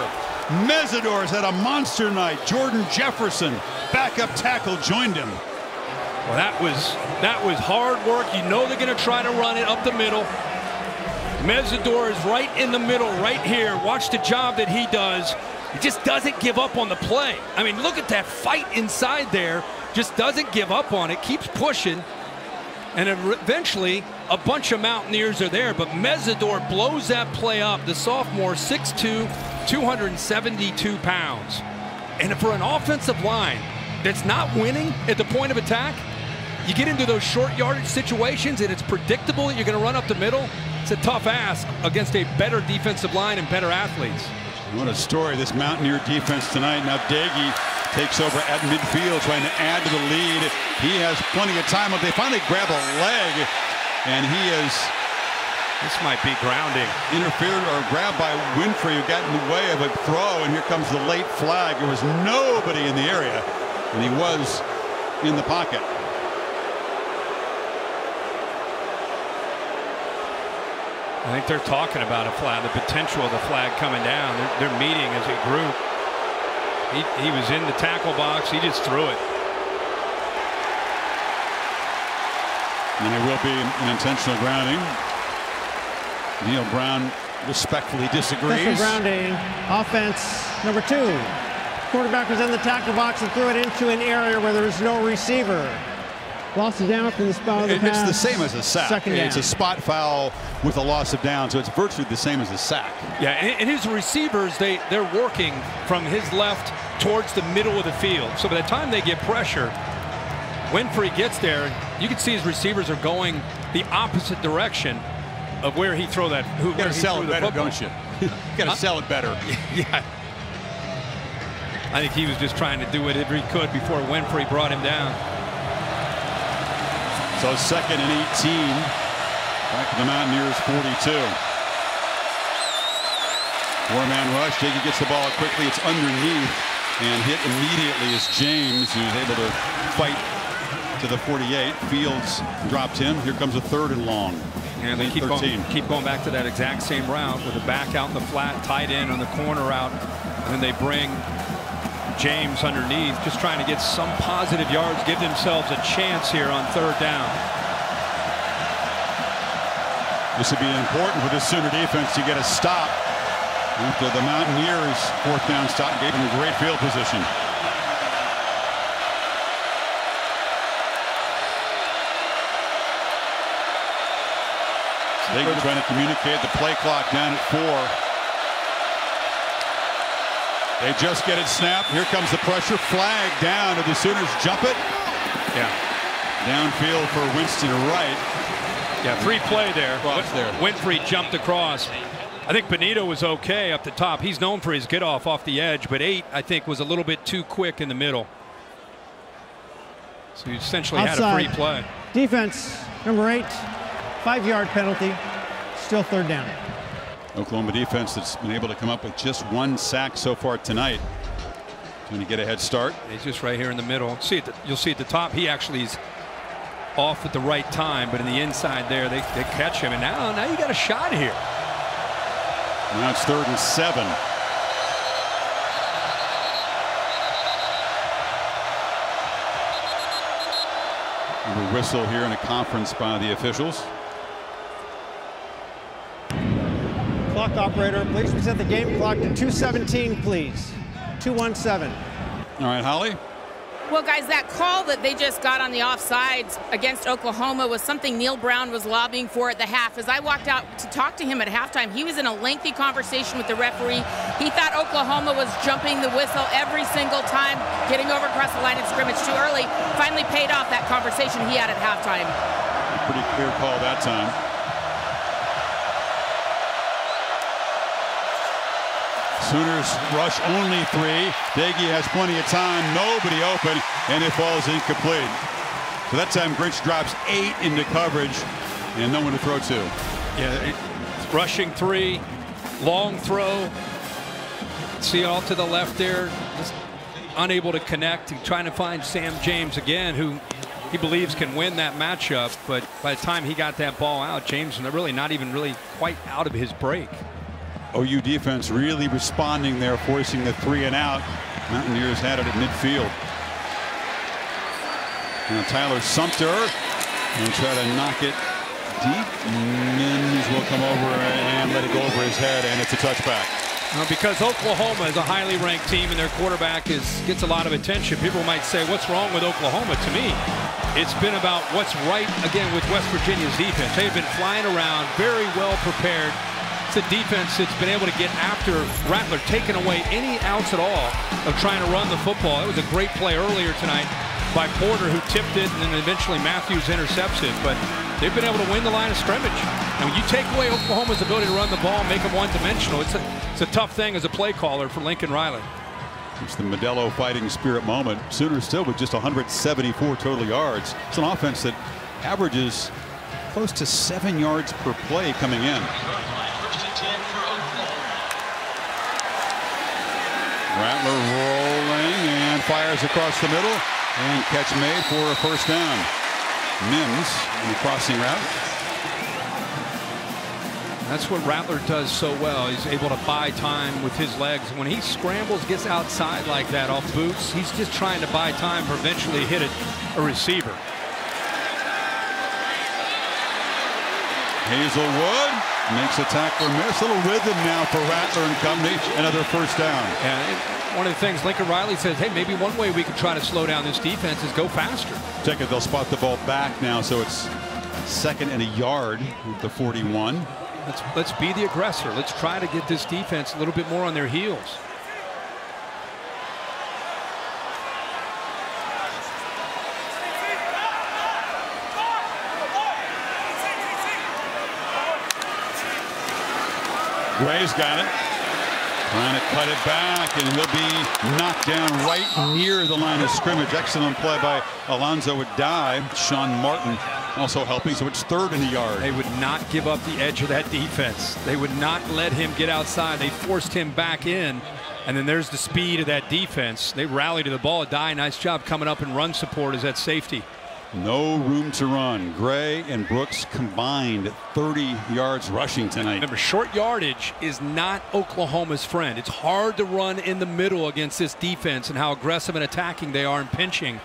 Mesidor's had a monster night. Jordan Jefferson, backup tackle, joined him. Well, that was hard work. You know they're going to try to run it up the middle. Mesidor is right in the middle, right here. Watch the job that he does. He just doesn't give up on the play. I mean, look at that fight inside there. Just doesn't give up on it. Keeps pushing. And eventually, a bunch of Mountaineers are there. But Mesidor blows that play up. The sophomore, 6'2", 272 pounds. And for an offensive line, that's not winning at the point of attack, you get into those short yardage situations and it's predictable that you're going to run up the middle. It's a tough ask against a better defensive line and better athletes. What a story, this Mountaineer defense tonight. Now Daggy takes over at midfield, trying to add to the lead. He has plenty of time. They finally grab a leg, and he is... This might be grounding. Interfered or grabbed by Winfrey, who got in the way of a throw, and here comes the late flag. There was nobody in the area, and he was in the pocket. I think they're talking about a flag, the potential of the flag coming down. They're meeting as a group. He was in the tackle box. He just threw it. And it will be an intentional grounding. Neil Brown respectfully disagrees. Intentional grounding. Offense number 2. Quarterback was in the tackle box and threw it into an area where there was no receiver. Loss of down from the spot of the pass. It's the same as a sack. Second down. It's a spot foul with a loss of down, so it's virtually the same as a sack. Yeah, and his receivers, they're working from his left towards the middle of the field. So by the time they get pressure, Winfrey gets there, you can see his receivers are going the opposite direction of where he threw that. You got to sell it better, don't you? You got to sell it better. Yeah. I think he was just trying to do whatever he could before Winfrey brought him down. So 2nd and 18. Back to the Mountaineers 42. 4-man rush. Jake gets the ball quickly. It's underneath and hit immediately as James, who's able to fight to the 48. Fields dropped him. Here comes a 3rd and long. And they keep going back to that exact same route with the back out in the flat, tight end on the corner route, and then they bring James underneath, just trying to get some positive yards, give themselves a chance here on 3rd down. This would be important for this Sooner defense to get a stop after the Mountaineers' 4th down stop gave them great field position. They're trying to communicate the play clock down at 4. They just get it snapped. Here comes the pressure. Flag down. Do the Sooners jump it? Yeah. Downfield for Winston Wright. Yeah, free play there. There. Winfrey jumped across. I think Benito was okay up the top. He's known for his get off the edge, but 8, I think, was a little bit too quick in the middle. So he essentially outside. Had a free play. Defense number 8. 5-yard penalty. Still 3rd down. Oklahoma defense that's been able to come up with just 1 sack so far tonight. Trying to get a head start. He's just right here in the middle. You'll see at the top, he actually is off at the right time, but in the inside there, they catch him. And now you got a shot here. Now it's 3rd and 7. A whistle here in a conference by the officials. Clock operator, please reset the game clock to 2:17, please. 2:17. All right, Holly. Well, guys, that call that they just got on the offsides against Oklahoma was something Neil Brown was lobbying for at the half. As I walked out to talk to him at halftime, he was in a lengthy conversation with the referee. He thought Oklahoma was jumping the whistle every single time, getting over across the line of scrimmage too early. Finally paid off that conversation he had at halftime. Pretty clear call that time. Sooners rush only 3. Daggy has plenty of time. Nobody open, and it falls incomplete. So that time Grinch drops 8 into coverage, and no one to throw to. Yeah, rushing 3, long throw. See all to the left there, just unable to connect. And trying to find Sam James again, who he believes can win that matchup. But by the time he got that ball out, James was really not even really quite out of his break. OU defense really responding there, forcing the 3 and out. Mountaineers had it at midfield. Now Tyler Sumter and try to knock it deep. Mims will come over and let it go over his head, and it's a touchback. Because Oklahoma is a highly ranked team and their quarterback gets a lot of attention, people might say, what's wrong with Oklahoma? To me, it's been about what's right again with West Virginia's defense. They've been flying around, very well prepared. That's a defense that's been able to get after Rattler, taking away any outs at all of trying to run the football. It was a great play earlier tonight by Porter, who tipped it, and then eventually Matthews intercepts it. But they've been able to win the line of scrimmage. And when you take away Oklahoma's ability to run the ball and make them one-dimensional, it's a tough thing as a play caller for Lincoln Riley. It's the Modelo fighting spirit moment. Sooners still with just 174 total yards. It's an offense that averages close to 7 yards per play coming in. Rattler rolling and fires across the middle, and catch made for a first down. Mims in the crossing route. That's what Rattler does so well. He's able to buy time with his legs. When he scrambles, gets outside like that off boots, he's just trying to buy time for eventually hit a receiver. Hazelwood makes a tackler miss. A little rhythm now for Rattler and company. Another first down. And one of the things Lincoln Riley says, hey, maybe one way we could try to slow down this defense is go faster. Check it. They'll spot the ball back now, so it's 2nd and a yard with the 41. Let's be the aggressor. Let's try to get this defense a little bit more on their heels. Gray's got it. Trying to cut it back, and he'll be knocked down right near the line of scrimmage. Excellent play by Alonzo Adai. Sean Martin also helping, so it's 3rd and a yard. They would not give up the edge of that defense. They would not let him get outside. They forced him back in, and then there's the speed of that defense. They rally to the ball. Adai, nice job coming up and run support as that safety. No room to run. Gray and Brooks combined 30 yards rushing tonight. Remember, short yardage is not Oklahoma's friend. It's hard to run in the middle against this defense and how aggressive and attacking they are and pinching.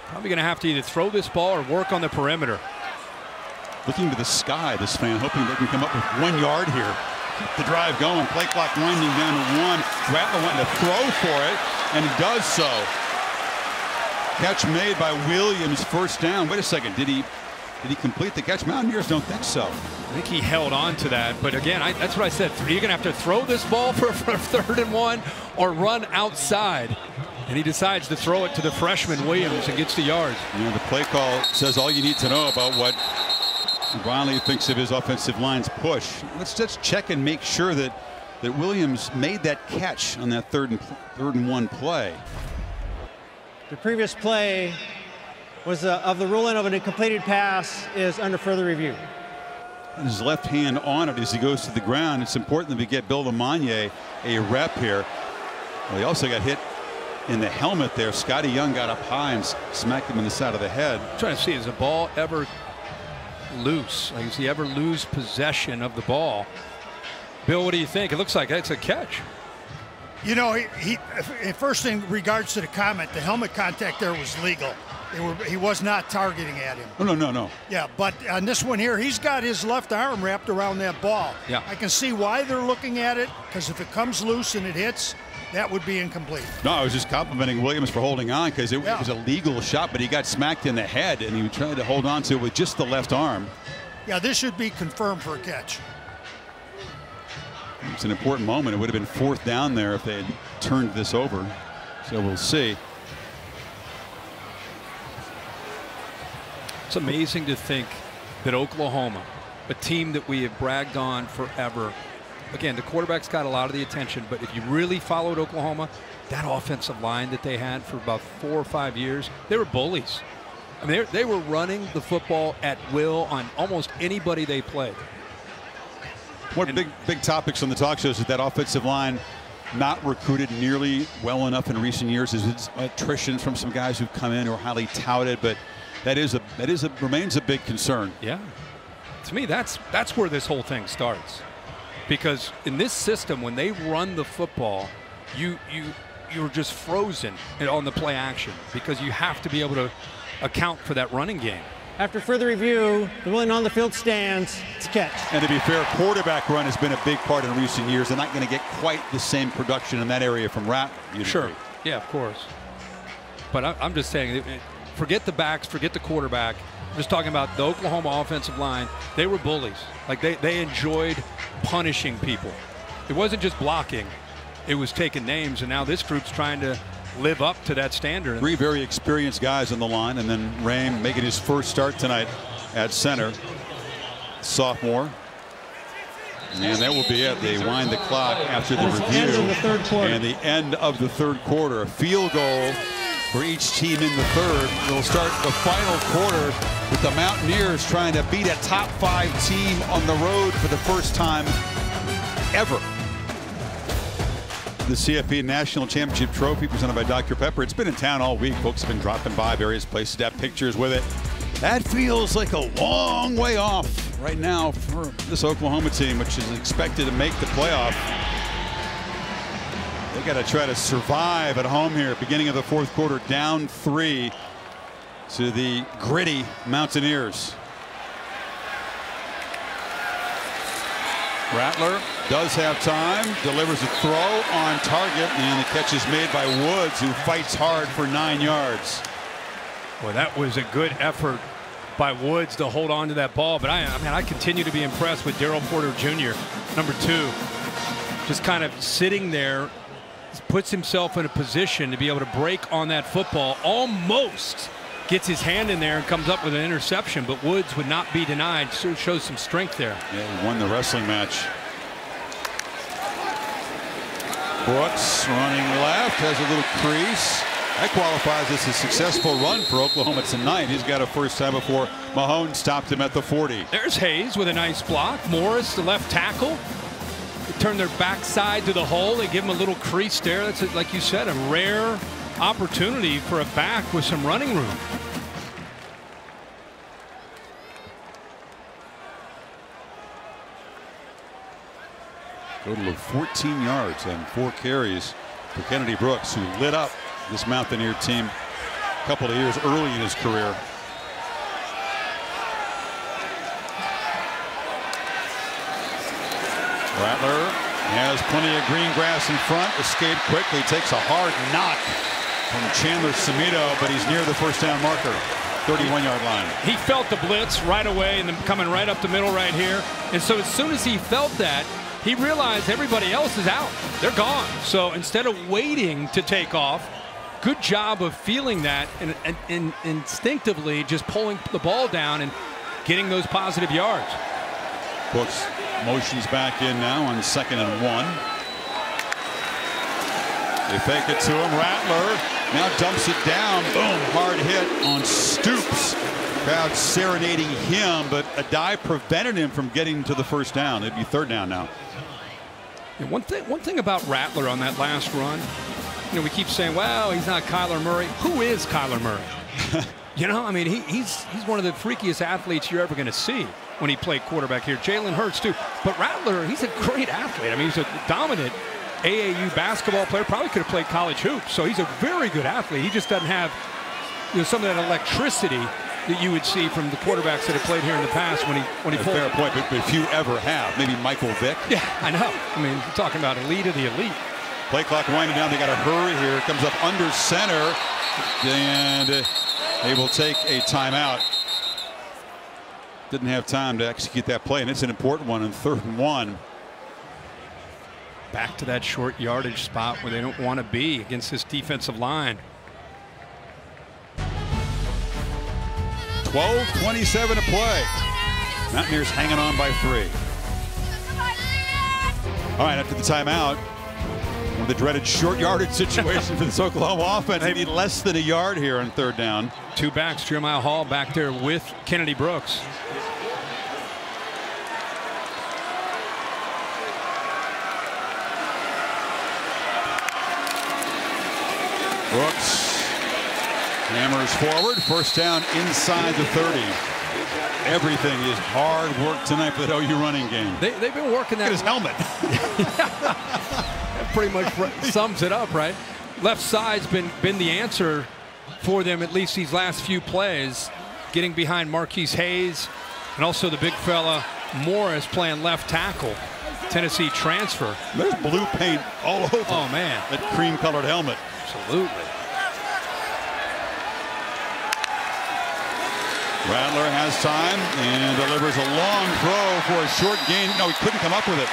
Probably going to have to either throw this ball or work on the perimeter. Looking to the sky, this fan, hoping they can come up with 1 yard here. Keep the drive going. Play clock winding down to 1. Rattler wanting to throw for it, and he does so. Catch made by Williams, first down. Wait a second, did he complete the catch? Mountaineers don't think so. I think he held on to that, but again, that's what I said. You're going to have to throw this ball for 3rd and 1 or run outside. And he decides to throw it to the freshman Williams and gets the yards. You know, the play call says all you need to know about what Riley thinks of his offensive line's push. Let's just check and make sure that Williams made that catch on that 3rd and 1 play. The previous play was of the ruling of an incompleted pass is under further review. His left hand on it as he goes to the ground. It's important that we get Bill Lamagna a rep here. Well, he also got hit in the helmet there. Scotty Young got up high and smacked him in the side of the head. I'm trying to see, is the ball ever loose? Like, does he ever lose possession of the ball? Bill, what do you think? It looks like that's a catch. You know, he first in regards to the comment, the helmet contact there was legal. He was not targeting at him. No. Yeah, but on this one here, he's got his left arm wrapped around that ball. Yeah. I can see why they're looking at it, because if it comes loose and it hits, that would be incomplete. No, I was just complimenting Williams for holding on, because it was a legal shot, but he got smacked in the head, and he tried to hold on to it with just the left arm. Yeah, this should be confirmed for a catch. It's an important moment. It would have been 4th down there if they had turned this over. So we'll see. It's amazing to think that Oklahoma, a team that we have bragged on forever, again, the quarterback's got a lot of the attention, but if you really followed Oklahoma, that offensive line that they had for about 4 or 5 years, they were bullies. I mean, they were running the football at will on almost anybody they played. One of the big topics on the talk shows is that offensive line not recruited nearly well enough in recent years. Is attrition from some guys who've come in who are highly touted, but remains a big concern. Yeah, to me that's where this whole thing starts, because in this system, when they run the football, you're just frozen on the play action because you have to be able to account for that running game. After further review, the ruling on the field stands. It's a catch. And to be fair, quarterback run has been a big part in recent years. They're not going to get quite the same production in that area from Rattler. Sure. Yeah, of course. But I'm just saying, forget the backs, forget the quarterback. I'm just talking about the Oklahoma offensive line. They were bullies. Like they enjoyed punishing people. It wasn't just blocking. It was taking names, and now this group's trying to live up to that standard. 3 very experienced guys on the line, and then Raym making his first start tonight at center. Sophomore. And that will be it. They wind the clock after the review. And the end of the third quarter. A field goal for each team in the third. We'll start the final quarter with the Mountaineers trying to beat a top 5 team on the road for the first time ever. The CFP National Championship Trophy presented by Dr. Pepper. It's been in town all week. Folks have been dropping by various places to have pictures with it. That feels like a long way off right now for this Oklahoma team, which is expected to make the playoff. They got to try to survive at home here. Beginning of the fourth quarter, down 3 to the gritty Mountaineers. Rattler does have time, delivers a throw on target, and the catch is made by Woods, who fights hard for 9 yards. Boy, that was a good effort by Woods to hold on to that ball. But I continue to be impressed with Daryl Porter Jr., number 2. Just kind of sitting there, puts himself in a position to be able to break on that football. Almost gets his hand in there and comes up with an interception, but Woods would not be denied. So shows some strength there. Yeah, he won the wrestling match. Brooks running left, has a little crease. That qualifies as a successful run for Oklahoma tonight. He's got a first time before Mahone stopped him at the 40. There's Hayes with a nice block. Morris, the left tackle. They turn their backside to the hole. They give him a little crease there. That's, like you said, a rare opportunity for a back with some running room. Total of 14 yards and 4 carries for Kennedy Brooks, who lit up this Mountaineer team a couple of years early in his career. Rattler has plenty of green grass in front. Escaped quickly. Takes a hard knock from Chandler Samito, but he's near the first down marker. 31-yard line. He felt the blitz right away and then coming right up the middle right here. And so as soon as he felt that, he realized everybody else is out. They're gone. So instead of waiting to take off, good job of feeling that and instinctively just pulling the ball down and getting those positive yards. Brooks motions back in now on 2nd and 1. They fake it to him. Rattler now dumps it down. Boom, hard hit on Stoops. Crowd serenading him, but a dive prevented him from getting to the first down. It'd be 3rd down now. Yeah, one thing about Rattler on that last run, you know, we keep saying, well, he's not Kyler Murray. Who is Kyler Murray? You know, I mean, he's one of the freakiest athletes you're ever going to see when he played quarterback here. Jalen Hurts, too. But Rattler, he's a great athlete. I mean, he's a dominant AAU basketball player. Probably could have played college hoops. So he's a very good athlete. He just doesn't have, you know, some of that electricity that you would see from the quarterbacks that have played here in the past when he pulled. Fair point, but few ever have. Maybe Michael Vick. Yeah, I know. I mean, you're talking about elite of the elite. Play clock winding down. They got to hurry here. Comes up under center, and they will take a timeout. Didn't have time to execute that play, and it's an important one in 3rd and 1. Back to that short yardage spot where they don't want to be against this defensive line. 12:27 to play. Mountaineers hanging on by 3. All right, after the timeout, the dreaded short yardage situation for this Oklahoma offense. They need less than a yard here on 3rd down. 2 backs, Jeremiah Hall back there with Kennedy Brooks. Brooks hammers forward. First down inside the 30. Everything is hard work tonight for the OU running game. They've been working that. Look at his helmet. That pretty much sums it up, right? Left side's been the answer for them at least these last few plays. Getting behind Marquise Hayes and also the big fella Morris playing left tackle. Tennessee transfer. There's blue paint all over. Oh man, that cream-colored helmet. Absolutely. Rattler has time and delivers a long throw for a short gain. No, he couldn't come up with it.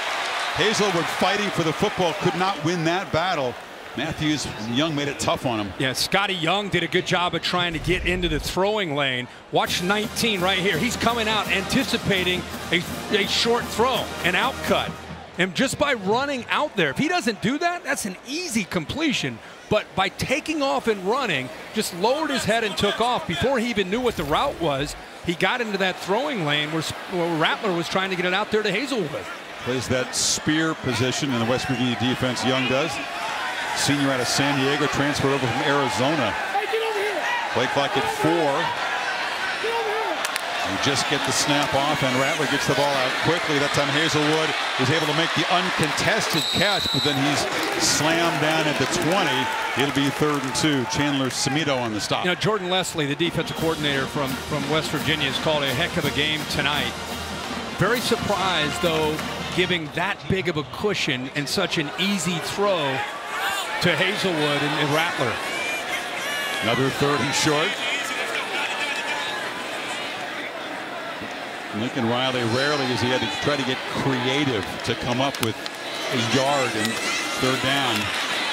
Hazelwood fighting for the football, could not win that battle. Matthews and Young made it tough on him. Yeah, Scotty Young did a good job of trying to get into the throwing lane. Watch 19 right here. He's coming out anticipating a short throw, an out cut. And just by running out there, if he doesn't do that, that's an easy completion. But by taking off and running, just lowered his head and took off. Before he even knew what the route was, he got into that throwing lane where Rattler was trying to get it out there to Hazelwood. Plays that spear position in the West Virginia defense. Young does. Senior out of San Diego, transferred over from Arizona. Play clock at 4. You just get the snap off, and Rattler gets the ball out quickly. That time Hazelwood is able to make the uncontested catch, but then he's slammed down at the 20. It'll be 3rd and 2. Chandler Semito on the stop. You know, Jordan Leslie, the defensive coordinator from West Virginia, has called a heck of a game tonight. Very surprised, though, giving that big of a cushion and such an easy throw to Hazelwood and Rattler. Another 3rd and short. Lincoln Riley rarely has he had to try to get creative to come up with a yard and 3rd down.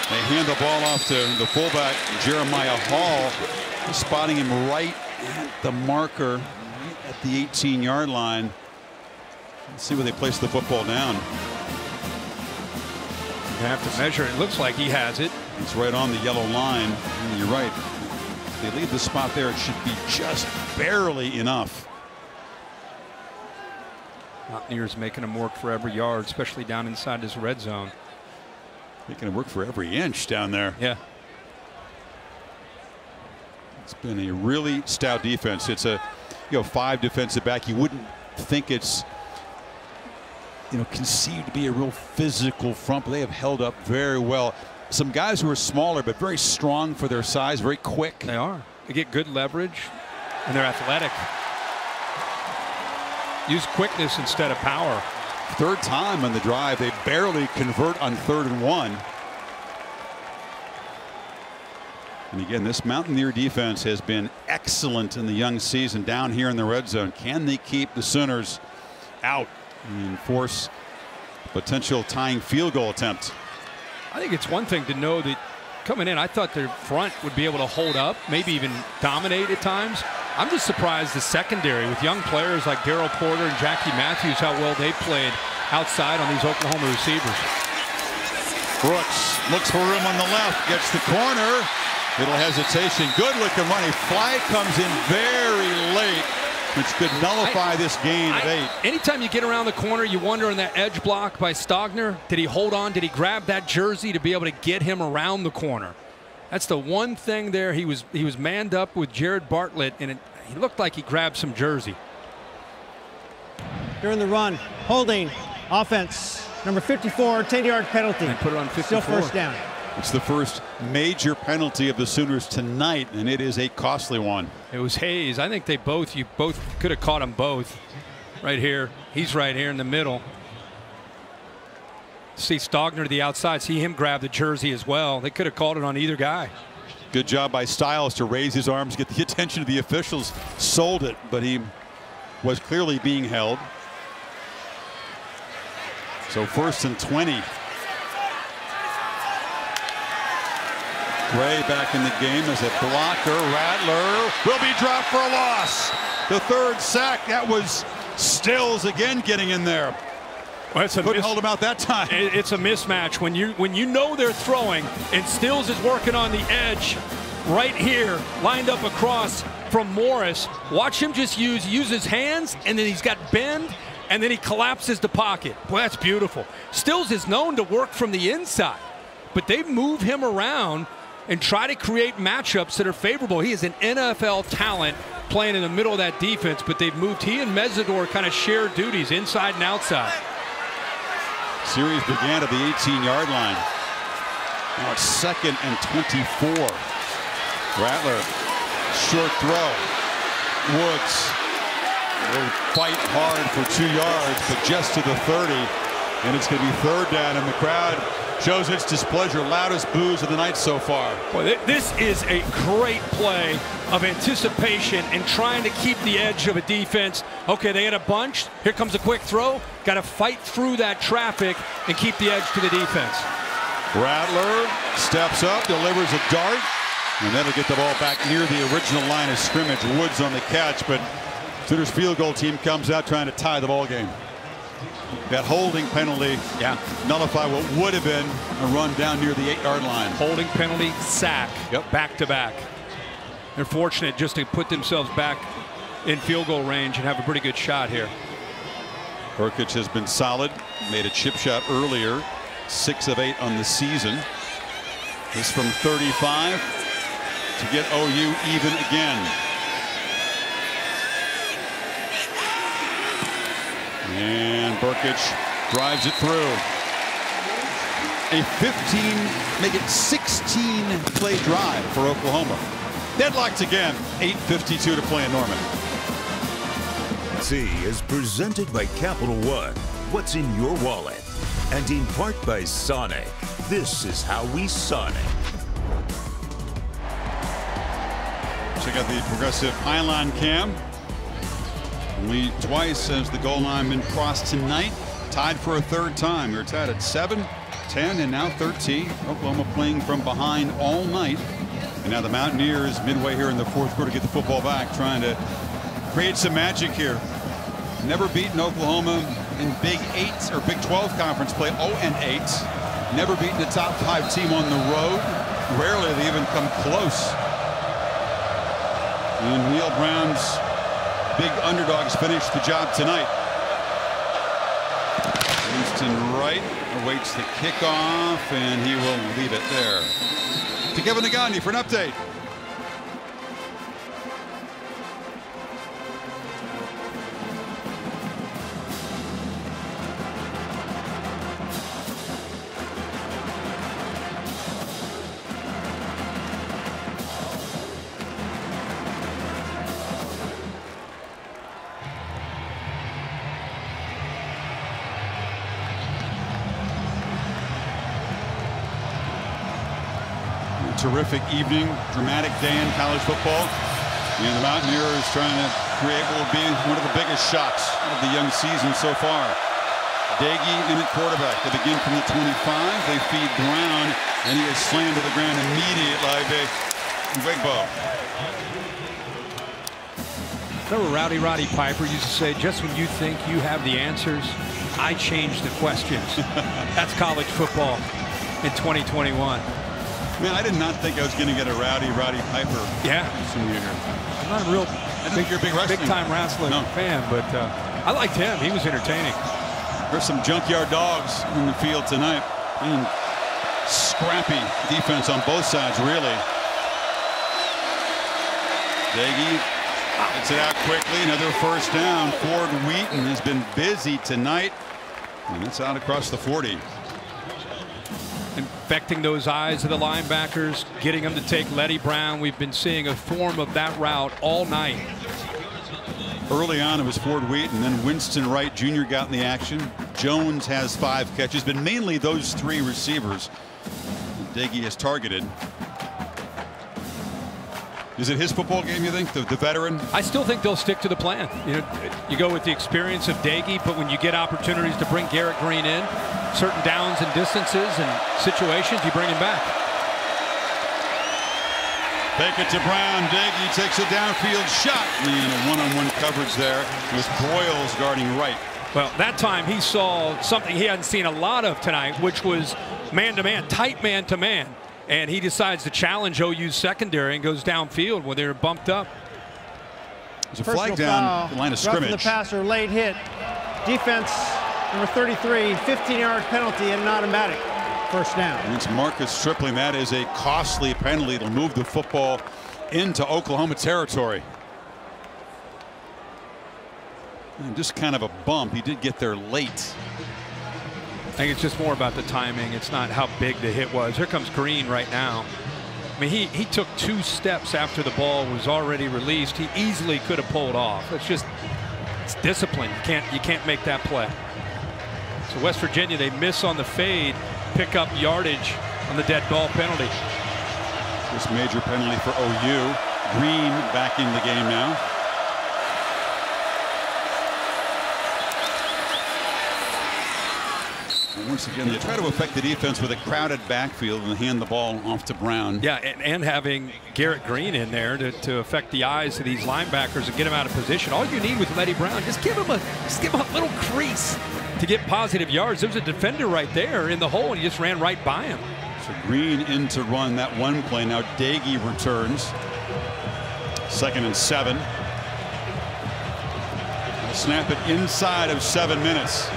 They hand the ball off to the fullback Jeremiah Hall, spotting him right at the marker, right at the 18-yard line. Let's see where they place the football down. You have to measure it. It looks like he has it. It's right on the yellow line. And you're right. If they leave the spot there, it should be just barely enough. Mountaineers making him work for every yard, especially down inside this red zone. Making him work for every inch down there. Yeah. It's been a really stout defense. It's a 5 defensive back. You wouldn't think it's conceived to be a real physical front, but they have held up very well. Some guys who are smaller but very strong for their size, very quick. They are. They get good leverage, and they're athletic. Use quickness instead of power. 3rd time on the drive. They barely convert on 3rd and 1. And again, this Mountaineer defense has been excellent in the young season down here in the red zone. Can they keep the Sooners out and force potential tying field goal attempt? I think it's one thing to know that coming in, I thought their front would be able to hold up, maybe even dominate at times. I'm just surprised the secondary with young players like Darryl Porter and Jackie Matthews, how well they played outside on these Oklahoma receivers. Brooks looks for room on the left, gets the corner. Little hesitation. Good looking running. Flag comes in very late, which could nullify this gain of 8. Anytime you get around the corner, you wonder on that edge block by Stogner, did he hold on? Did he grab that jersey to be able to get him around the corner? That's the one thing there. He was manned up with Jared Bartlett, and he looked like he grabbed some jersey. During the run, holding, offense, number 54, 10-yard penalty. And put it on 54. Still 1st down. It's the first major penalty of the Sooners tonight, and it is a costly one. It was Hayes. I think you both could have caught them both. Right here. He's right here in the middle. See Stogner to the outside. See him grab the jersey as well. They could have called it on either guy. Good job by Styles to raise his arms, get the attention of the officials. Sold it, but he was clearly being held. So 1st and 20. Gray back in the game as a blocker. Rattler will be dropped for a loss. The 3rd sack. That was Stills again getting in there. Well, couldn't hold him out that time. It's a mismatch when you know they're throwing and Stills is working on the edge right here, lined up across from Morris. Watch him just use his hands, and then he's got bend, and then he collapses the pocket. Boy, that's beautiful. Stills is known to work from the inside, but they move him around and try to create matchups that are favorable. He is an NFL talent playing in the middle of that defense, but they've moved. He and Mesidor kind of share duties inside and outside. Series began at the 18-yard line. Now it's 2nd and 24. Rattler, short throw. Woods will fight hard for 2 yards, but just to the 30. And it's going to be third down, and the crowd shows its displeasure. Loudest boos of the night so far. Well, this is a great play of anticipation and trying to keep the edge of a defense. Okay, they had a bunch. Here comes a quick throw. Got to fight through that traffic and keep the edge to the defense. Rattler steps up, delivers a dart, and that'll get the ball back near the original line of scrimmage. Woods on the catch, but Sooners field goal team comes out trying to tie the ball game. That holding penalty nullify what would have been a run down near the 8-yard line. Holding penalty, sack, back to back. They're fortunate just to put themselves back in field goal range and have a pretty good shot here. Burkich has been solid, made a chip shot earlier, 6 of 8 on the season. This from 35 to get OU even again. And Burkich drives it through. A 15, make it 16 play drive for Oklahoma. Deadlocked again, 8:52 to play in Norman. C is presented by Capital One. What's in your wallet? And in part by Sonic. This is how we Sonic. Check out the Progressive Pylon Cam. Only twice has the goal line been crossed tonight. Tied for a third time. We're tied at 7, 10, and now 13. Oklahoma playing from behind all night. And now the Mountaineers midway here in the fourth quarter get the football back, trying to create some magic here. Never beaten Oklahoma in Big 8 or Big 12 conference play, 0-8. Never beaten a top 5 team on the road. Rarely they even come close. And Neil Brown's big underdogs finish the job tonight. Winston Wright awaits the kickoff, and he will leave it there. To Kevin Nagandi for an update. Terrific evening, dramatic day in college football. And the Mountaineers trying to create what will be one of the biggest shocks of the young season so far. Daggy in at quarterback. They begin from the 25. They feed Brown, and he is slammed to the ground immediately by Wigbo. Remember Roddy Piper used to say, just when you think you have the answers, I change the questions. That's college football in 2021. Man, I did not think I was going to get a Roddy Piper. Yeah. I'm not a real big time wrestling fan, but I liked him. He was entertaining. There's some junkyard dogs in the field tonight. And scrappy defense on both sides, really. Daggy gets it out quickly. Another first down. Ford Wheaton has been busy tonight. And it's out across the 40. Infecting those eyes of the linebackers, getting them to take Letty Brown. We've been seeing a form of that route all night. Early on it was Ford Wheaton, then Winston Wright Jr. got in the action. Jones has 5 catches, but mainly those 3 receivers Daggy has targeted. Is it his football game, you think, the veteran? I still think they'll stick to the plan. You know, you go with the experience of Daggy, but when you get opportunities to bring Garrett Green in, certain downs and distances and situations, you bring him back. Take it to Brown. Daggy takes a downfield shot. And a one-on-one coverage there with Broyles guarding right. Well, that time he saw something he hadn't seen a lot of tonight, which was man-to-man, tight man-to-man. And he decides to challenge OU's secondary and goes downfield when they're bumped up. There's a flag down the line of scrimmage. Roughing the passer, late hit. Defense, number 33, 15-yard penalty and an automatic first down. And it's Marcus Stripling. That is a costly penalty. It'll move the football into Oklahoma territory. And just kind of a bump. He did get there late. I think it's just more about the timing. It's not how big the hit was. Here comes Green right now. I mean, he took 2 steps after the ball was already released. He easily could have pulled off. It's discipline. You can't make that play. So West Virginia, they miss on the fade, pick up yardage on the dead ball penalty. This major penalty for OU. Green back in the game now. And once again, they try to affect the defense with a crowded backfield and hand the ball off to Brown. Yeah, and having Garrett Green in there to affect the eyes of these linebackers and get them out of position. All you need with Letty Brown, just give him a little crease to get positive yards. There's a defender right there in the hole, and he just ran right by him. So Green in to run that one play. Now Dagey returns. 2nd and 7. They'll snap it inside of 7 minutes.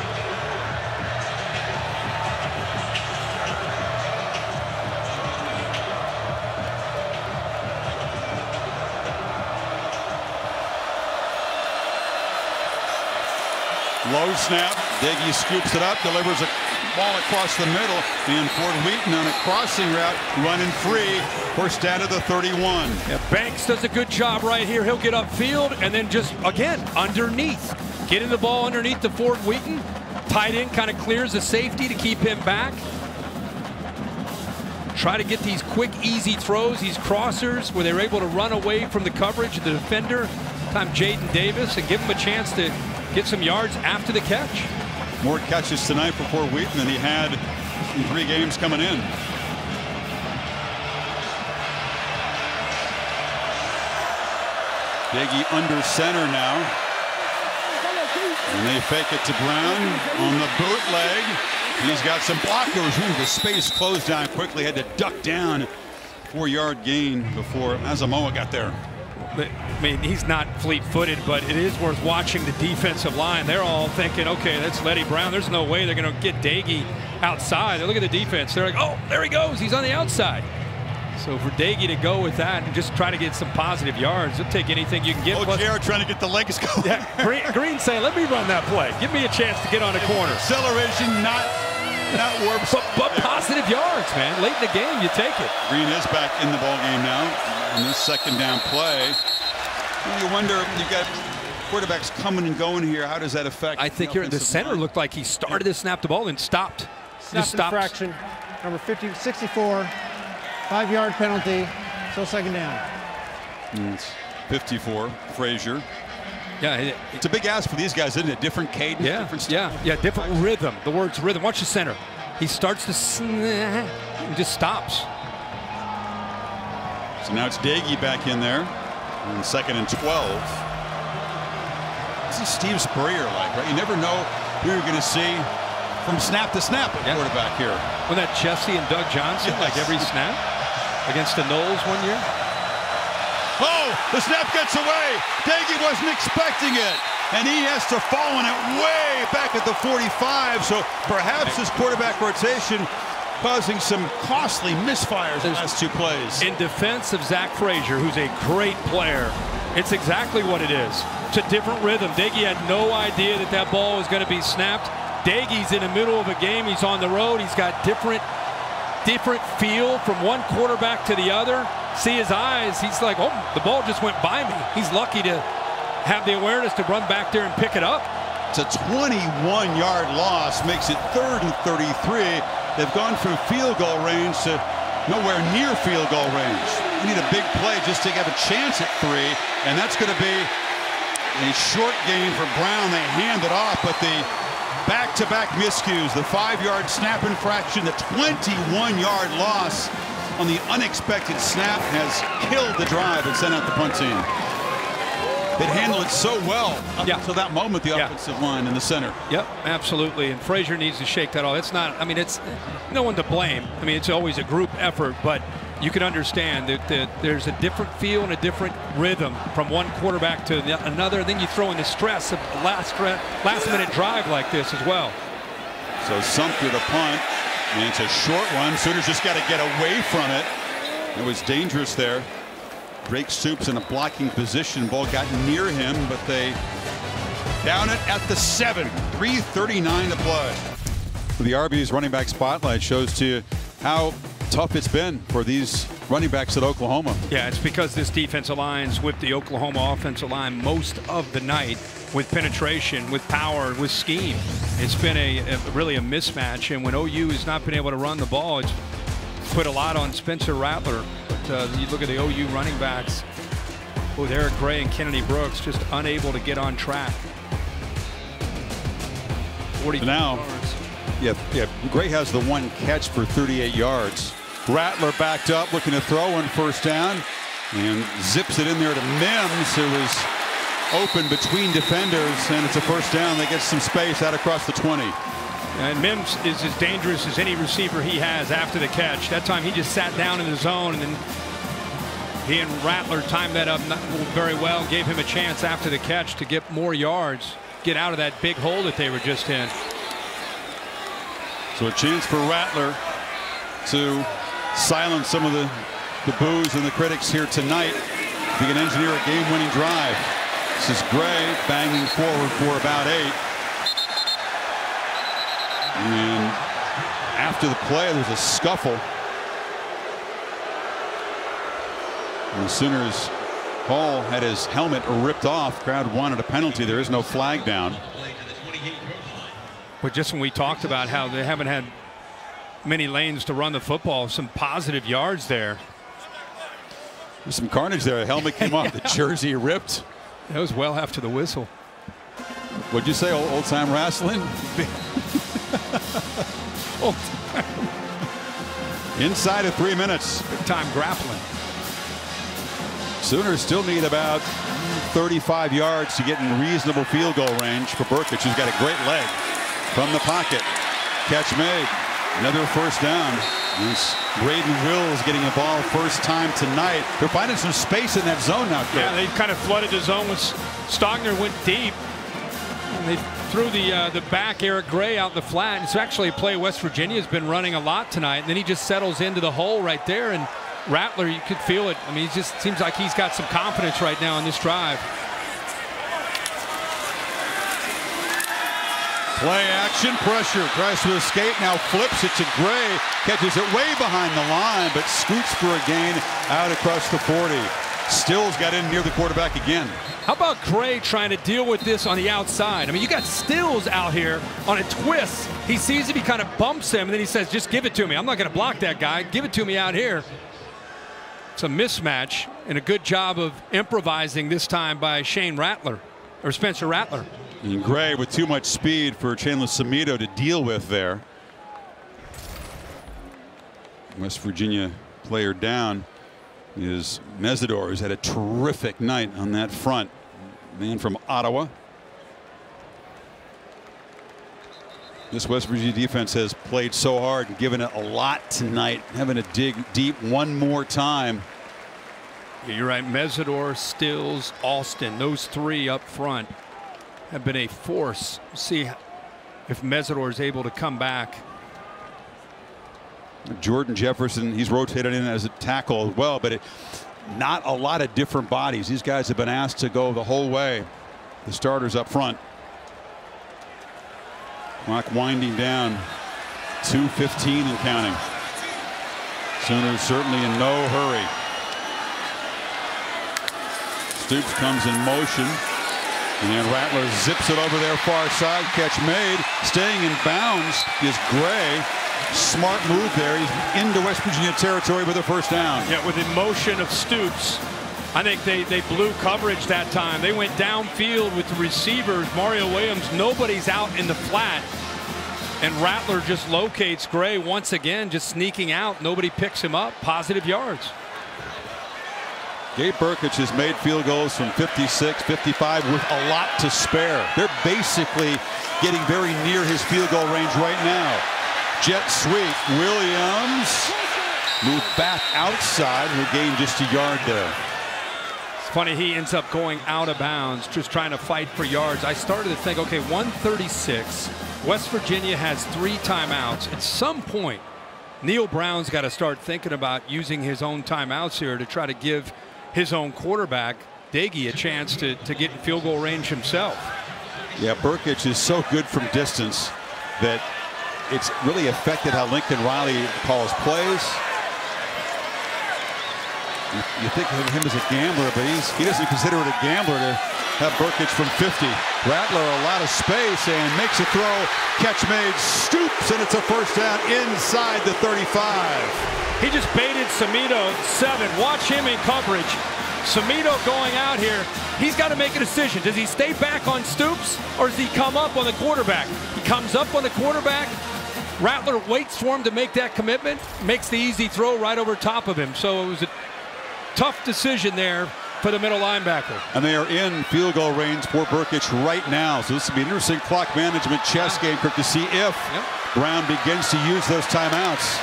Low snap. Dagey scoops it up, delivers a ball across the middle, and Ford Wheaton on a crossing route, running free, first down to the 31. Yeah, Banks does a good job right here. He'll get upfield and then just, again, underneath. Getting the ball underneath the Ford Wheaton. Tight end kind of clears the safety to keep him back. Try to get these quick, easy throws, these crossers, where they're able to run away from the coverage of the defender. Time Jaden Davis, and give him a chance to get some yards after the catch. More catches tonight for Fort Wheaton than he had in 3 games coming in. Dagey under center now. And they fake it to Brown on the bootleg. He's got some blockers. Ooh, the space closed down quickly. Had to duck down. 4-yard gain before Asamoah got there. I mean, he's not fleet-footed, but it is worth watching the defensive line. They're all thinking, okay, that's Letty Brown. There's no way they're going to get Dagey outside. They look at the defense. They're like, oh, there he goes. He's on the outside. So for Dagey to go with that and just try to get some positive yards, he'll take anything you can get. Oh, Jared trying to get the legs going. Yeah, Green saying, let me run that play. Give me a chance to get on a corner. Acceleration, not warp. But positive yards, man. Late in the game, you take it. Green is back in the ball game now. In this 2nd down play, you wonder, you've got quarterbacks coming and going here. How does that affect? I think here the center looked like he started to snap the ball and stopped. Snapped infraction, number 64, 5-yard penalty, so 2nd down. It's 54, Frazier. Yeah, it's a big ask for these guys, isn't it? Different cadence, different stuff. Yeah, different rhythm. The word's rhythm. Watch the center. He starts to snap and just stops. So now it's Dagey back in there on 2nd and 12. This is Steve Spurrier like, right? You never know who you're going to see from snap to snap at quarterback here. Well, that Jesse and Doug Johnson, like every snap against the Knowles one year. Oh, the snap gets away. Dagey wasn't expecting it. And he has to fall on it way back at the 45. So perhaps his quarterback rotation causing some costly misfires in the last 2 plays. In defense of Zach Frazier, who's a great player, it's exactly what it is. It's a different rhythm. Dagey had no idea that that ball was going to be snapped. Dagey's in the middle of a game. He's on the road. He's got different feel from one quarterback to the other. See his eyes. He's like, oh, the ball just went by me. He's lucky to have the awareness to run back there and pick it up. It's a 21-yard loss, makes it 3rd and 33. They've gone from field goal range to nowhere near field goal range. You need a big play just to have a chance at 3, and that's going to be a short gain for Brown. They hand it off, but the back-to-back miscues, the 5-yard snap infraction, the 21-yard loss on the unexpected snap has killed the drive and sent out the punt team. They'd handled it so well up until that moment, the offensive line in the center. Yep, absolutely. And Frazier needs to shake that off. It's not, I mean, it's no one to blame. I mean, it's always a group effort, but you can understand that there's a different feel and a different rhythm from one quarterback to another. Then you throw in the stress of a last-minute drive like this as well. So Sumter to punt, and it's a short one. Sooners just got to get away from it. It was dangerous there. Drake Stoops in a blocking position. Ball got near him, but they down it at the 7. 3:39 to play. The Arby's running back spotlight shows to you how tough it's been for these running backs at Oklahoma. Yeah, it's because this defensive line's with the Oklahoma offensive line most of the night, with penetration, with power, with scheme. It's been really a mismatch, and when OU has not been able to run the ball, it's put a lot on Spencer Rattler. But you look at the OU running backs with Eric Gray and Kennedy Brooks, just unable to get on track. 42 now, yards. Yeah, Gray has the one catch for 38 yards. Rattler backed up, looking to throw on first down, and zips it in there to Mims, who was open between defenders, and it's a first down. They get some space out across the 20. And Mims is as dangerous as any receiver he has after the catch. That time he just sat down in the zone, and then he and Rattler timed that up very well, gave him a chance after the catch to get more yards, get out of that big hole that they were just in. So a chance for Rattler to silence some of the boos and the critics here tonight. He can engineer a game-winning drive. This is Gray banging forward for about 8. And after the play, there's a scuffle. And the Sooners, Hall had his helmet ripped off. Crowd wanted a penalty. There is no flag down. But just when we talked about how they haven't had many lanes to run the football, some positive yards there. There's some carnage there. The helmet came off. The jersey ripped. That was well after the whistle. What'd you say, old time wrestling? Old time. Inside of 3 minutes. Big time grappling. Sooners still need about 35 yards to get in reasonable field goal range for Burkett, who's got a great leg from the pocket. Catch made. Another first down. Braden Wills getting the ball first time tonight. They're finding some space in that zone now. Yeah, they kind of flooded the zone with Stogner, went deep. And they threw the back Eric Gray out the flat. It's actually a play West Virginia has been running a lot tonight. And then he just settles into the hole right there. And Rattler, you could feel it. I mean, he just seems like he's got some confidence right now in this drive. Play action, pressure, tries to escape, now flips it to Gray, catches it way behind the line, but scoots for a gain out across the 40. Stills got in near the quarterback again. How about Gray trying to deal with this on the outside? I mean, you got Stills out here on a twist. He sees him, he kind of bumps him, and then he says, just give it to me. I'm not going to block that guy. Give it to me out here. It's a mismatch, and a good job of improvising this time by Shane Rattler, or Spencer Rattler. And Gray with too much speed for Chandler Samito to deal with there. West Virginia player down is Mesidor, who's had a terrific night on that front. Man from Ottawa. This West Virginia defense has played so hard and given it a lot tonight, having to dig deep one more time. Yeah, you're right. Mesidor, Stills, Alston, those three up front have been a force. See if Mesidor is able to come back. Jordan Jefferson, he's rotated in as a tackle as well, but not a lot of different bodies. These guys have been asked to go the whole way. The starters up front. Clock winding down. 2:15 and counting. Sooners certainly in no hurry. Stoops comes in motion. And Rattler zips it over their far side. Catch made. Staying in bounds is Gray. Smart move there. He's into West Virginia territory with a first down. Yeah, with the motion of Stoops. I think they blew coverage that time. They went downfield with the receivers. Mario Williams, nobody's out in the flat. And Rattler just locates Gray once again, just sneaking out. Nobody picks him up. Positive yards. Gabe Burkett has made field goals from 56, 55 with a lot to spare. They're basically getting very near his field goal range right now. Jet sweep. Williams moved back outside and gained just a yard there. It's funny, he ends up going out of bounds, just trying to fight for yards. I started to think, okay, 136. West Virginia has 3 timeouts. At some point, Neil Brown's got to start thinking about using his own timeouts here to try to give his own quarterback, Daggy, a chance to get in field goal range himself. Yeah, Burkett is so good from distance that it's really affected how Lincoln Riley calls plays. You think of him as a gambler, but he doesn't consider it a gambler to have Burkich from 50. Rattler a lot of space and makes a throw. Catch made, stoops, and it's a first down inside the 35. He just baited Samito 7. Watch him in coverage. Samito going out here. He's got to make a decision. Does he stay back on Stoops or does he come up on the quarterback? He comes up on the quarterback. Rattler waits for him to make that commitment, makes the easy throw right over top of him. So it was a tough decision there for the middle linebacker. And they are in field goal range for Burkich right now. So this will be an interesting clock management chess game, Kirk, to see if Brown begins to use those timeouts.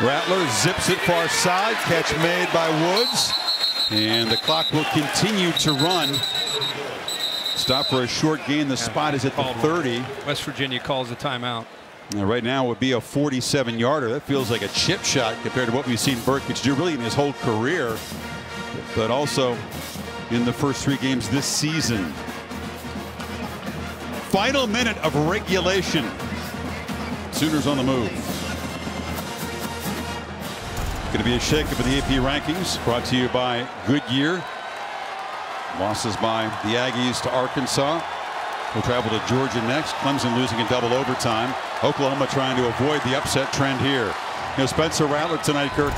Rattler zips it far side. Catch made by Woods. And the clock will continue to run. Stop for a short gain. The spot is at the 30. West Virginia calls the timeout. Now, right now it would be a 47-yarder. That feels like a chip shot compared to what we've seen Burkich do really in his whole career, but also in the first 3 games this season. Final minute of regulation. Sooners on the move. Going to be a shakeup in the AP rankings, brought to you by Goodyear. Losses by the Aggies to Arkansas. We'll travel to Georgia next. Clemson losing in double overtime. Oklahoma trying to avoid the upset trend here. You know, Spencer Rattler tonight, Kirk,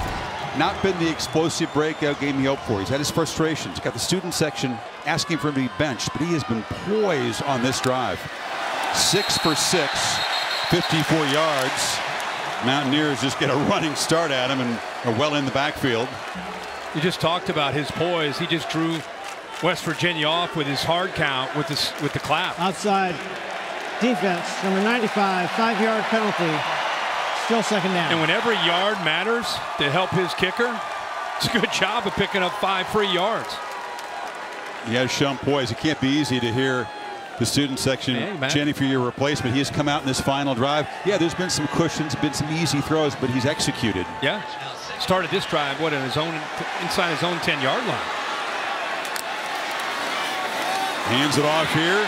not been the explosive breakout game he hoped for. He's had his frustrations. Got the student section asking for him to be benched, but he has been poised on this drive. 6 for 6, 54 yards. Mountaineers just get a running start at him and are well in the backfield. You just talked about his poise. He just drew West Virginia off with his hard count with the clap. Outside defense, number 95, 5-yard penalty. Still second down. And when every yard matters to help his kicker, it's a good job of picking up 5 free yards. He has shown poise. It can't be easy to hear the student section chanting for your replacement. He has come out in this final drive. Yeah, there's been some cushions, been some easy throws, but he's executed. Yeah, started this drive in his own inside his own 10-yard line. Hands it off here.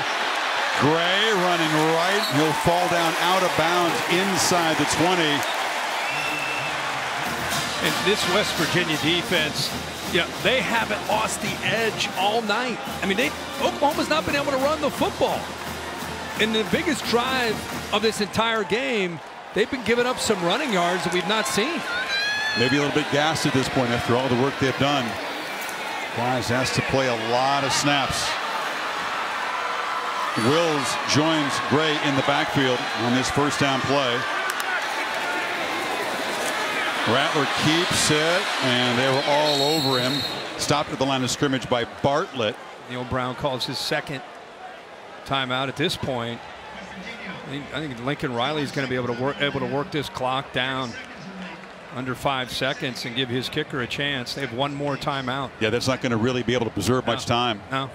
Gray running right. He'll fall down out of bounds inside the 20. And this West Virginia defense, they haven't lost the edge all night. I mean, Oklahoma's not been able to run the football. In the biggest drive of this entire game, they've been giving up some running yards that we've not seen. Maybe a little bit gassed at this point after all the work they've done. Wise has to play a lot of snaps. Wills joins Gray in the backfield on this first down play. Rattler keeps it, and they were all over him. Stopped at the line of scrimmage by Bartlett. Neil Brown calls his second timeout at this point. I think Lincoln Riley is going to be able to work this clock down under 5 seconds and give his kicker a chance. They have one more timeout. Yeah, that's not going to really be able to preserve much time. No.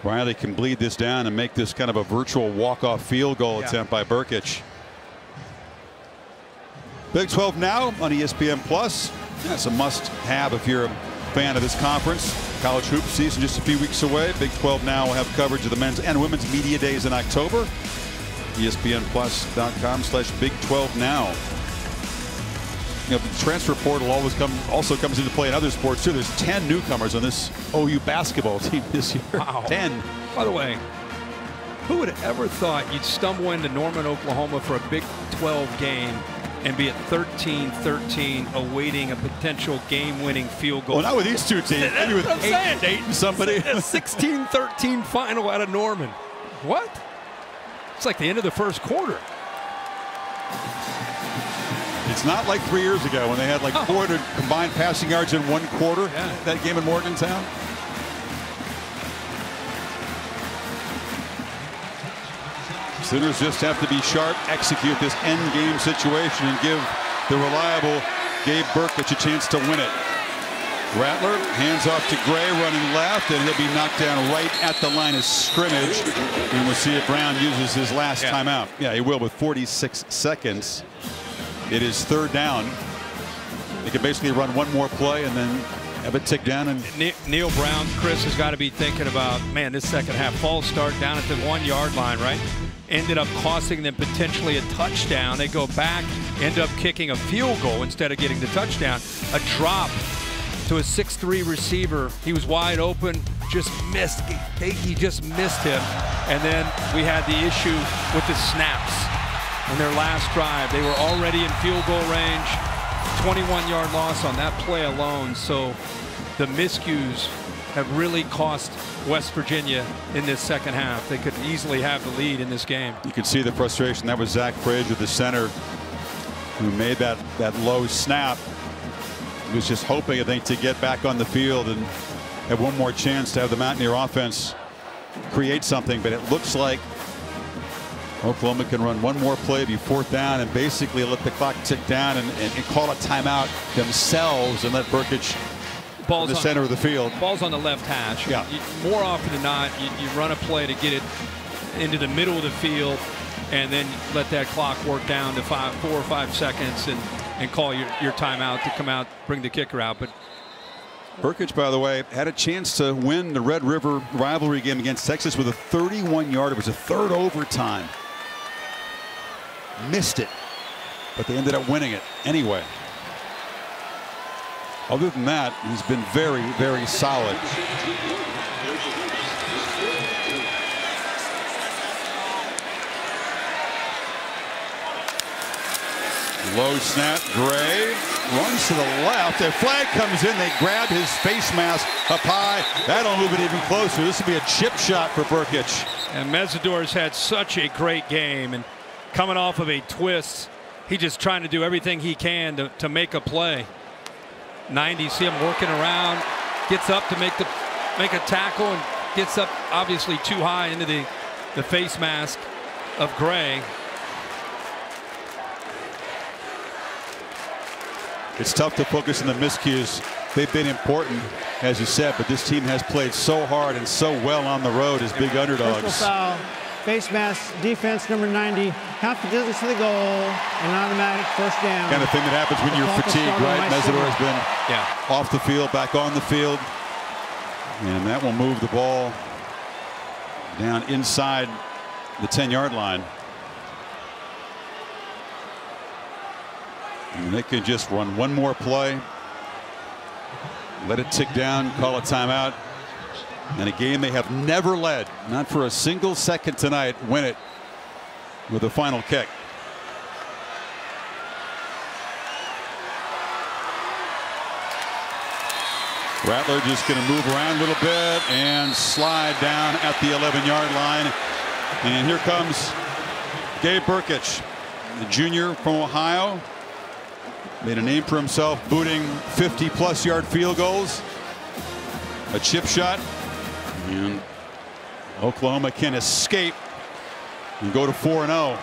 Riley can bleed this down and make this kind of a virtual walk-off field goal attempt by Burkich. Big 12 now on ESPN Plus. That's a must-have if you're a fan of this conference. College hoops season just a few weeks away. Big 12 now will have coverage of the men's and women's media days in October. ESPNplus.com/Big 12 now. The transfer portal also comes into play in other sports too. There's 10 newcomers on this OU basketball team this year. Wow. 10. By the way, who would have ever thought you'd stumble into Norman, Oklahoma for a Big 12 game and be at 13-13 awaiting a potential game-winning field goal? Well, not with these two teams. Maybe with 8 and somebody. A 16-13 final out of Norman. What? It's like the end of the first quarter. It's not like 3 years ago when they had like 400 combined passing yards in one quarter. That game in Morgantown. Sooners just have to be sharp, execute this end game situation, and give the reliable Gabe Burkich a chance to win it. Rattler hands off to Gray running left, and he'll be knocked down right at the line of scrimmage. And we'll see if Brown uses his last timeout. Yeah, he will with 46 seconds. It is third down. They can basically run one more play and then have it tick down. And Neil Brown, Chris, has got to be thinking about, man, this second half false start down at the 1-yard line, right? Ended up costing them potentially a touchdown. They go back, end up kicking a field goal instead of getting the touchdown. A drop to a 6'3" receiver. He was wide open, just missed. He just missed him. And then we had the issue with the snaps on their last drive. They were already in field goal range, 21-yard loss on that play alone. So the miscues have really cost West Virginia in this second half. They could easily have the lead in this game. You can see the frustration. That was Zach Frazier, the center, who made that low snap. He was just hoping, I think, to get back on the field and have one more chance to have the Mountaineer offense create something. But it looks like Oklahoma can run one more play, be 4th down, and basically let the clock tick down and call a timeout themselves and let Burkich in the center of the field. Ball's on the left hash. Yeah. More often than not, you run a play to get it into the middle of the field and then let that clock work down to 4 or 5 seconds and call your timeout to come out, bring the kicker out. But Burkich, by the way, had a chance to win the Red River rivalry game against Texas with a 31-yarder. It was a 3rd overtime. Missed it, but they ended up winning it anyway. Other than that, he's been very, very solid. Low snap, Gray runs to the left. A flag comes in. They grab his face mask up high. That'll move it even closer. This will be a chip shot for Burkich. And Mesidor's had such a great game, and coming off of a twist, he's just trying to do everything he can to make a play. 90, see him working around, gets up to make a tackle, and gets up obviously too high into the face mask of Gray. It's tough to focus on the miscues. They've been important, as you said, but this team has played so hard and so well on the road as big underdogs. Personal foul, face mask, defense number 90, half the distance to the goal, an automatic 1st down. Kind of thing that happens when you're fatigued, right? Mesidor has been off the field, back on the field. And that will move the ball down inside the 10-yard line. And they can just run one more play, let it tick down, call a timeout. And a game they have never led, not for a single second tonight, win it with a final kick. Rattler just going to move around a little bit and slide down at the 11-yard line. And here comes Gabe Burkich, the junior from Ohio. Made a name for himself booting 50-plus yard field goals. A chip shot. And Oklahoma can escape and go to 4-0.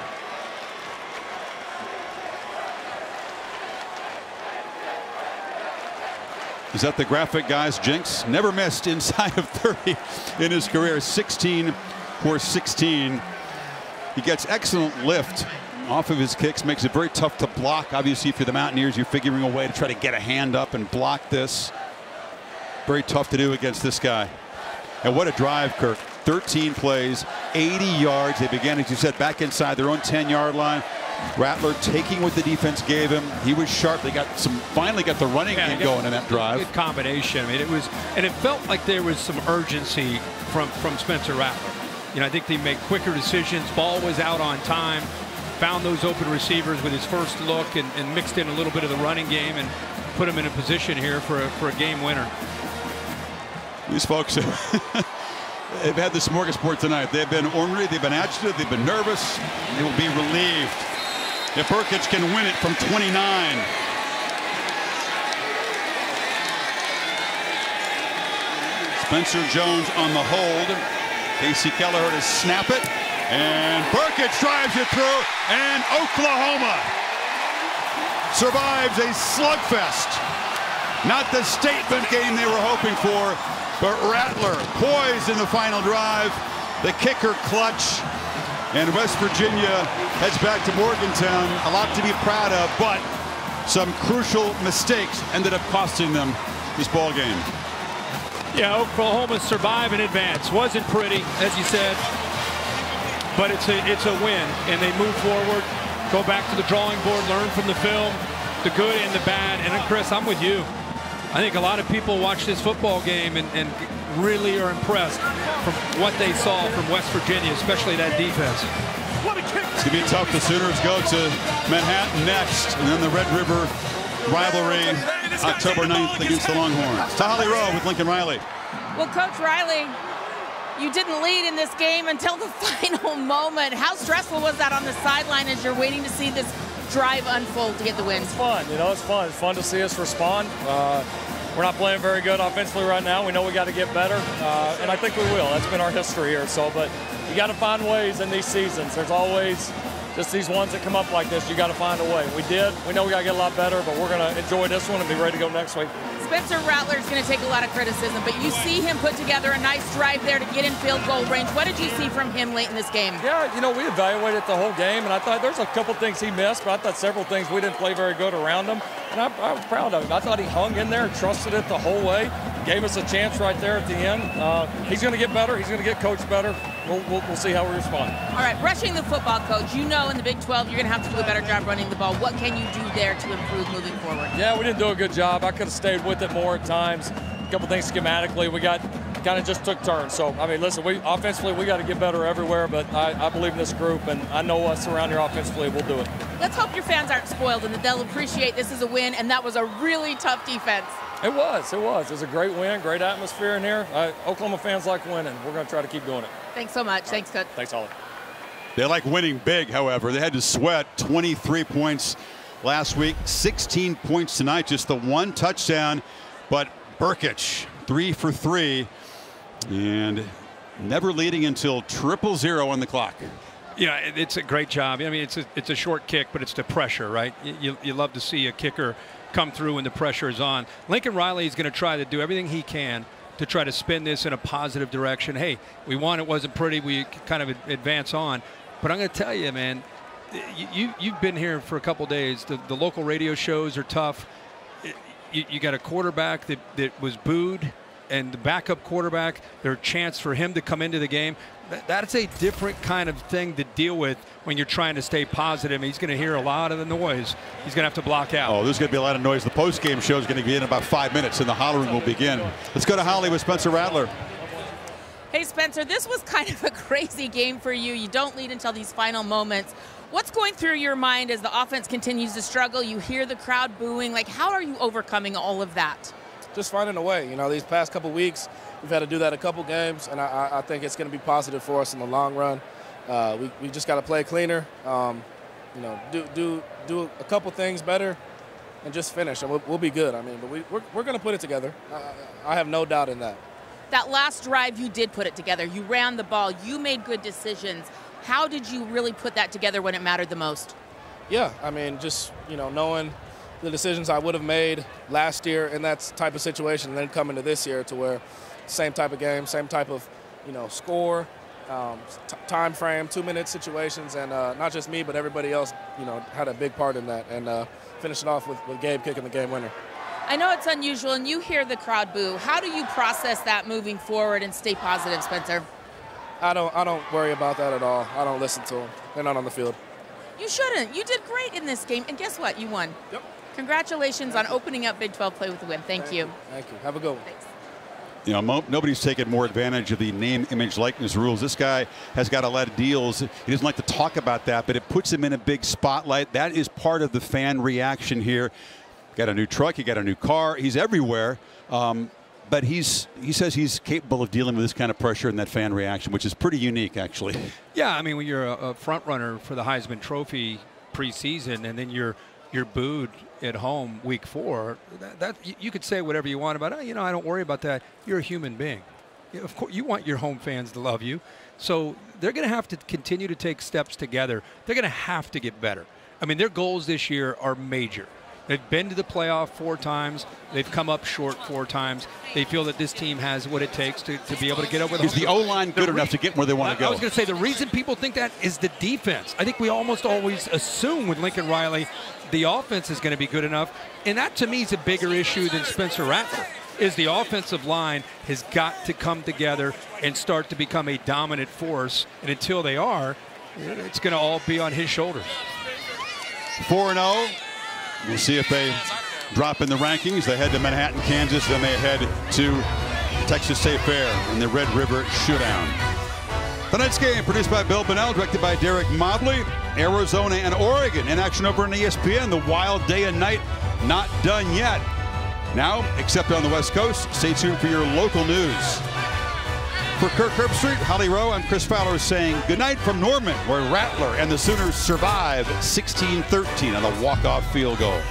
Is that the graphic, guys? Jinx never missed inside of 30 in his career. 16 for 16. He gets excellent lift off of his kicks, makes it very tough to block. Obviously, if you're the Mountaineers, you're figuring a way to try to get a hand up and block this. Very tough to do against this guy. And what a drive, Kirk. 13 plays, 80 yards. They began, as you said, back inside their own 10-yard line. Rattler taking what the defense gave him. He was sharp. They got finally got the running game going in that drive. Good combination. I mean, it felt like there was some urgency from Spencer Rattler. You know, I think they made quicker decisions. Ball was out on time. Found those open receivers with his first look and mixed in a little bit of the running game and put him in a position here for a game winner. These folks have had the smorgasbord tonight. They've been ornery, they've been agitated, they've been nervous. They will be relieved if Burkich can win it from 29. Spencer Jones on the hold. Casey Kelleher to snap it. And Burkich drives it through, and Oklahoma survives a slugfest. Not the statement game they were hoping for, but Rattler poised in the final drive. The kicker clutch, and West Virginia heads back to Morgantown. A lot to be proud of, but some crucial mistakes ended up costing them this ball game. Yeah, Oklahoma survive and advance. Wasn't pretty, as you said, but it's a win, and they move forward, go back to the drawing board, learn from the film, the good and the bad. And Chris, I'm with you. I think a lot of people watch this football game and really are impressed from what they saw from West Virginia, especially that defense. It's going to be tough. The Sooners go to Manhattan next, and then the Red River rivalry October 9th against the Longhorns. To Holly Rowe with Lincoln Riley. Well, Coach Riley, you didn't lead in this game until the final moment. How stressful was that on the sideline as you're waiting to see this drive unfold to get the win? It's fun, you know, it's fun. It's fun to see us respond. We're not playing very good offensively right now. We know we got to get better, and I think we will. That's been our history here. So, but you got to find ways in these seasons. There's always just these ones that come up like this. You got to find a way. We did. We know we got to get a lot better, but we're going to enjoy this one and be ready to go next week. Spencer Rattler's going to take a lot of criticism, but you see him put together a nice drive there to get in field goal range. What did you see from him late in this game? Yeah, you know, we evaluated the whole game, and I thought there's a couple things he missed, but I thought several things we didn't play very good around him, and I was proud of him. I thought he hung in there and trusted it the whole way, gave us a chance right there at the end. He's going to get better. He's going to get coached better. We'll see how we respond. All right, rushing the football, Coach, you know in the Big 12 you're going to have to do a better job running the ball. What can you do there to improve moving forward? Yeah, we didn't do a good job. I could have stayed with it more at times. A couple things schematically. We got kind of just took turns. So, I mean, listen, offensively, we got to get better everywhere, but I believe in this group, and I know us around here offensively, we'll do it. Let's hope your fans aren't spoiled and that they'll appreciate this as a win, and that was a really tough defense. It was. It was a great win, great atmosphere in here. Oklahoma fans like winning. We're going to try to keep doing it. Thanks so much. Thanks, Coach. Thanks, Holly. They like winning big, however. They had to sweat 23 points last week, 16 points tonight, just the one touchdown. But Burkich, 3 for 3, and never leading until 0-0 on the clock. Yeah, it's a great job. I mean, it's a short kick, but it's the pressure, right? You love to see a kicker come through when the pressure is on. Lincoln Riley is going to try to do everything he can to try to spin this in a positive direction. Hey, we won. It wasn't pretty. We kind of advance on. But I'm going to tell you, man, you've been here for a couple days. The local radio shows are tough. You got a quarterback that was booed, and the backup quarterback, there's a chance for him to come into the game. That's a different kind of thing to deal with when you're trying to stay positive. He's going to hear a lot of the noise. He's going to have to block out. Oh, there's going to be a lot of noise. The post-game show is going to be in about 5 minutes, and the hollering will begin. Let's go to Holly with Spencer Rattler. Hey, Spencer, this was kind of a crazy game for you. You don't lead until these final moments. What's going through your mind as the offense continues to struggle? You hear the crowd booing. Like, how are you overcoming all of that? Just finding a way. You know, these past couple weeks, we've had to do that a couple games, and I think it's going to be positive for us in the long run. We just got to play cleaner, you know, do a couple things better, and just finish, and we'll be good. I mean, but we're going to put it together. I have no doubt in that. That last drive, you did put it together. You ran the ball. You made good decisions. How did you really put that together when it mattered the most? Yeah, I mean, just, you know, knowing the decisions I would have made last year in that type of situation, and then coming to this year to where same type of game, same type of, you know, score, time frame, 2-minute situations, and not just me, but everybody else, you know, had a big part in that, and finishing off with Gabe kicking the game winner. I know it's unusual, and you hear the crowd boo. How do you process that moving forward and stay positive, Spencer? I don't worry about that at all. I don't listen to them. They're not on the field. You shouldn't. You did great in this game, and guess what? You won. Yep. Congratulations on opening up Big 12 play with a win. Thank you. Thank you. Have a good one. Thanks. You know, nobody's taken more advantage of the name, image, likeness rules. This guy has got a lot of deals. He doesn't like to talk about that, but it puts him in a big spotlight. That is part of the fan reaction here. Got a new truck. He got a new car. He's everywhere. But he says he's capable of dealing with this kind of pressure and that fan reaction, which is pretty unique, actually. Yeah, I mean, when you're a front runner for the Heisman Trophy preseason, and then you're booed at home week 4, that you could say whatever you want about it. You know, I don't worry about that. You're a human being. Of course, you want your home fans to love you. So they're going to have to continue to take steps together. They're going to have to get better. I mean, their goals this year are major. They've been to the playoff 4 times. They've come up short 4 times. They feel that this team has what it takes to be able to get over the hump. Is the O-line good enough to get where they want to go? I was going to say the reason people think that is the defense. I think we almost always assume with Lincoln Riley the offense is going to be good enough. And that, to me, is a bigger issue than Spencer Rattler, is the offensive line has got to come together and start to become a dominant force. And until they are, it's going to all be on his shoulders. 4-0. We'll see if they drop in the rankings. They head to Manhattan, Kansas, then they head to Texas State Fair in the Red River Showdown. Tonight's game produced by Bill Bonnell, directed by Derek Mobley. Arizona and Oregon in action over on ESPN. The wild day and night not done yet. Now, except on the West Coast, stay tuned for your local news. For Kirk Herbstreit, Holly Rowe, I'm Chris Fowler saying goodnight from Norman, where Rattler and the Sooners survive 16-13 on a walk-off field goal.